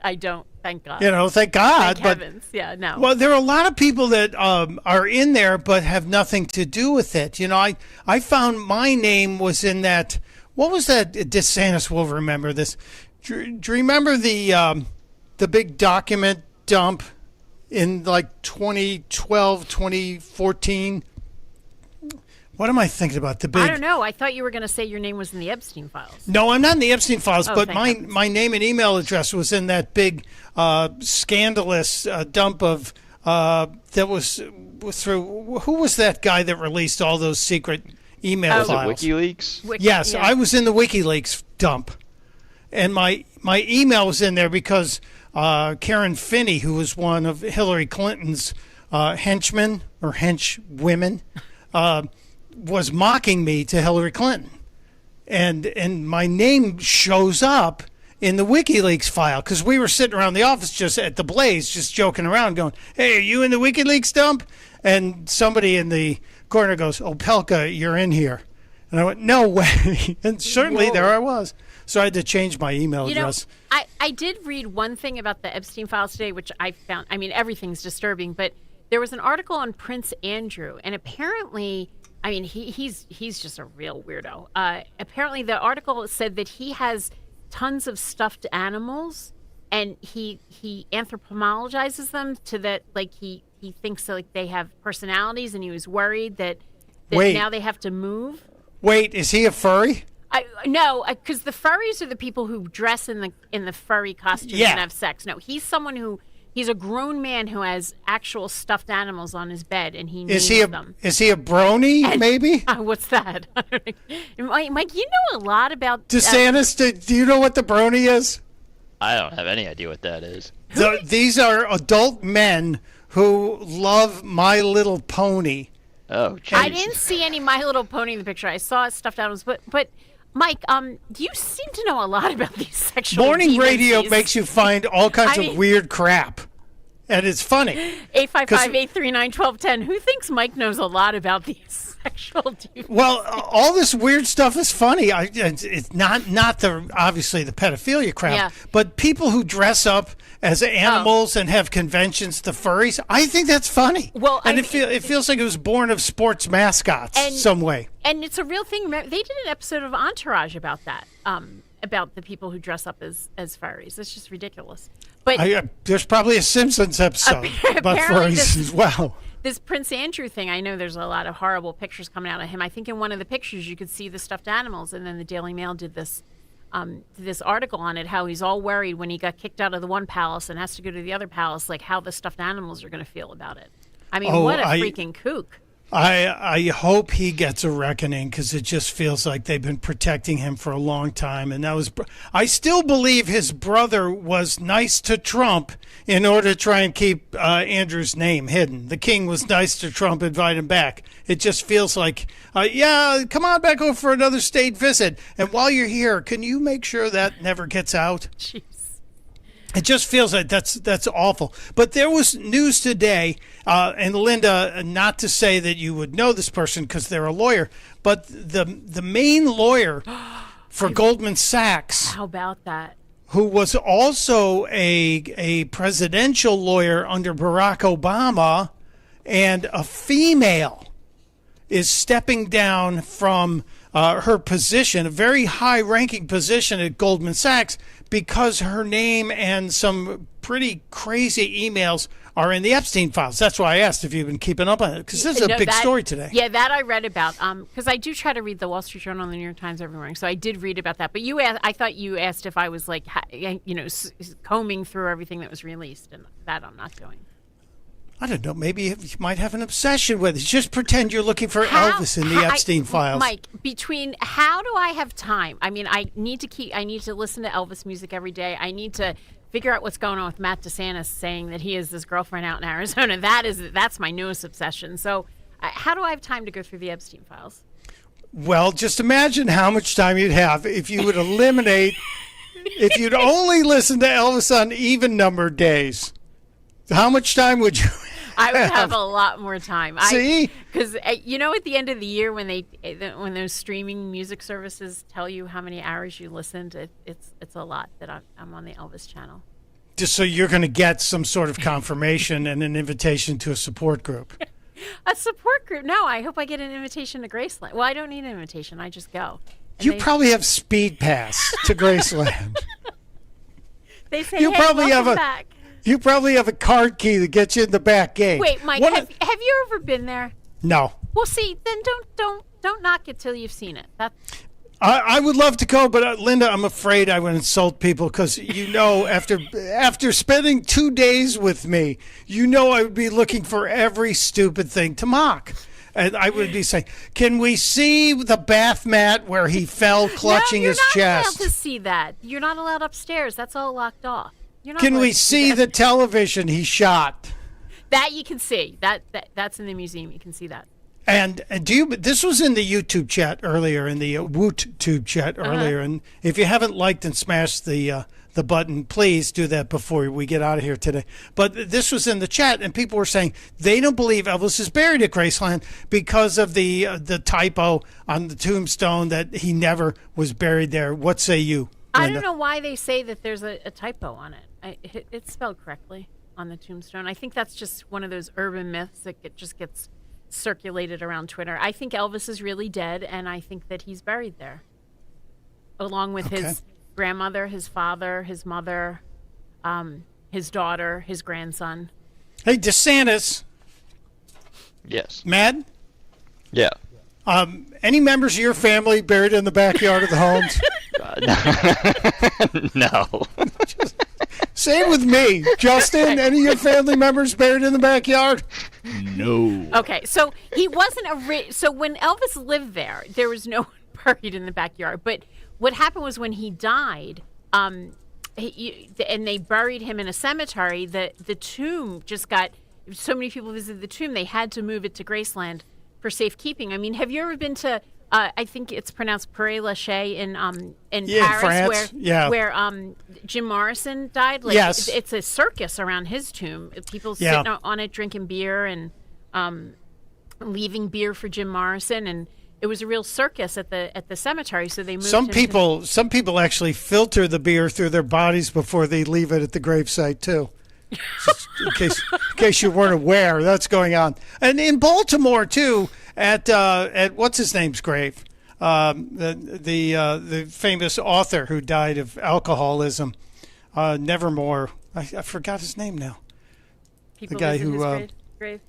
I don't. Thank God. Thank God. Thank heavens. Yeah, no. Well, there are a lot of people that are in there but have nothing to do with it. I found my name was in that. What was that? DeSantis will remember this. Do you remember the big document dump in like 2012, 2014? What am I thinking about? I don't know. I thought you were going to say your name was in the Epstein files. No, I'm not in the Epstein files, but heavens. my name and email address was in that big scandalous dump of that was through. Who was that guy that released all those secret email files? Was it WikiLeaks? Yes, yeah. I was in the WikiLeaks dump, and my email was in there because Karen Finney, who was one of Hillary Clinton's henchmen or henchwomen, was mocking me to Hillary Clinton. And my name shows up in the WikiLeaks file because we were sitting around the office just at the Blaze, just joking around going, hey, are you in the WikiLeaks dump? And somebody in the corner goes, Opelka, you're in here. And I went, no way. And certainly there I was. So I had to change my email address. I did read one thing about the Epstein files today, which I found, everything's disturbing, but there was an article on Prince Andrew, and apparently, he's just a real weirdo. Apparently, the article said that he has tons of stuffed animals, and he anthropomologizes them to that, like he thinks that, like, they have personalities, and he was worried that now they have to move. Wait, is he a furry? No, because the furries are the people who dress in the furry costumes and have sex. No, he's someone who. He's a grown man who has actual stuffed animals on his bed, and he names them. Is he a brony, maybe? What's that? Mike, you know a lot about... DeSantis, do you know what the brony is? I don't have any idea what that is. These are adult men who love My Little Pony. Oh, geez. I didn't see any My Little Pony in the picture. I saw stuffed animals, but Mike, you seem to know a lot about these sexual Morning radio deviancies. makes you find all kinds of weird crap. And it's funny. 855-839-1210. Who thinks Mike knows a lot about these sexual deviancies? Well, all this weird stuff is funny. It's not obviously the pedophilia crap, but people who dress up as animals and have conventions, the furries, I think that's funny. Well, and it feels like it was born of sports mascots some way. And it's a real thing. They did an episode of Entourage about that. about the people who dress up as furries. It's just ridiculous. But there's probably a Simpsons episode about furries as well. This Prince Andrew thing, I know there's a lot of horrible pictures coming out of him. I think in one of the pictures you could see the stuffed animals, and then the Daily Mail did this article on it, how he's all worried when he got kicked out of the one palace and has to go to the other palace, like how the stuffed animals are going to feel about it. I mean, what a freaking kook. I hope he gets a reckoning, because it just feels like they've been protecting him for a long time. And I still believe his brother was nice to Trump in order to try and keep Andrew's name hidden. The king was nice to Trump, invite him back. It just feels like, come on back over for another state visit. And while you're here, can you make sure that never gets out? Jeez. It just feels like that's awful. But there was news today, and Linda, not to say that you would know this person because they're a lawyer, but the main lawyer for Goldman Sachs. How about that? Who was also a presidential lawyer under Barack Obama, and a female, is stepping down from her position, a very high-ranking position at Goldman Sachs, because her name and some pretty crazy emails are in the Epstein files. That's why I asked if you've been keeping up on it, because this is a big story today. Yeah, that I read about, because I do try to read the Wall Street Journal and the New York Times every morning, so I did read about that. But I thought you asked if I was like, combing through everything that was released, and that I'm not doing. I don't know. Maybe you might have an obsession with it. Just pretend you're looking for Elvis in the Epstein files. Mike, how do I have time? I mean, I need to listen to Elvis music every day. I need to figure out what's going on with Matt DeSantis saying that he has this girlfriend out in Arizona. That's my newest obsession. So how do I have time to go through the Epstein files? Well, just imagine how much time you'd have if you would eliminate, if you'd only listen to Elvis on even-numbered days. How much time would you have? I would have a lot more time. See? Because, at the end of the year when those streaming music services tell you how many hours you listened, it's a lot that I'm on the Elvis channel. Just so you're going to get some sort of confirmation and an invitation to a support group. A support group? No, I hope I get an invitation to Graceland. Well, I don't need an invitation. I just go. You probably have speed pass to Graceland. They say, welcome back. You probably have a card key that gets you in the back gate. Wait, Mike, have you ever been there? No. Well, see, then don't knock it till you've seen it. I would love to go, but Linda, I'm afraid I would insult people because after spending 2 days with me, I would be looking for every stupid thing to mock. And I would be saying, can we see the bath mat where he fell clutching his chest? No, you're not allowed to see that. You're not allowed upstairs. That's all locked off. Can we see the television he shot? That you can see. That's in the museum. You can see that. And this was in the YouTube chat earlier, in the WootTube chat earlier. And if you haven't liked and smashed the button, please do that before we get out of here today. But this was in the chat, and people were saying they don't believe Elvis is buried at Graceland because of the typo on the tombstone that he never was buried there. What say you, Linda? I don't know why they say that there's a typo on it. It's spelled correctly on the tombstone. I think that's just one of those urban myths that just gets circulated around Twitter. I think Elvis is really dead, and I think that he's buried there, along with his grandmother, his father, his mother, his daughter, his grandson. Hey, DeSantis. Yes. Mad? Yeah. Any members of your family buried in the backyard of the homes? No. Same with me. Justin, any of your family members buried in the backyard? No. Okay, so he wasn't so when Elvis lived there was no one buried in the backyard. But what happened was when he died, and they buried him in a cemetery, the tomb just got so many people visited the tomb, they had to move it to Graceland for safekeeping. I mean, have you ever been to I think it's pronounced Père Lachaise in Paris, France. where Jim Morrison died. Like, yes, it's a circus around his tomb. People sitting on it drinking beer and leaving beer for Jim Morrison, and it was a real circus at the cemetery. So they moved. Some people actually filter the beer through their bodies before they leave it at the gravesite too. in case you weren't aware, that's going on. And in Baltimore too, at what's his name's grave, the famous author who died of alcoholism, Nevermore. I forgot his name now. People the guy visit who his grave.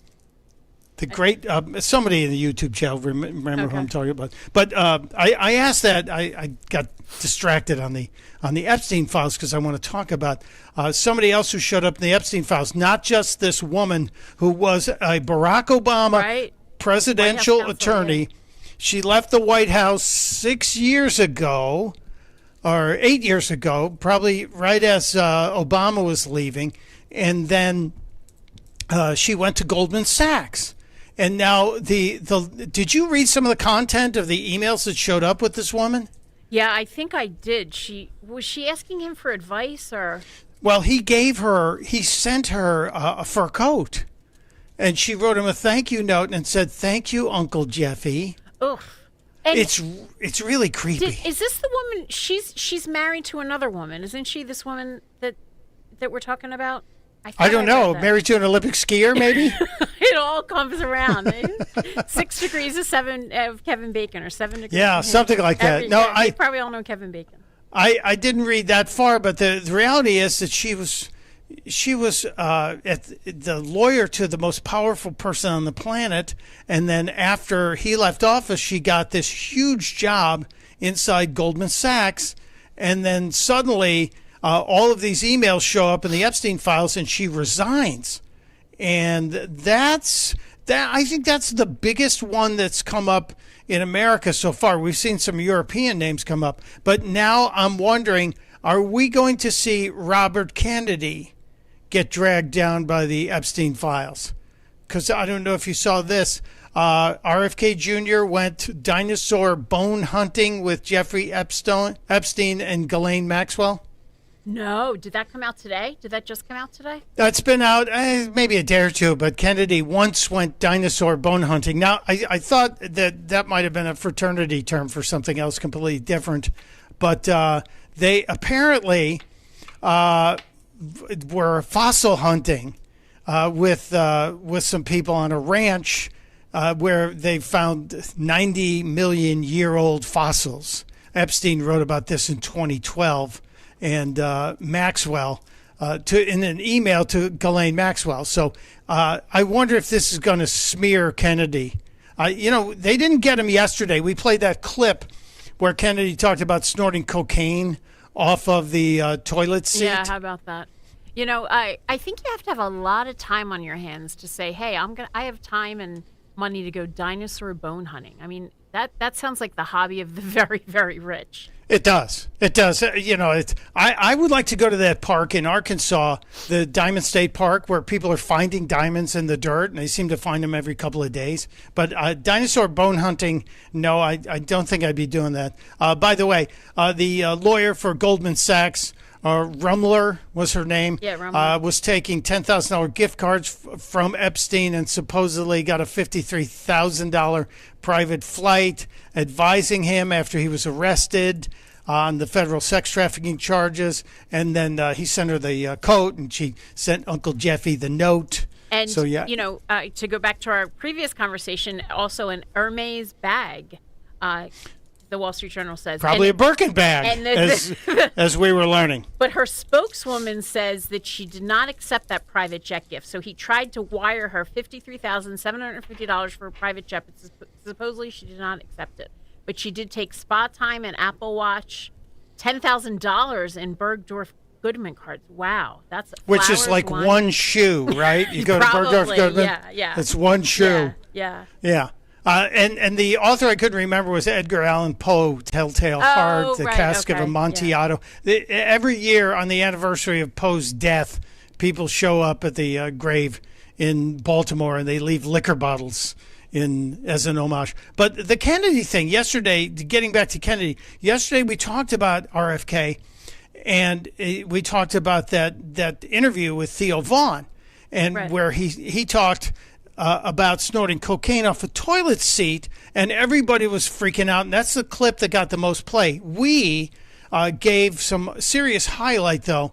the great somebody in the YouTube channel remember who I'm talking about. But I asked that I got distracted on the Epstein files because I want to talk about somebody else who showed up in the Epstein files. Not just this woman who was a Barack Obama presidential attorney. She left the White House 6 years ago, or 8 years ago, probably right as Obama was leaving, and then she went to Goldman Sachs. And now did you read some of the content of the emails that showed up with this woman? Yeah, I think I did. Was she asking him for advice or? Well, he sent her a fur coat, and she wrote him a thank you note and said, "Thank you, Uncle Jeffy." Ugh. And it's really creepy. Is this the woman? She's married to another woman, isn't she? This woman that we're talking about. I don't know. Married to an Olympic skier, maybe? It all comes around. 6 degrees of Kevin Bacon, or 7 degrees. Yeah, something like that. You probably all know Kevin Bacon. I didn't read that far, but the reality is that she was the lawyer to the most powerful person on the planet, and then after he left office, she got this huge job inside Goldman Sachs, and then suddenly all of these emails show up in the Epstein files, and she resigns. And I think that's the biggest one that's come up in America so far. We've seen some European names come up, but now I'm wondering, are we going to see Robert Kennedy get dragged down by the Epstein files? Because I don't know if you saw this. RFK Jr. went dinosaur bone hunting with Jeffrey Epstein and Ghislaine Maxwell. No, did that come out today? Did that just come out today? It's been out maybe a day or two, but Kennedy once went dinosaur bone hunting. Now, I thought that might have been a fraternity term for something else completely different, but they apparently were fossil hunting with some people on a ranch where they found 90 million year old fossils. Epstein wrote about this in 2012. And Maxwell in an email to Ghislaine Maxwell. So I wonder if this is going to smear Kennedy. They didn't get him yesterday. We played that clip where Kennedy talked about snorting cocaine off of the toilet seat. Yeah, how about that? I think you have to have a lot of time on your hands to say, hey, I have time and money to go dinosaur bone hunting. I mean, that sounds like the hobby of the very, very rich. It does. It does. I would like to go to that park in Arkansas, the Diamond State Park, where people are finding diamonds in the dirt, and they seem to find them every couple of days. But dinosaur bone hunting, no, I don't think I'd be doing that. By the way, the lawyer for Goldman Sachs, Rumler was her name, was taking $10,000 gift cards from Epstein and supposedly got a $53,000 private flight, advising him after he was arrested on the federal sex trafficking charges. And then he sent her the coat, and she sent Uncle Jeffy the note. And, so, yeah. To go back to our previous conversation, also an Hermes bag, the Wall Street Journal says. Probably a Birkin bag, as we were learning. But her spokeswoman says that she did not accept that private jet gift. So he tried to wire her $53,750 for a private jet, but supposedly she did not accept it. But she did take spa time and Apple Watch, $10,000 in Bergdorf Goodman cards. Wow, that's which is like one shoe, right? You go to Bergdorf Goodman. Yeah. It's one shoe. Yeah. And the author I couldn't remember was Edgar Allan Poe, Telltale Heart, The Cask of Amontillado. Every year on the anniversary of Poe's death, people show up at the grave in Baltimore and they leave liquor bottles as an homage. But the Kennedy thing yesterday, getting back to Kennedy, yesterday we talked about RFK, and we talked about that interview with Theo Vaughn, and where he talked about snorting cocaine off a toilet seat, and everybody was freaking out. And that's the clip that got the most play. We gave some serious highlight, though,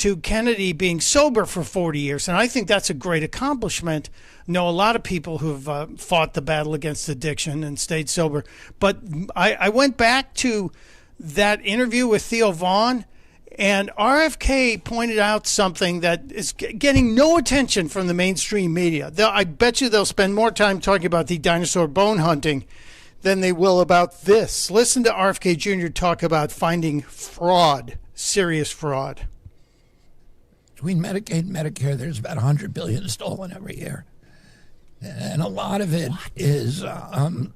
to Kennedy being sober for 40 years. And I think that's a great accomplishment. Know a lot of people who've fought the battle against addiction and stayed sober. But I went back to that interview with Theo Vaughn, and RFK pointed out something that is getting no attention from the mainstream media. I bet you they'll spend more time talking about the dinosaur bone hunting than they will about this. Listen to RFK Jr. talk about finding fraud, serious fraud. Between Medicaid and Medicare, there's about $100 billion stolen every year. And a lot of it is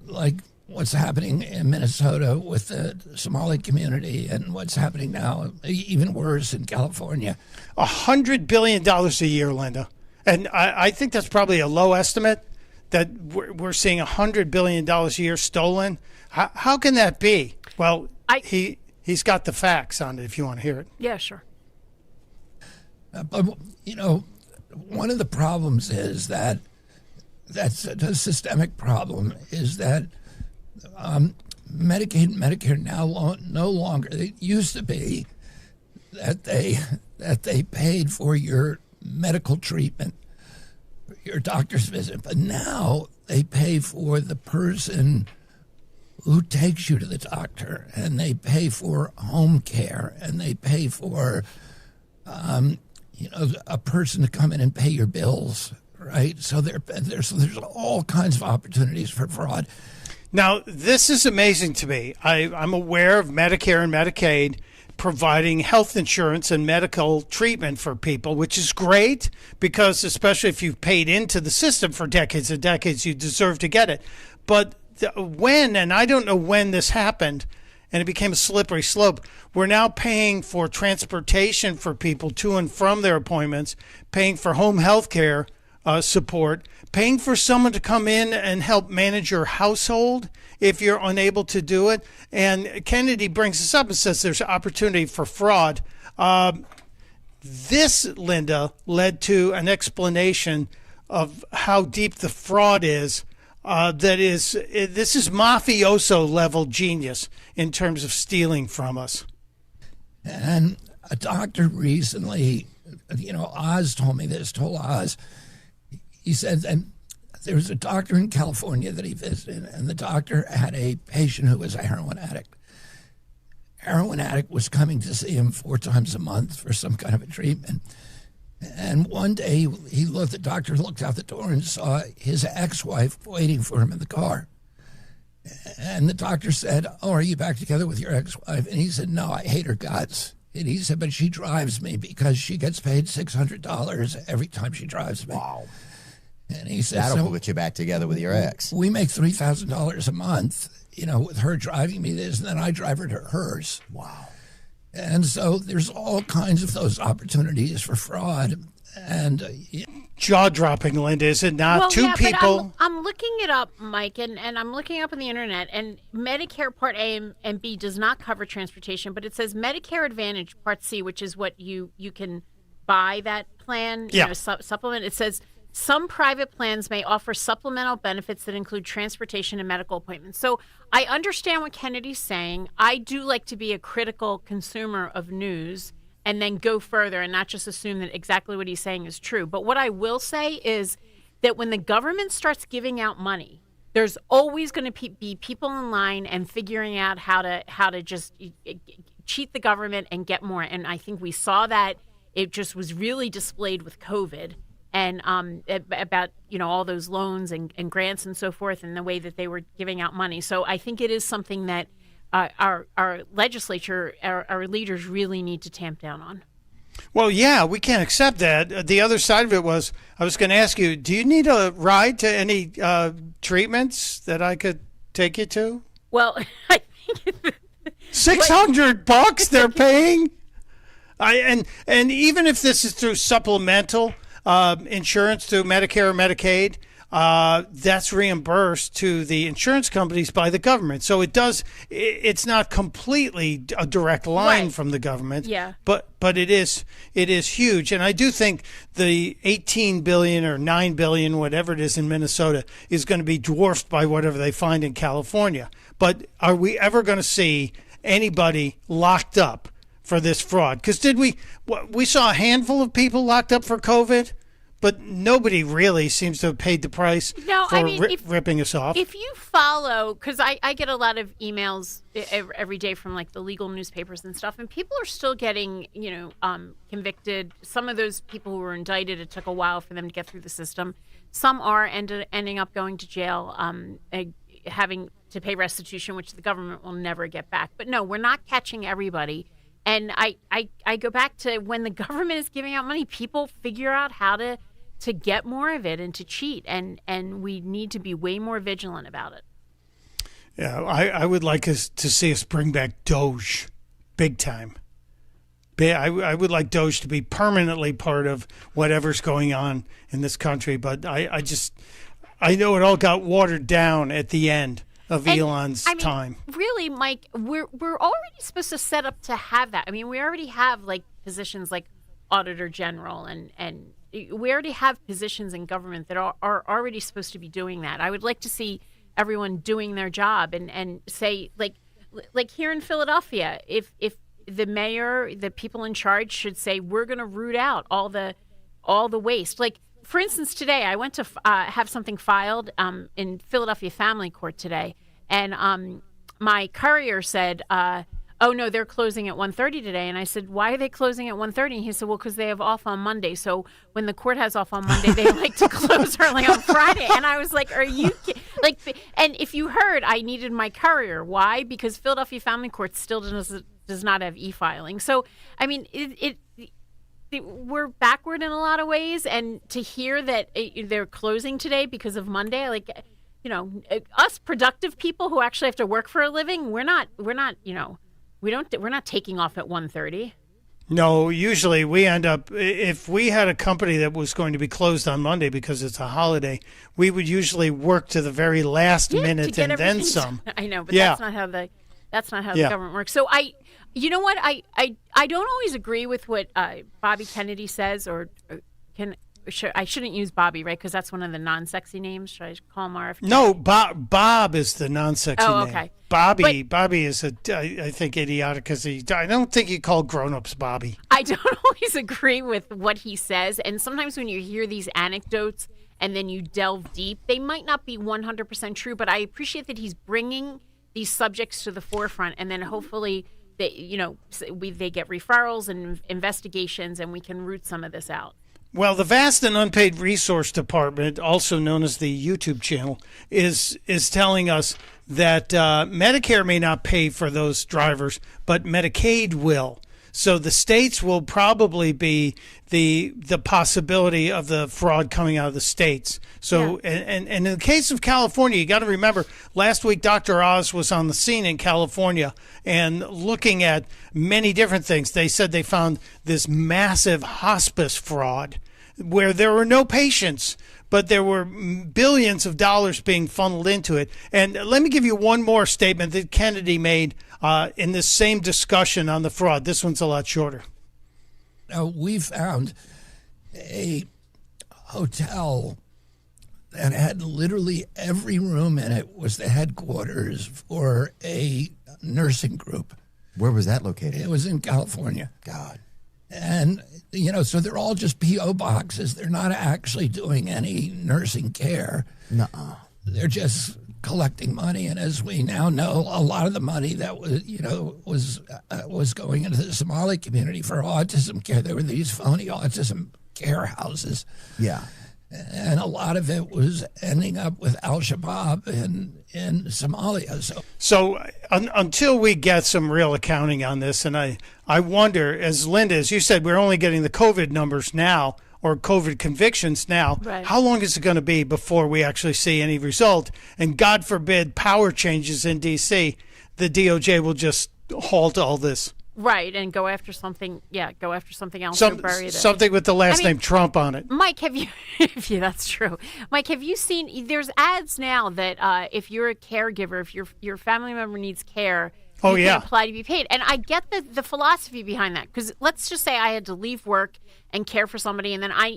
like what's happening in Minnesota with the Somali community and what's happening now, even worse in California. $100 billion a year, Linda. And I think that's probably a low estimate, that we're seeing $100 billion a year stolen. How can that be? Well, he's got the facts on it if you want to hear it. Yeah, sure. But, one of the problems is that's a systemic problem, is that Medicaid and Medicare now no longer, it used to be that they paid for your medical treatment, your doctor's visit, but now they pay for the person who takes you to the doctor, and they pay for home care, and they pay for a person to come in and pay your bills, right? So there's all kinds of opportunities for fraud. Now, this is amazing to me. I'm aware of Medicare and Medicaid providing health insurance and medical treatment for people, which is great, because especially if you've paid into the system for decades and decades, you deserve to get it. But and I don't know when this happened, and it became a slippery slope, we're now paying for transportation for people to and from their appointments, paying for home health care support, paying for someone to come in and help manage your household if you're unable to do it. And Kennedy brings this up and says there's opportunity for fraud. This, Linda, led to an explanation of how deep the fraud is. This is mafioso level genius in terms of stealing from us. And a doctor recently, Oz told me this, told Oz, he said that there was a doctor in California that he visited, and the doctor had a patient who was a heroin addict. Heroin addict was coming to see him 4 times a month for some kind of a treatment. And one day the doctor looked out the door and saw his ex-wife waiting for him in the car. And the doctor said, "Oh, are you back together with your ex-wife?" And he said, "No, I hate her guts." And he said, "But she drives me because she gets paid $600 every time she drives me." Wow. And he said, "That'll put you back together with your ex." We make $3,000 a month, with her driving me this, and then I drive her to hers. Wow. And so there's all kinds of those opportunities for fraud. And jaw-dropping, Linda, is it not? Well, Two people. I'm looking it up, Mike, and I'm looking up on the internet, and Medicare Part A and B does not cover transportation, but it says Medicare Advantage Part C, which is what you can buy that plan, supplement. It says some private plans may offer supplemental benefits that include transportation and medical appointments. So I understand what Kennedy's saying. I do like to be a critical consumer of news and then go further and not just assume that exactly what he's saying is true. But what I will say is that when the government starts giving out money, there's always going to be people in line and figuring out how to just cheat the government and get more. And I think we saw that it just was really displayed with COVID. And about all those loans and grants and so forth, and the way that they were giving out money. So I think it is something that our legislature, our leaders really need to tamp down on. Well, yeah, we can't accept that. The other side of it was, I was going to ask you, do you need a ride to any treatments that I could take you to? Well, I think $600 they're paying. And even if this is through supplemental insurance through Medicare or Medicaid, that's reimbursed to the insurance companies by the government. So it's not completely a direct line from the government. Yeah. But it is huge. And I do think the 18 billion or 9 billion, whatever it is in Minnesota, is going to be dwarfed by whatever they find in California. But are we ever going to see anybody locked up for this fraud? Because we saw a handful of people locked up for COVID, but nobody really seems to have paid the price for ripping us off. If you follow, because I get a lot of emails every day from like the legal newspapers and stuff, and people are still getting, convicted. Some of those people who were indicted, it took a while for them to get through the system. Some are ending up going to jail, having to pay restitution, which the government will never get back. But no, we're not catching everybody. And I go back to when the government is giving out money, people figure out how to get more of it and to cheat. And we need to be way more vigilant about it. Yeah, I would like us to see us bring back Doge big time. I would like Doge to be permanently part of whatever's going on in this country. But I know it all got watered down at the end of Elon's time. Really, Mike, we're already supposed to set up to have that. I mean, we already have like positions like Auditor General and we already have positions in government that are already supposed to be doing that. I would like to see everyone doing their job and say like here in Philadelphia, if the mayor, the people in charge should say, we're going to root out all the waste. Like, for instance, today I went to have something filed in Philadelphia Family Court today, and my courier said, oh, no, they're closing at 1:30 today. And I said, why are they closing at 1:30? And he said, well, because they have off on Monday. So when the court has off on Monday, they like to close early on Friday. And I was like, are you like? And if you heard, I needed my courier. Why? Because Philadelphia Family Court still does not have e-filing. So, I mean, we're backward in a lot of ways, and to hear that they're closing today because of Monday, like, us productive people who actually have to work for a living, we're not taking off at 1:30. No, usually we end up, if we had a company that was going to be closed on Monday because it's a holiday, we would usually work to the very last minute and then some. I know, but that's not how the government works. So you know what? I don't always agree with what Bobby Kennedy says, I shouldn't use Bobby, right? Because that's one of the non-sexy names. Should I call him RFK? No, Bob is the non-sexy name. Okay. Bobby is I think idiotic because I don't think you call grown-ups Bobby. I don't always agree with what he says, and sometimes when you hear these anecdotes and then you delve deep, they might not be 100% true, but I appreciate that he's bringing these subjects to the forefront, and then hopefully they get referrals and investigations, and we can root some of this out. Well, the Vast and Unpaid Resource Department, also known as the YouTube channel, is telling us that Medicare may not pay for those drivers, but Medicaid will. So the states will probably be the possibility of the fraud coming out of the states. So, and in the case of California, you got to remember, last week Dr. Oz was on the scene in California and looking at many different things. They said they found this massive hospice fraud where there were no patients, but there were billions of dollars being funneled into it. And let me give you one more statement that Kennedy made in this same discussion on the fraud. This one's a lot shorter. Now, we found a hotel that had literally every room in it was the headquarters for a nursing group. Where was that located? It was in California. God. And, so they're all just P.O. boxes. They're not actually doing any nursing care. Nuh-uh. They're just collecting money. And as we now know, a lot of the money that was going into the Somali community for autism care, there were these phony autism care houses. Yeah. And a lot of it was ending up with Al-Shabaab in Somalia. So until we get some real accounting on this, and I wonder, as Linda, as you said, we're only getting the COVID numbers now, or COVID convictions now. Right. How long is it going to be before we actually see any result? And God forbid power changes in D.C., the DOJ will just halt all this. Right, and go after something else to bury this. Something with the last name Trump on it. Mike, have you, yeah, that's true. Mike, have you seen, there's ads now that if you're a caregiver, if your family member needs care, you can apply to be paid. And I get the philosophy behind that, because let's just say I had to leave work and care for somebody, and then I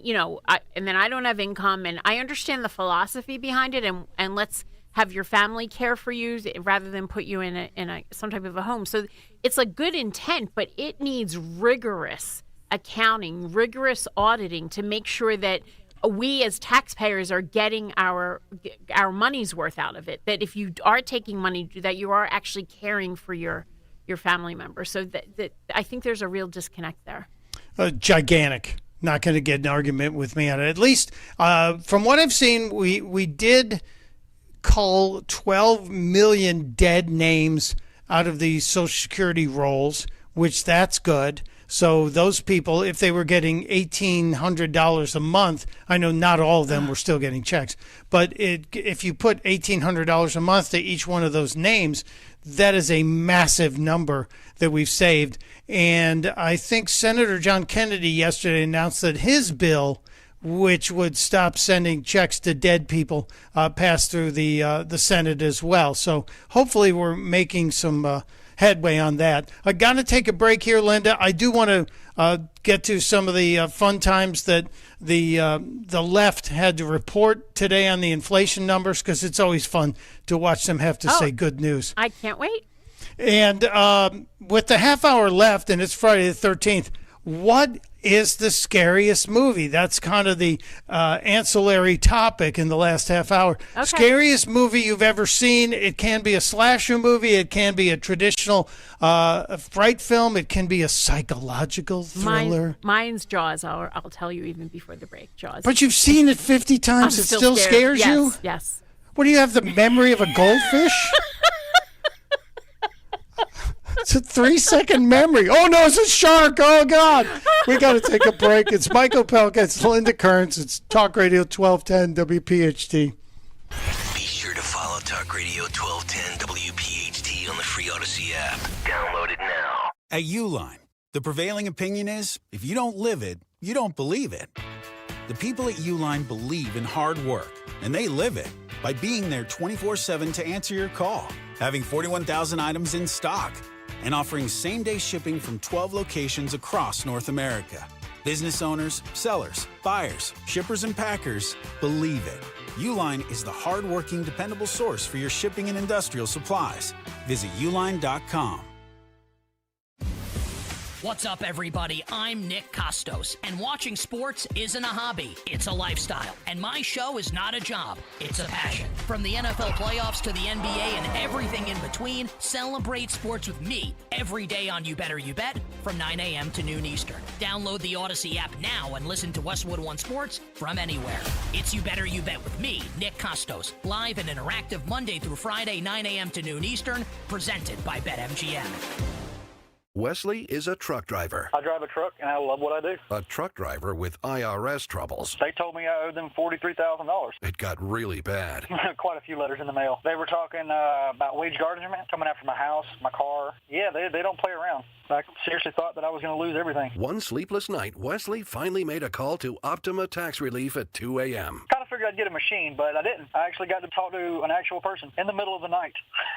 don't have income, and I understand the philosophy behind it, and let's have your family care for you rather than put you in a some type of a home. So it's a good intent, but it needs rigorous accounting, rigorous auditing to make sure that we as taxpayers are getting our money's worth out of it. That if you are taking money, that you are actually caring for your family member. So that I think there's a real disconnect there. Gigantic. Not going to get an argument with me on it. At least from what I've seen, we did cull 12 million dead names out of the Social Security rolls, which that's good. So those people, if they were getting $1,800 a month, I know not all of them were still getting checks, but if you put $1,800 a month to each one of those names, that is a massive number that we've saved. And I think Senator John Kennedy yesterday announced that his bill, which would stop sending checks to dead people, passed through the Senate as well. So hopefully we're making some headway on that. I got to take a break here, Linda. I do want to get to some of the fun times that the left had to report today on the inflation numbers, because it's always fun to watch them have to say good news. I can't wait. And with the half hour left, and it's Friday the 13th, what is the scariest movie? That's kind of the ancillary topic in the last half hour. Okay. Scariest movie you've ever seen. It can be a slasher movie. It can be a traditional fright film. It can be a psychological thriller. Mine's Jaws. I'll tell you even before the break. Jaws. But you've seen it 50 times. It still scares you? Yes. What, do you have the memory of a goldfish? It's a 3-second memory. Oh, no, it's a shark. Oh, God. We got to take a break. It's Mike Opelka. It's Linda Kerns. It's Talk Radio 1210 WPHT. Be sure to follow Talk Radio 1210 WPHT on the free Odyssey app. Download it now. At Uline, the prevailing opinion is, if you don't live it, you don't believe it. The people at Uline believe in hard work, and they live it by being there 24/7 to answer your call, having 41,000 items in stock, and offering same-day shipping from 12 locations across North America. Business owners, sellers, buyers, shippers, and packers believe it. Uline is the hard-working, dependable source for your shipping and industrial supplies. Visit uline.com. What's up, everybody? I'm Nick Costos, and watching sports isn't a hobby, it's a lifestyle. And my show is not a job, it's a passion. From the NFL playoffs to the NBA and everything in between, celebrate sports with me every day on You Better You Bet from 9 a.m. to noon Eastern. Download the Odyssey app now and listen to Westwood One Sports from anywhere. It's You Better You Bet with me, Nick Costos, live and interactive Monday through Friday, 9 a.m. to noon Eastern, presented by BetMGM. Wesley is a truck driver. I drive a truck, and I love what I do. A truck driver with IRS troubles. They told me I owed them $43,000. It got really bad. Quite a few letters in the mail. They were talking about wage garnishment, coming after my house, my car. Yeah, they don't play around. I seriously thought that I was going to lose everything. One sleepless night, Wesley finally made a call to Optima Tax Relief at 2 a.m. Kind of figured I'd get a machine, but I didn't. I actually got to talk to an actual person in the middle of the night.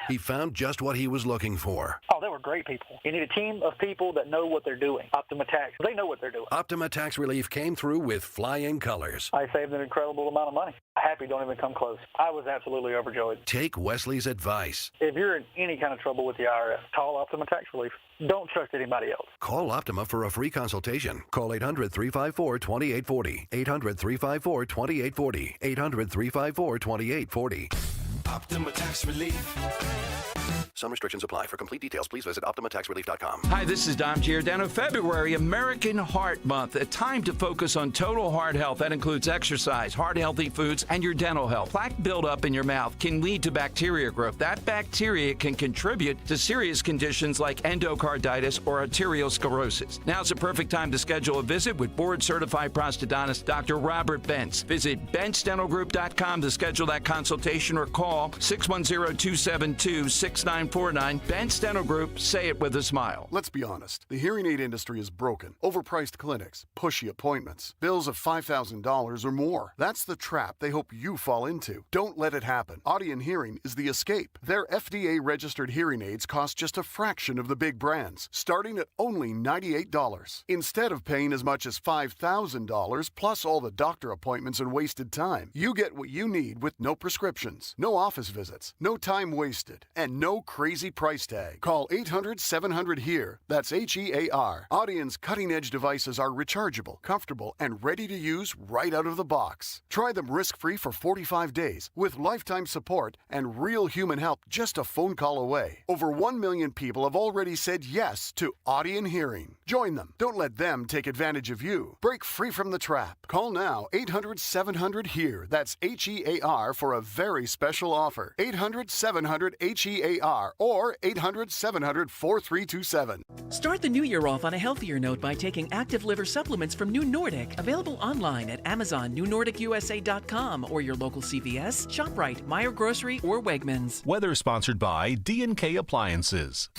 He found just what he was looking for. Oh, they were great people. You need a team of people that know what they're doing. Optima Tax, they know what they're doing. Optima Tax Relief came through with flying colors. I saved an incredible amount of money. Happy don't even come close. I was absolutely overjoyed. Take Wesley's advice. If you're in any kind of trouble with the IRS, call Optima Tax Relief. Don't trust anybody else. Call Optima for a free consultation. Call 800-354-2840. 800-354-2840. 800-354-2840. Optima Tax Relief. Some restrictions apply. For complete details, please visit OptimaTaxRelief.com. Hi, this is Dom Giordano. February, American Heart Month. A time to focus on total heart health. That includes exercise, heart-healthy foods, and your dental health. Plaque buildup in your mouth can lead to bacteria growth. That bacteria can contribute to serious conditions like endocarditis or arteriosclerosis. Now's the perfect time to schedule a visit with board-certified prosthodontist Dr. Robert Bentz. Visit BentzDentalGroup.com to schedule that consultation or call 610-272-6949. Bentz Dental Group, say it with a smile. Let's be honest. The hearing aid industry is broken. Overpriced clinics, pushy appointments, bills of $5,000 or more. That's the trap they hope you fall into. Don't let it happen. Audien Hearing is the escape. Their FDA-registered hearing aids cost just a fraction of the big brands, starting at only $98. Instead of paying as much as $5,000 plus all the doctor appointments and wasted time, you get what you need with no prescriptions, no office visits, no time wasted, and no crazy price tag. Call 800-700-HERE. That's HEAR. Audion's cutting-edge devices are rechargeable, comfortable, and ready to use right out of the box. Try them risk-free for 45 days with lifetime support and real human help just a phone call away. Over 1 million people have already said yes to Audion Hearing. Join them. Don't let them take advantage of you. Break free from the trap. Call now 800-700-HERE. That's HEAR for a very special offer. 800-700-HEAR or 800-700-4327. Start the new year off on a healthier note by taking active liver supplements from New Nordic. Available online at Amazon, NewNordicUSA.com, or your local CVS, ShopRite, Meijer Grocery, or Wegmans. Weather sponsored by D&K Appliances.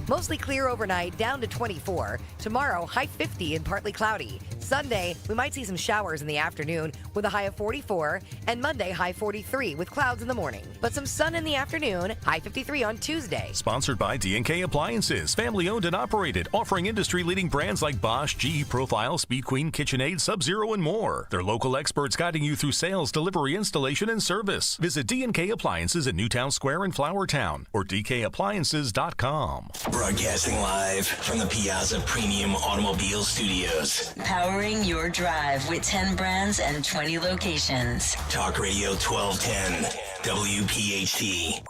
Mostly clear overnight, down to 24. Tomorrow, high 50 and partly cloudy. Sunday, we might see some showers in the afternoon with a high of 44. And Monday, high 43 with clouds in the morning. But some sun in the afternoon, high 53 on Tuesday. Sponsored by D&K Appliances, family owned and operated, offering industry-leading brands like Bosch, GE Profile, Speed Queen, KitchenAid, Sub-Zero, and more. They're local experts guiding you through sales, delivery, installation, and service. Visit D&K Appliances at Newtown Square in Flourtown or dkappliances.com. Broadcasting live from the Piazza Premium Automobile Studios. Powering your drive with 10 brands and 20 locations. Talk Radio 1210, WPHT.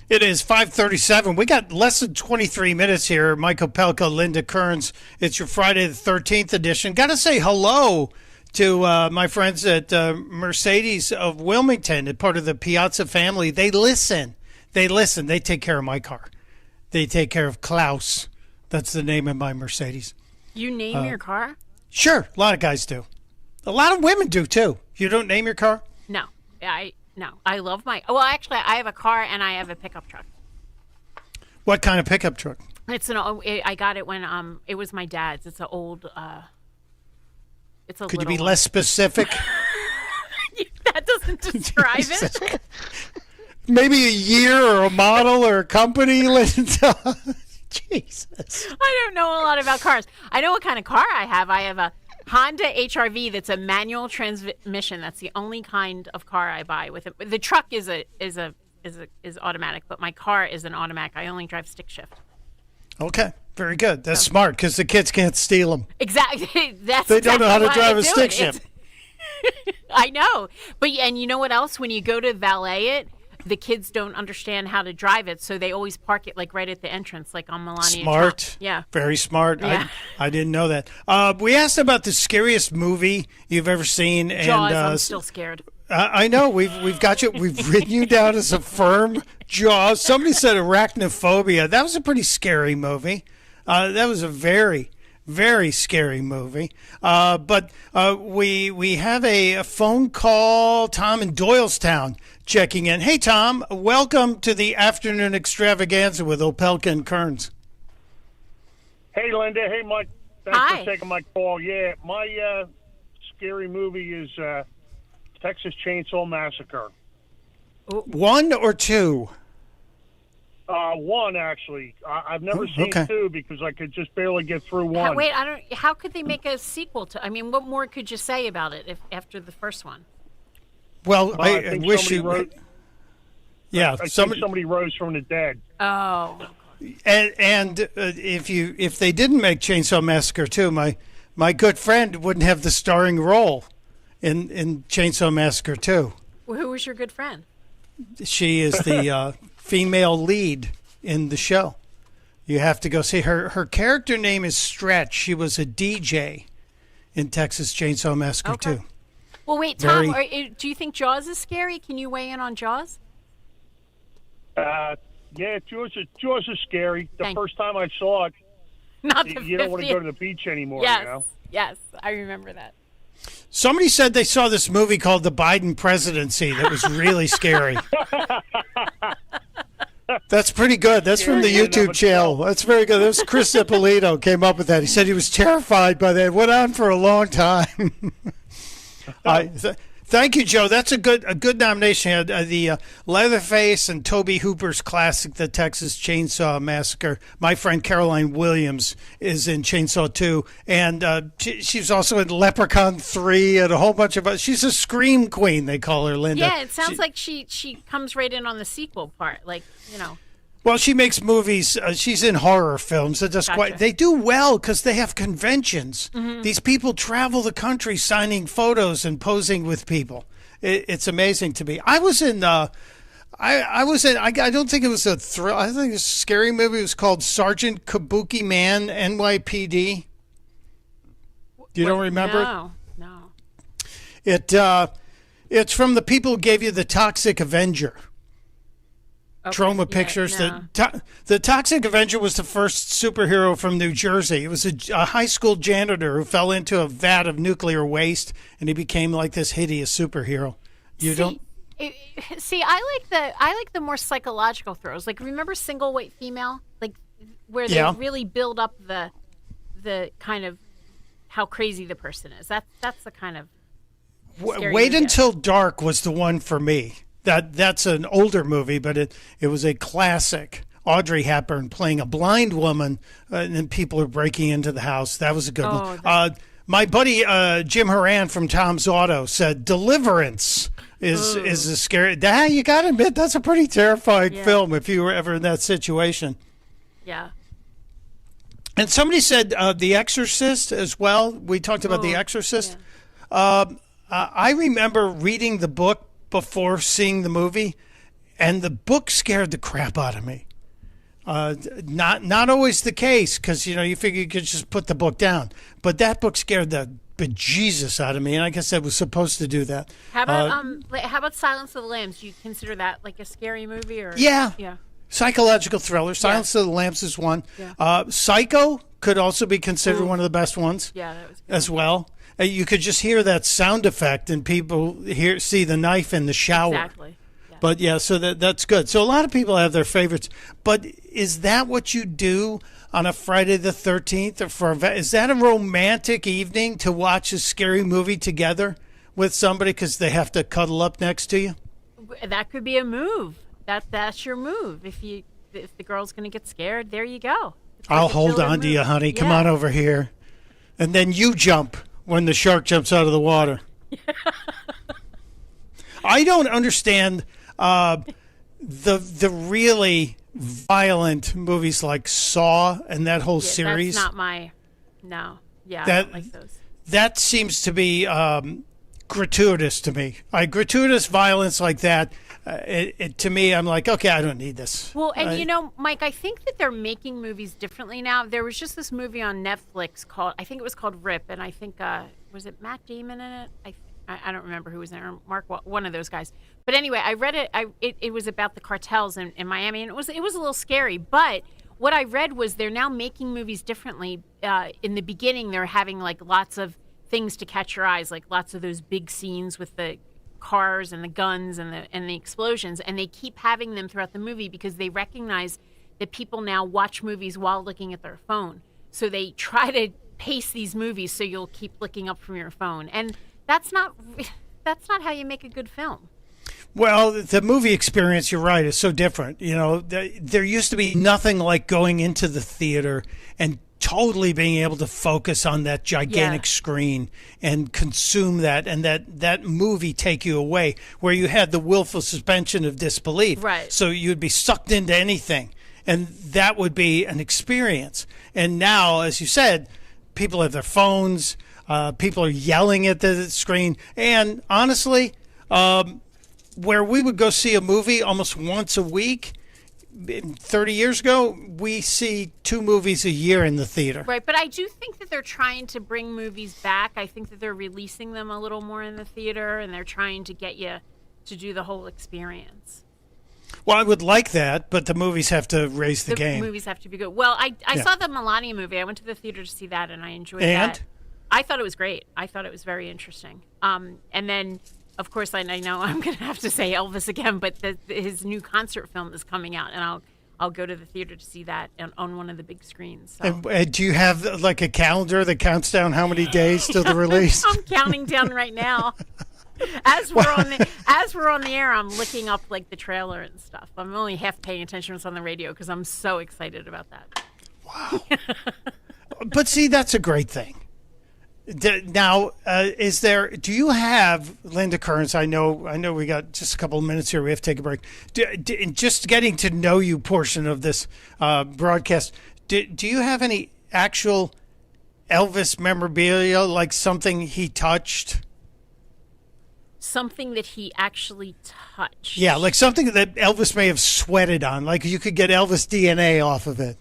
It is 5:37. We got less than 23 minutes here. Mike Opelka, Linda Kerns. It's your Friday the 13th edition. Got to say hello to my friends at Mercedes of Wilmington, and part of the Piazza family. They listen. They take care of my car. They take care of Klaus. That's the name of my Mercedes. You name your car? Sure. A lot of guys do. A lot of women do, too. You don't name your car? No. No. I love my... Well, actually, I have a car and I have a pickup truck. What kind of pickup truck? I got it when it was my dad's. It's an old... Could you be less specific? That doesn't describe it. Maybe a year or a model or a company. Jesus. I don't know a lot about cars. I know what kind of car I have. I have a Honda HR-V that's a manual transmission. That's the only kind of car I buy with it. The truck is automatic, but my car is an automatic. I only drive stick shift. Okay, very good. That's smart because the kids can't steal them. Exactly. They don't know how to drive a stick shift. I know. And you know what else? When you go to valet it, the kids don't understand how to drive it, so they always park it like right at the entrance, like on Melania. Smart. Yeah. Very smart. Yeah. I didn't know that. We asked about the scariest movie you've ever seen. Jaws. And, I'm still scared. I know. We've got you. We've written you down as a firm Jaws. Somebody said Arachnophobia. That was a pretty scary movie. That was a very, very scary movie. But we have a phone call. Tom in Doylestown checking in. Hey, Tom. Welcome to the afternoon extravaganza with Opelka and Kerns. Hey, Linda. Hey, Mike. Thanks Hi. for taking my call. Yeah, my scary movie is Texas Chainsaw Massacre. One or two? One, actually. I've never seen two because I could just barely get through one. How could they make a sequel to? I mean, what more could you say about it after the first one? Well, I wish you. I think somebody rose from the dead. Oh. And if they didn't make Chainsaw Massacre 2, my good friend wouldn't have the starring role in Chainsaw Massacre 2. Well, who was your good friend? She is the female lead in the show. You have to go see her. Her character name is Stretch. She was a DJ in Texas Chainsaw Massacre 2. Well, wait, Tom, do you think Jaws is scary? Can you weigh in on Jaws? Yeah, Jaws is scary. The first time I saw it, you don't want to go to the beach anymore. Yes, you know? Yes, I remember that. Somebody said they saw this movie called The Biden Presidency that was really scary. That's pretty good. That's from the YouTube channel. That's very good. That was Chris Ippolito came up with that. He said he was terrified by that. It went on for a long time. Thank you, Joe. That's a good nomination. The Leatherface and Tobe Hooper's classic, The Texas Chainsaw Massacre. My friend Caroline Williams is in Chainsaw 2, and she's also in Leprechaun 3 and a whole bunch of. She's a scream queen, they call her, Linda. Yeah, it sounds like she comes right in on the sequel part, like, you know. Well, she makes movies. She's in horror films. They do well because they have conventions. Mm-hmm. These people travel the country signing photos and posing with people. It's amazing to me. I was in. I don't think it was a thrill. I think it was a scary movie. It was called Sergeant Kabuki Man, NYPD. You don't remember? No. It's from the people who gave you The Toxic Avenger. Okay, Trauma Pictures. No. The Toxic Avenger was the first superhero from New Jersey. It was a high school janitor who fell into a vat of nuclear waste, and he became like this hideous superhero. I like the more psychological thrills. Like, remember Single White Female? Like, where they really build up the kind of how crazy the person is. That's the kind of Wait Until Dark was the one for me. That's an older movie, but it was a classic. Audrey Hepburn playing a blind woman, and then people are breaking into the house. That was a good one. My buddy Jim Horan from Tom's Auto said Deliverance is a scary. You got to admit, that's a pretty terrifying film if you were ever in that situation. Yeah. And somebody said The Exorcist as well. We talked about The Exorcist. Yeah. I remember reading the book before seeing the movie, and the book scared the crap out of me. Not always the case, because you figure you could just put the book down, but that book scared the bejesus out of me, and I guess I was supposed to do that. How about Silence of the Lambs? Do you consider that like a scary movie? Or yeah. Psychological thriller. Silence of the Lambs is one. Yeah. Psycho could also be considered one of the best ones. Yeah, that was good. As well. You could just hear that sound effect, and people see the knife in the shower. Exactly. Yeah. But so that's good. So a lot of people have their favorites. But is that what you do on a Friday the 13th? Is that a romantic evening to watch a scary movie together with somebody because they have to cuddle up next to you? That could be a move. That's your move. If the girl's going to get scared, there you go. I'll hold on to you, honey. Come on over here. And then you jump when the shark jumps out of the water. I don't understand the really violent movies like Saw and that whole series. That's not my... No. Yeah, I don't like those. That seems to be gratuitous to me. Gratuitous violence like that, to me, I'm like, okay, I don't need this. Well, and Mike, I think that they're making movies differently now. There was just this movie on Netflix I think it was called Rip, and I think, was it Matt Damon in it? I don't remember who was in it, Mark, one of those guys. But anyway, I read it. It was about the cartels in Miami, and it was a little scary. But what I read was they're now making movies differently. In the beginning, they're having like lots of things to catch your eyes, like lots of those big scenes with the cars and the guns and the explosions, and they keep having them throughout the movie because they recognize that people now watch movies while looking at their phone. So they try to pace these movies so you'll keep looking up from your phone, and that's not how you make a good film. Well, the movie experience, you're right, is so different. There used to be nothing like going into the theater and totally being able to focus on that gigantic screen and consume that, and that movie take you away, where you had the willful suspension of disbelief. Right. So you'd be sucked into anything, and that would be an experience. And now, as you said, people have their phones, people are yelling at the screen, and honestly, where we would go see a movie almost once a week, 30 years ago, we see 2 movies a year in the theater. Right, but I do think that they're trying to bring movies back. I think that they're releasing them a little more in the theater, and they're trying to get you to do the whole experience. Well, I would like that, but the movies have to raise the game. The movies have to be good. Well, I saw the Melania movie. I went to the theater to see that, and I enjoyed that. I thought it was great. I thought it was very interesting. And then, of course, I know I'm going to have to say Elvis again, but his new concert film is coming out, and I'll go to the theater to see that on one of the big screens. So. And do you have like a calendar that counts down how many days till the release? I'm counting down right now. As we're on the air, I'm looking up like the trailer and stuff. I'm only half paying attention what's on the radio because I'm so excited about that. Wow. But see, that's a great thing. Now, do you have, Linda Kerns, I know we got just a couple of minutes here. We have to take a break. Just getting to know you portion of this broadcast, do you have any actual Elvis memorabilia, like something he touched? Something that he actually touched? Yeah, like something that Elvis may have sweated on. Like you could get Elvis DNA off of it.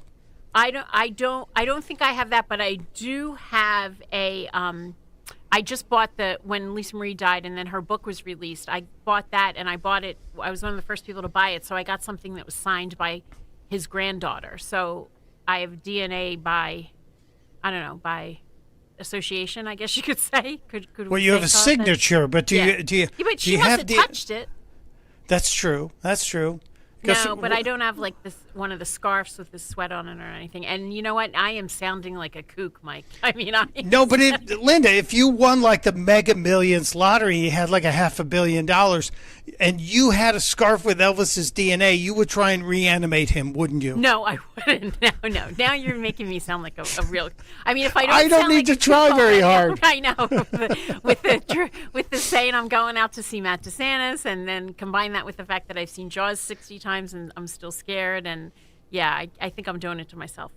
I don't think I have that, but I do have a. I just bought when Lisa Marie died, and then her book was released. I bought that, and I bought it. I was one of the first people to buy it, so I got something that was signed by his granddaughter. So I have DNA by association, I guess you could say. Could well, you have a signature, but do you? Yeah, but she must have touched it. That's true. No, but I don't have like one of the scarves with the sweat on it or anything. And you know what? I am sounding like a kook, Mike. I mean, no, but Linda, if you won like the Mega Millions lottery, you had like $500 million, and you had a scarf with Elvis's DNA, you would try and reanimate him, wouldn't you? No, I wouldn't. No. Now you're making me sound like a real. I mean, if I don't need to try very hard. I know. with the saying I'm going out to see Matt DeSantis, and then combine that with the fact that I've seen Jaws 60 times and I'm still scared, and yeah, I think I'm doing it to myself.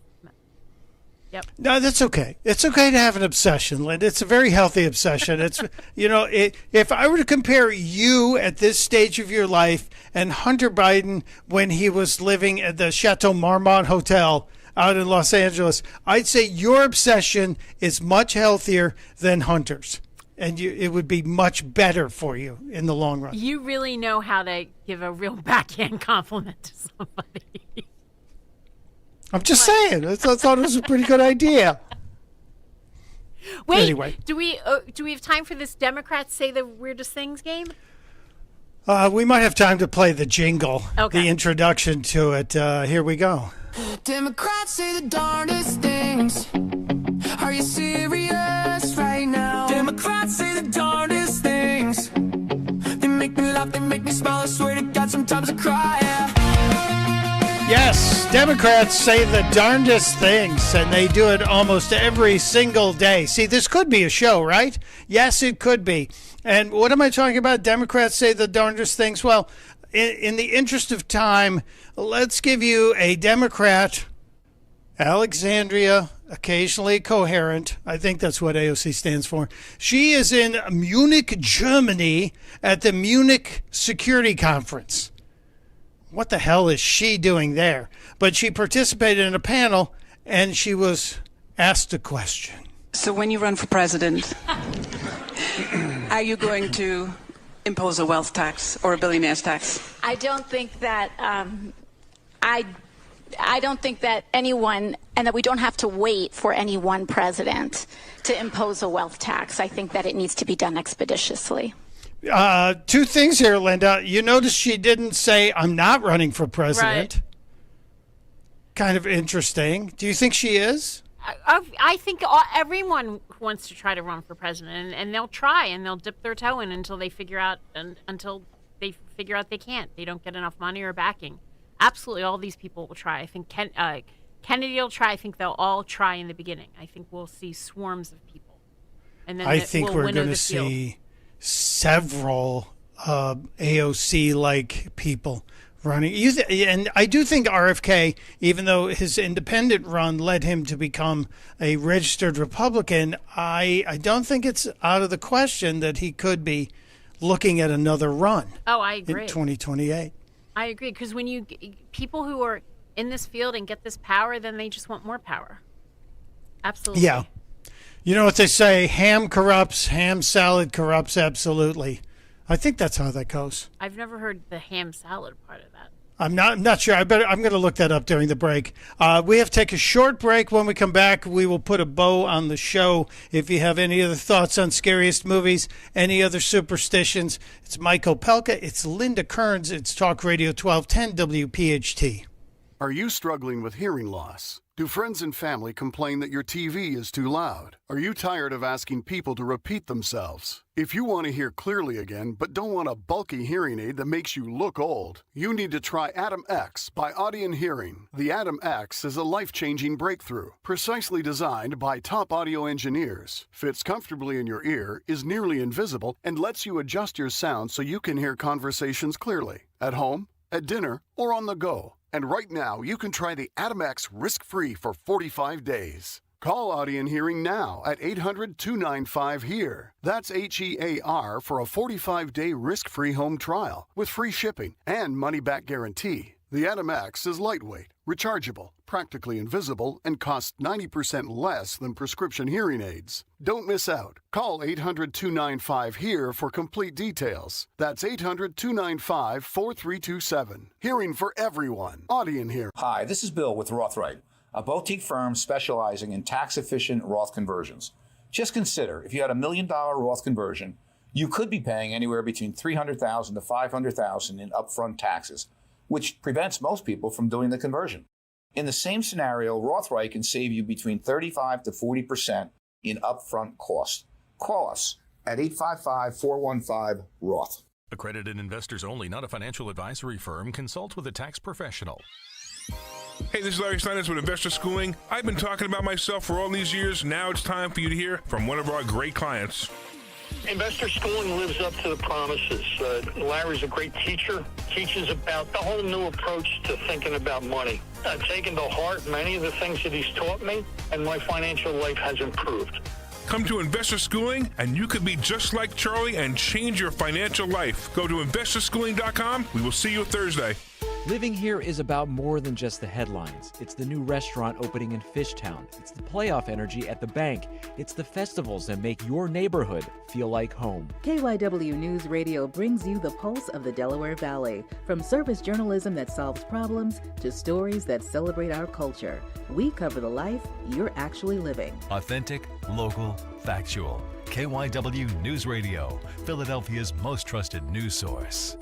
Yep. No, that's okay. It's okay to have an obsession, Linda. It's a very healthy obsession. It's if I were to compare you at this stage of your life and Hunter Biden when he was living at the Chateau Marmont Hotel out in Los Angeles, I'd say your obsession is much healthier than Hunter's. And it would be much better for you in the long run. You really know how to give a real backhand compliment to somebody. I'm just saying. I thought it was a pretty good idea. Wait, anyway. do we have time for this Democrats Say the Weirdest Things game? We might have time to play the jingle, the introduction to it. Here we go. Democrats say the darndest things. Are you serious right now? Democrats say the darndest things. They make me laugh, they make me smile. I swear to God, sometimes I cry. Yes, Democrats say the darndest things, and they do it almost every single day. See, this could be a show, right? Yes, it could be. And what am I talking about? Democrats say the darndest things. Well, in the interest of time, let's give you a Democrat, Alexandria, occasionally coherent. I think that's what AOC stands for. She is in Munich, Germany at the Munich Security Conference. What the hell is she doing there? But she participated in a panel and she was asked a question. So when you run for president, are you going to impose a wealth tax or a billionaire's tax? I don't think that I don't think that anyone, and that we don't have to wait for any one president to impose a wealth tax. I think that it needs to be done expeditiously. Two things here, Linda. You notice she didn't say, I'm not running for president. Right. Kind of interesting. Do you think she is? I think everyone wants to try to run for president, and they'll try, and they'll dip their toe in until they figure out they can't. They don't get enough money or backing. Absolutely, all these people will try. I think Kennedy will try. I think they'll all try in the beginning. I think we'll see swarms of people, and then I think we're going to see several AOC-like people running. And I do think RFK, even though his independent run led him to become a registered Republican, I don't think it's out of the question that he could be looking at another run. Oh, I agree. In 2028. I agree, because when people who are in this field and get this power, then they just want more power. Absolutely. Yeah. You know what they say, ham corrupts, ham salad corrupts, absolutely. I think that's how that goes. I've never heard the ham salad part of that. I'm not sure. I'm going to look that up during the break. We have to take a short break. When we come back, we will put a bow on the show. If you have any other thoughts on scariest movies, any other superstitions, it's Mike Opelka, it's Linda Kerns, it's Talk Radio 1210 WPHT. Are you struggling with hearing loss? Do friends and family complain that your TV is too loud? Are you tired of asking people to repeat themselves? If you want to hear clearly again but don't want a bulky hearing aid that makes you look old, you need to try Atom X by Audion Hearing. The Atom X is a life-changing breakthrough, precisely designed by top audio engineers, fits comfortably in your ear, is nearly invisible, and lets you adjust your sound so you can hear conversations clearly, at home, at dinner, or on the go. And right now, you can try the Atom X risk-free for 45 days. Call Audion Hearing now at 800-295-HEAR. That's HEAR for a 45-day risk-free home trial with free shipping and money-back guarantee. The Atom X is lightweight, rechargeable, practically invisible, and costs 90% less than prescription hearing aids. Don't miss out. Call 800-295-HEAR for complete details. That's 800-295-4327. Hearing for everyone. Audion Hearing. Hi, this is Bill with Rothright, a boutique firm specializing in tax-efficient Roth conversions. Just consider, if you had $1 million Roth conversion, you could be paying anywhere between $300,000 to $500,000 in upfront taxes, which prevents most people from doing the conversion. In the same scenario, Rothright can save you between 35 to 40% in upfront costs. Call us at 855-415-ROTH. Accredited investors only, not a financial advisory firm. Consult with a tax professional. Hey, this is Larry Steinitz with Investor Schooling. I've been talking about myself for all these years. Now it's time for you to hear from one of our great clients. Investor Schooling lives up to the promises. Larry's a great teacher, teaches about the whole new approach to thinking about money. I've taken to heart many of the things that he's taught me, and my financial life has improved. Come to Investor Schooling, and you could be just like Charlie and change your financial life. Go to investorschooling.com. We will see you Thursday. Living here is about more than just the headlines. It's the new restaurant opening in Fishtown. It's the playoff energy at the bank. It's the festivals that make your neighborhood feel like home. KYW News Radio brings you the pulse of the Delaware Valley. From service journalism that solves problems to stories that celebrate our culture. We cover the life you're actually living. Authentic, local, factual. KYW News Radio, Philadelphia's most trusted news source.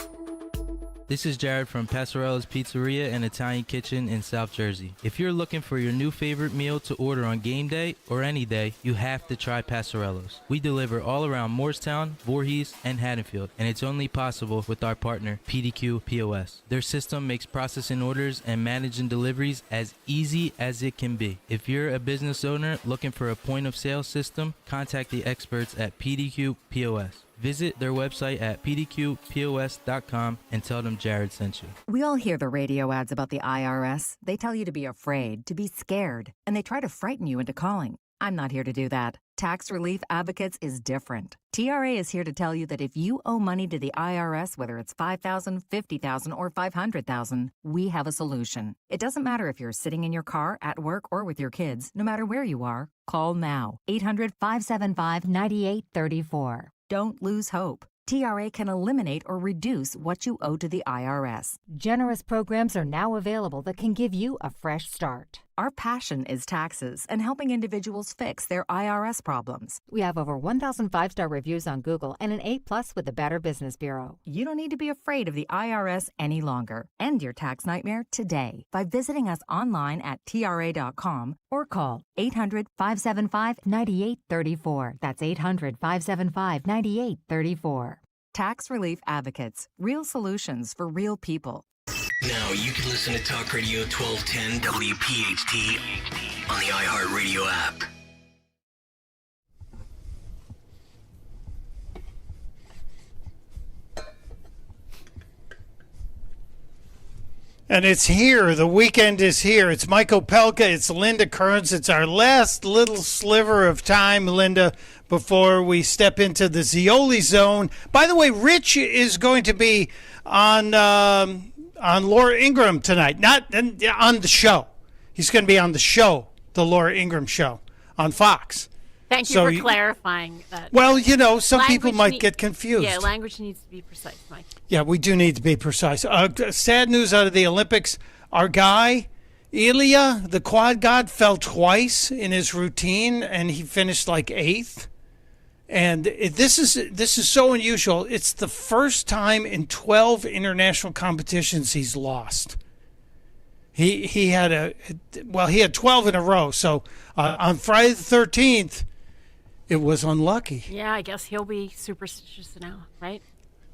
This is Jared from Passarella's Pizzeria and Italian Kitchen in South Jersey. If you're looking for your new favorite meal to order on game day or any day, you have to try Passarella's. We deliver all around Morristown, Voorhees, and Haddonfield, and it's only possible with our partner, PDQ POS. Their system makes processing orders and managing deliveries as easy as it can be. If you're a business owner looking for a point-of-sale system, contact the experts at PDQ POS. Visit their website at pdqpos.com and tell them Jared sent you. We all hear the radio ads about the IRS. They tell you to be afraid, to be scared, and they try to frighten you into calling. I'm not here to do that. Tax Relief Advocates is different. TRA is here to tell you that if you owe money to the IRS, whether it's $5,000, $50,000, or $500,000, we have a solution. It doesn't matter if you're sitting in your car, at work, or with your kids. No matter where you are, call now. 800-575-9834. Don't lose hope. TRA can eliminate or reduce what you owe to the IRS. Generous programs are now available that can give you a fresh start. Our passion is taxes and helping individuals fix their IRS problems. We have over 1,000 5-star reviews on Google and an A+ with the Better Business Bureau. You don't need to be afraid of the IRS any longer. End your tax nightmare today by visiting us online at TRA.com or call 800-575-9834. That's 800-575-9834. Tax Relief Advocates. Real solutions for real people. Now you can listen to Talk Radio 1210 WPHT on the iHeartRadio app. And it's here. The weekend is here. It's Mike Opelka. It's Linda Kerns. It's our last little sliver of time, Linda, before we step into the Zioli zone. By the way, Rich is going to be on Laura Ingraham tonight, not on the show. He's going to be on the show, the Laura Ingraham show on Fox. Thank you for clarifying that. Well, you know, some people might get confused. Yeah, language needs to be precise, Mike. Yeah, we do need to be precise. Sad news out of the Olympics. Our guy, Ilya, the quad god, fell twice in his routine, and he finished like 8th. And this is so unusual. It's the first time in 12 international competitions he's lost. He had 12 in a row. So on Friday the 13th, it was unlucky. Yeah, I guess he'll be superstitious now, right?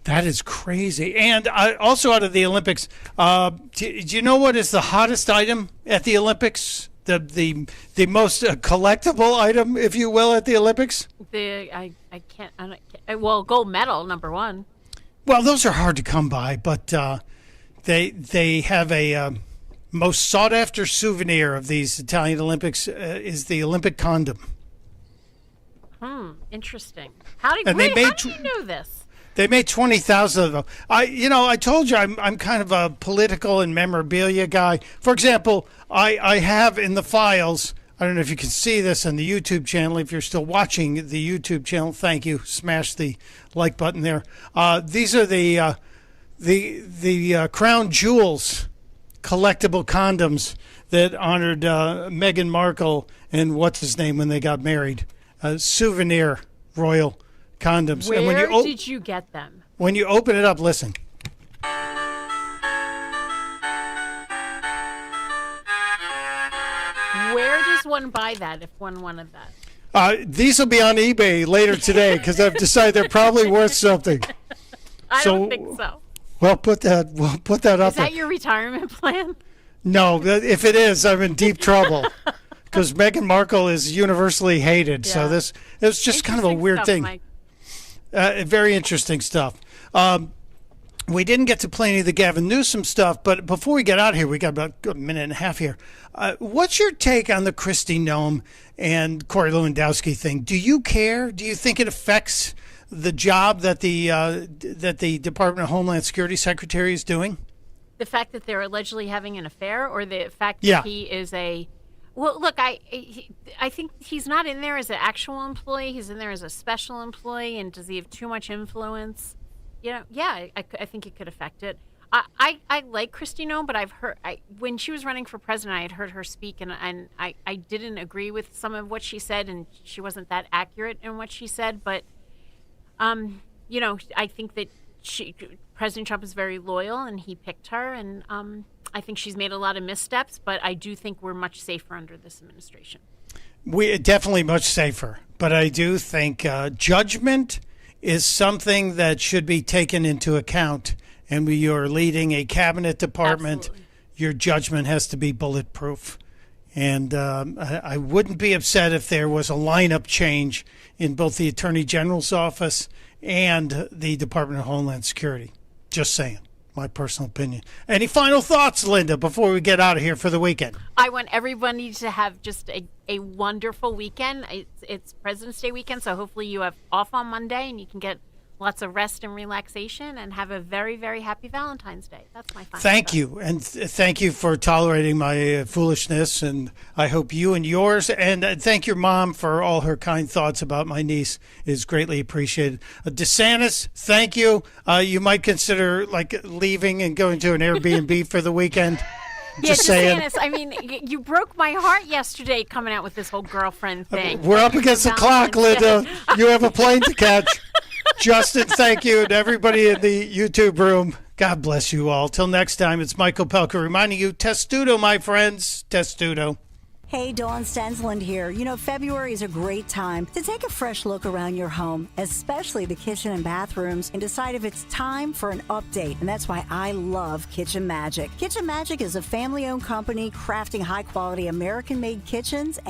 That is crazy. And also out of the Olympics, do you know what is the hottest item at the Olympics? The most collectible item, if you will, at the Olympics? Well, gold medal, number one. Well, those are hard to come by, but they have a most sought after souvenir of these Italian Olympics is the Olympic condom. Interesting. How do you know this? They made 20,000 of them. I told you I'm kind of a political and memorabilia guy. For example, I have in the files. I don't know if you can see this on the YouTube channel. If you're still watching the YouTube channel, thank you. Smash the like button there. These are the Crown Jewels collectible condoms that honored Meghan Markle and what's his name when they got married. Souvenir royal condoms. Where and when did you get them? When you open it up, listen. Where does one buy that if one wanted that? These will be on eBay later today because I've decided they're probably worth something. I don't think so. We'll put that up there. Is that your retirement plan? No, if it is, I'm in deep trouble because Meghan Markle is universally hated. Yeah. So it was just kind of a weird thing. Mike. Very interesting stuff. We didn't get to play any of the Gavin Newsom stuff, but before we get out of here, we got about a minute and a half here. What's your take on the Kristi Noem and Corey Lewandowski thing? Do you care? Do you think it affects the job that the Department of Homeland Security Secretary is doing? The fact that they're allegedly having an affair, or the fact that he is a... Well, look, I think he's not in there as an actual employee. He's in there as a special employee, and does he have too much influence? I think it could affect it. I like Kristi Noem, but I've heard when she was running for president, I had heard her speak, and I didn't agree with some of what she said, and she wasn't that accurate in what she said. But I think that President Trump is very loyal, and he picked her, and I think she's made a lot of missteps, but I do think we're much safer under this administration. We're definitely much safer, but I do think judgment is something that should be taken into account. And when you're leading a cabinet department, absolutely, your judgment has to be bulletproof. And I wouldn't be upset if there was a lineup change in both the Attorney General's office and the Department of Homeland Security. Just saying. My personal opinion. Any final thoughts, Linda, before we get out of here for the weekend? I want everybody to have just a wonderful weekend. It's President's Day weekend, so hopefully you have off on Monday and you can get lots of rest and relaxation and have a very, very happy Valentine's Day. That's my final Thank you. And thank you for tolerating my foolishness. And I hope you and yours, and thank your mom for all her kind thoughts about my niece, is greatly appreciated. DeSantis, thank you. You might consider leaving and going to an Airbnb for the weekend. Just DeSantis, I mean, you broke my heart yesterday coming out with this whole girlfriend thing. We're up against the clock, Linda. You have a plane to catch. Justin, thank you, and everybody in the YouTube room. God bless you all. Till next time, it's Michael Opelka reminding you, testudo, my friends, testudo. Hey, Dawn Stensland here. February is a great time to take a fresh look around your home, especially the kitchen and bathrooms, and decide if it's time for an update. And that's why I love Kitchen Magic. Kitchen Magic is a family-owned company crafting high-quality American-made kitchens and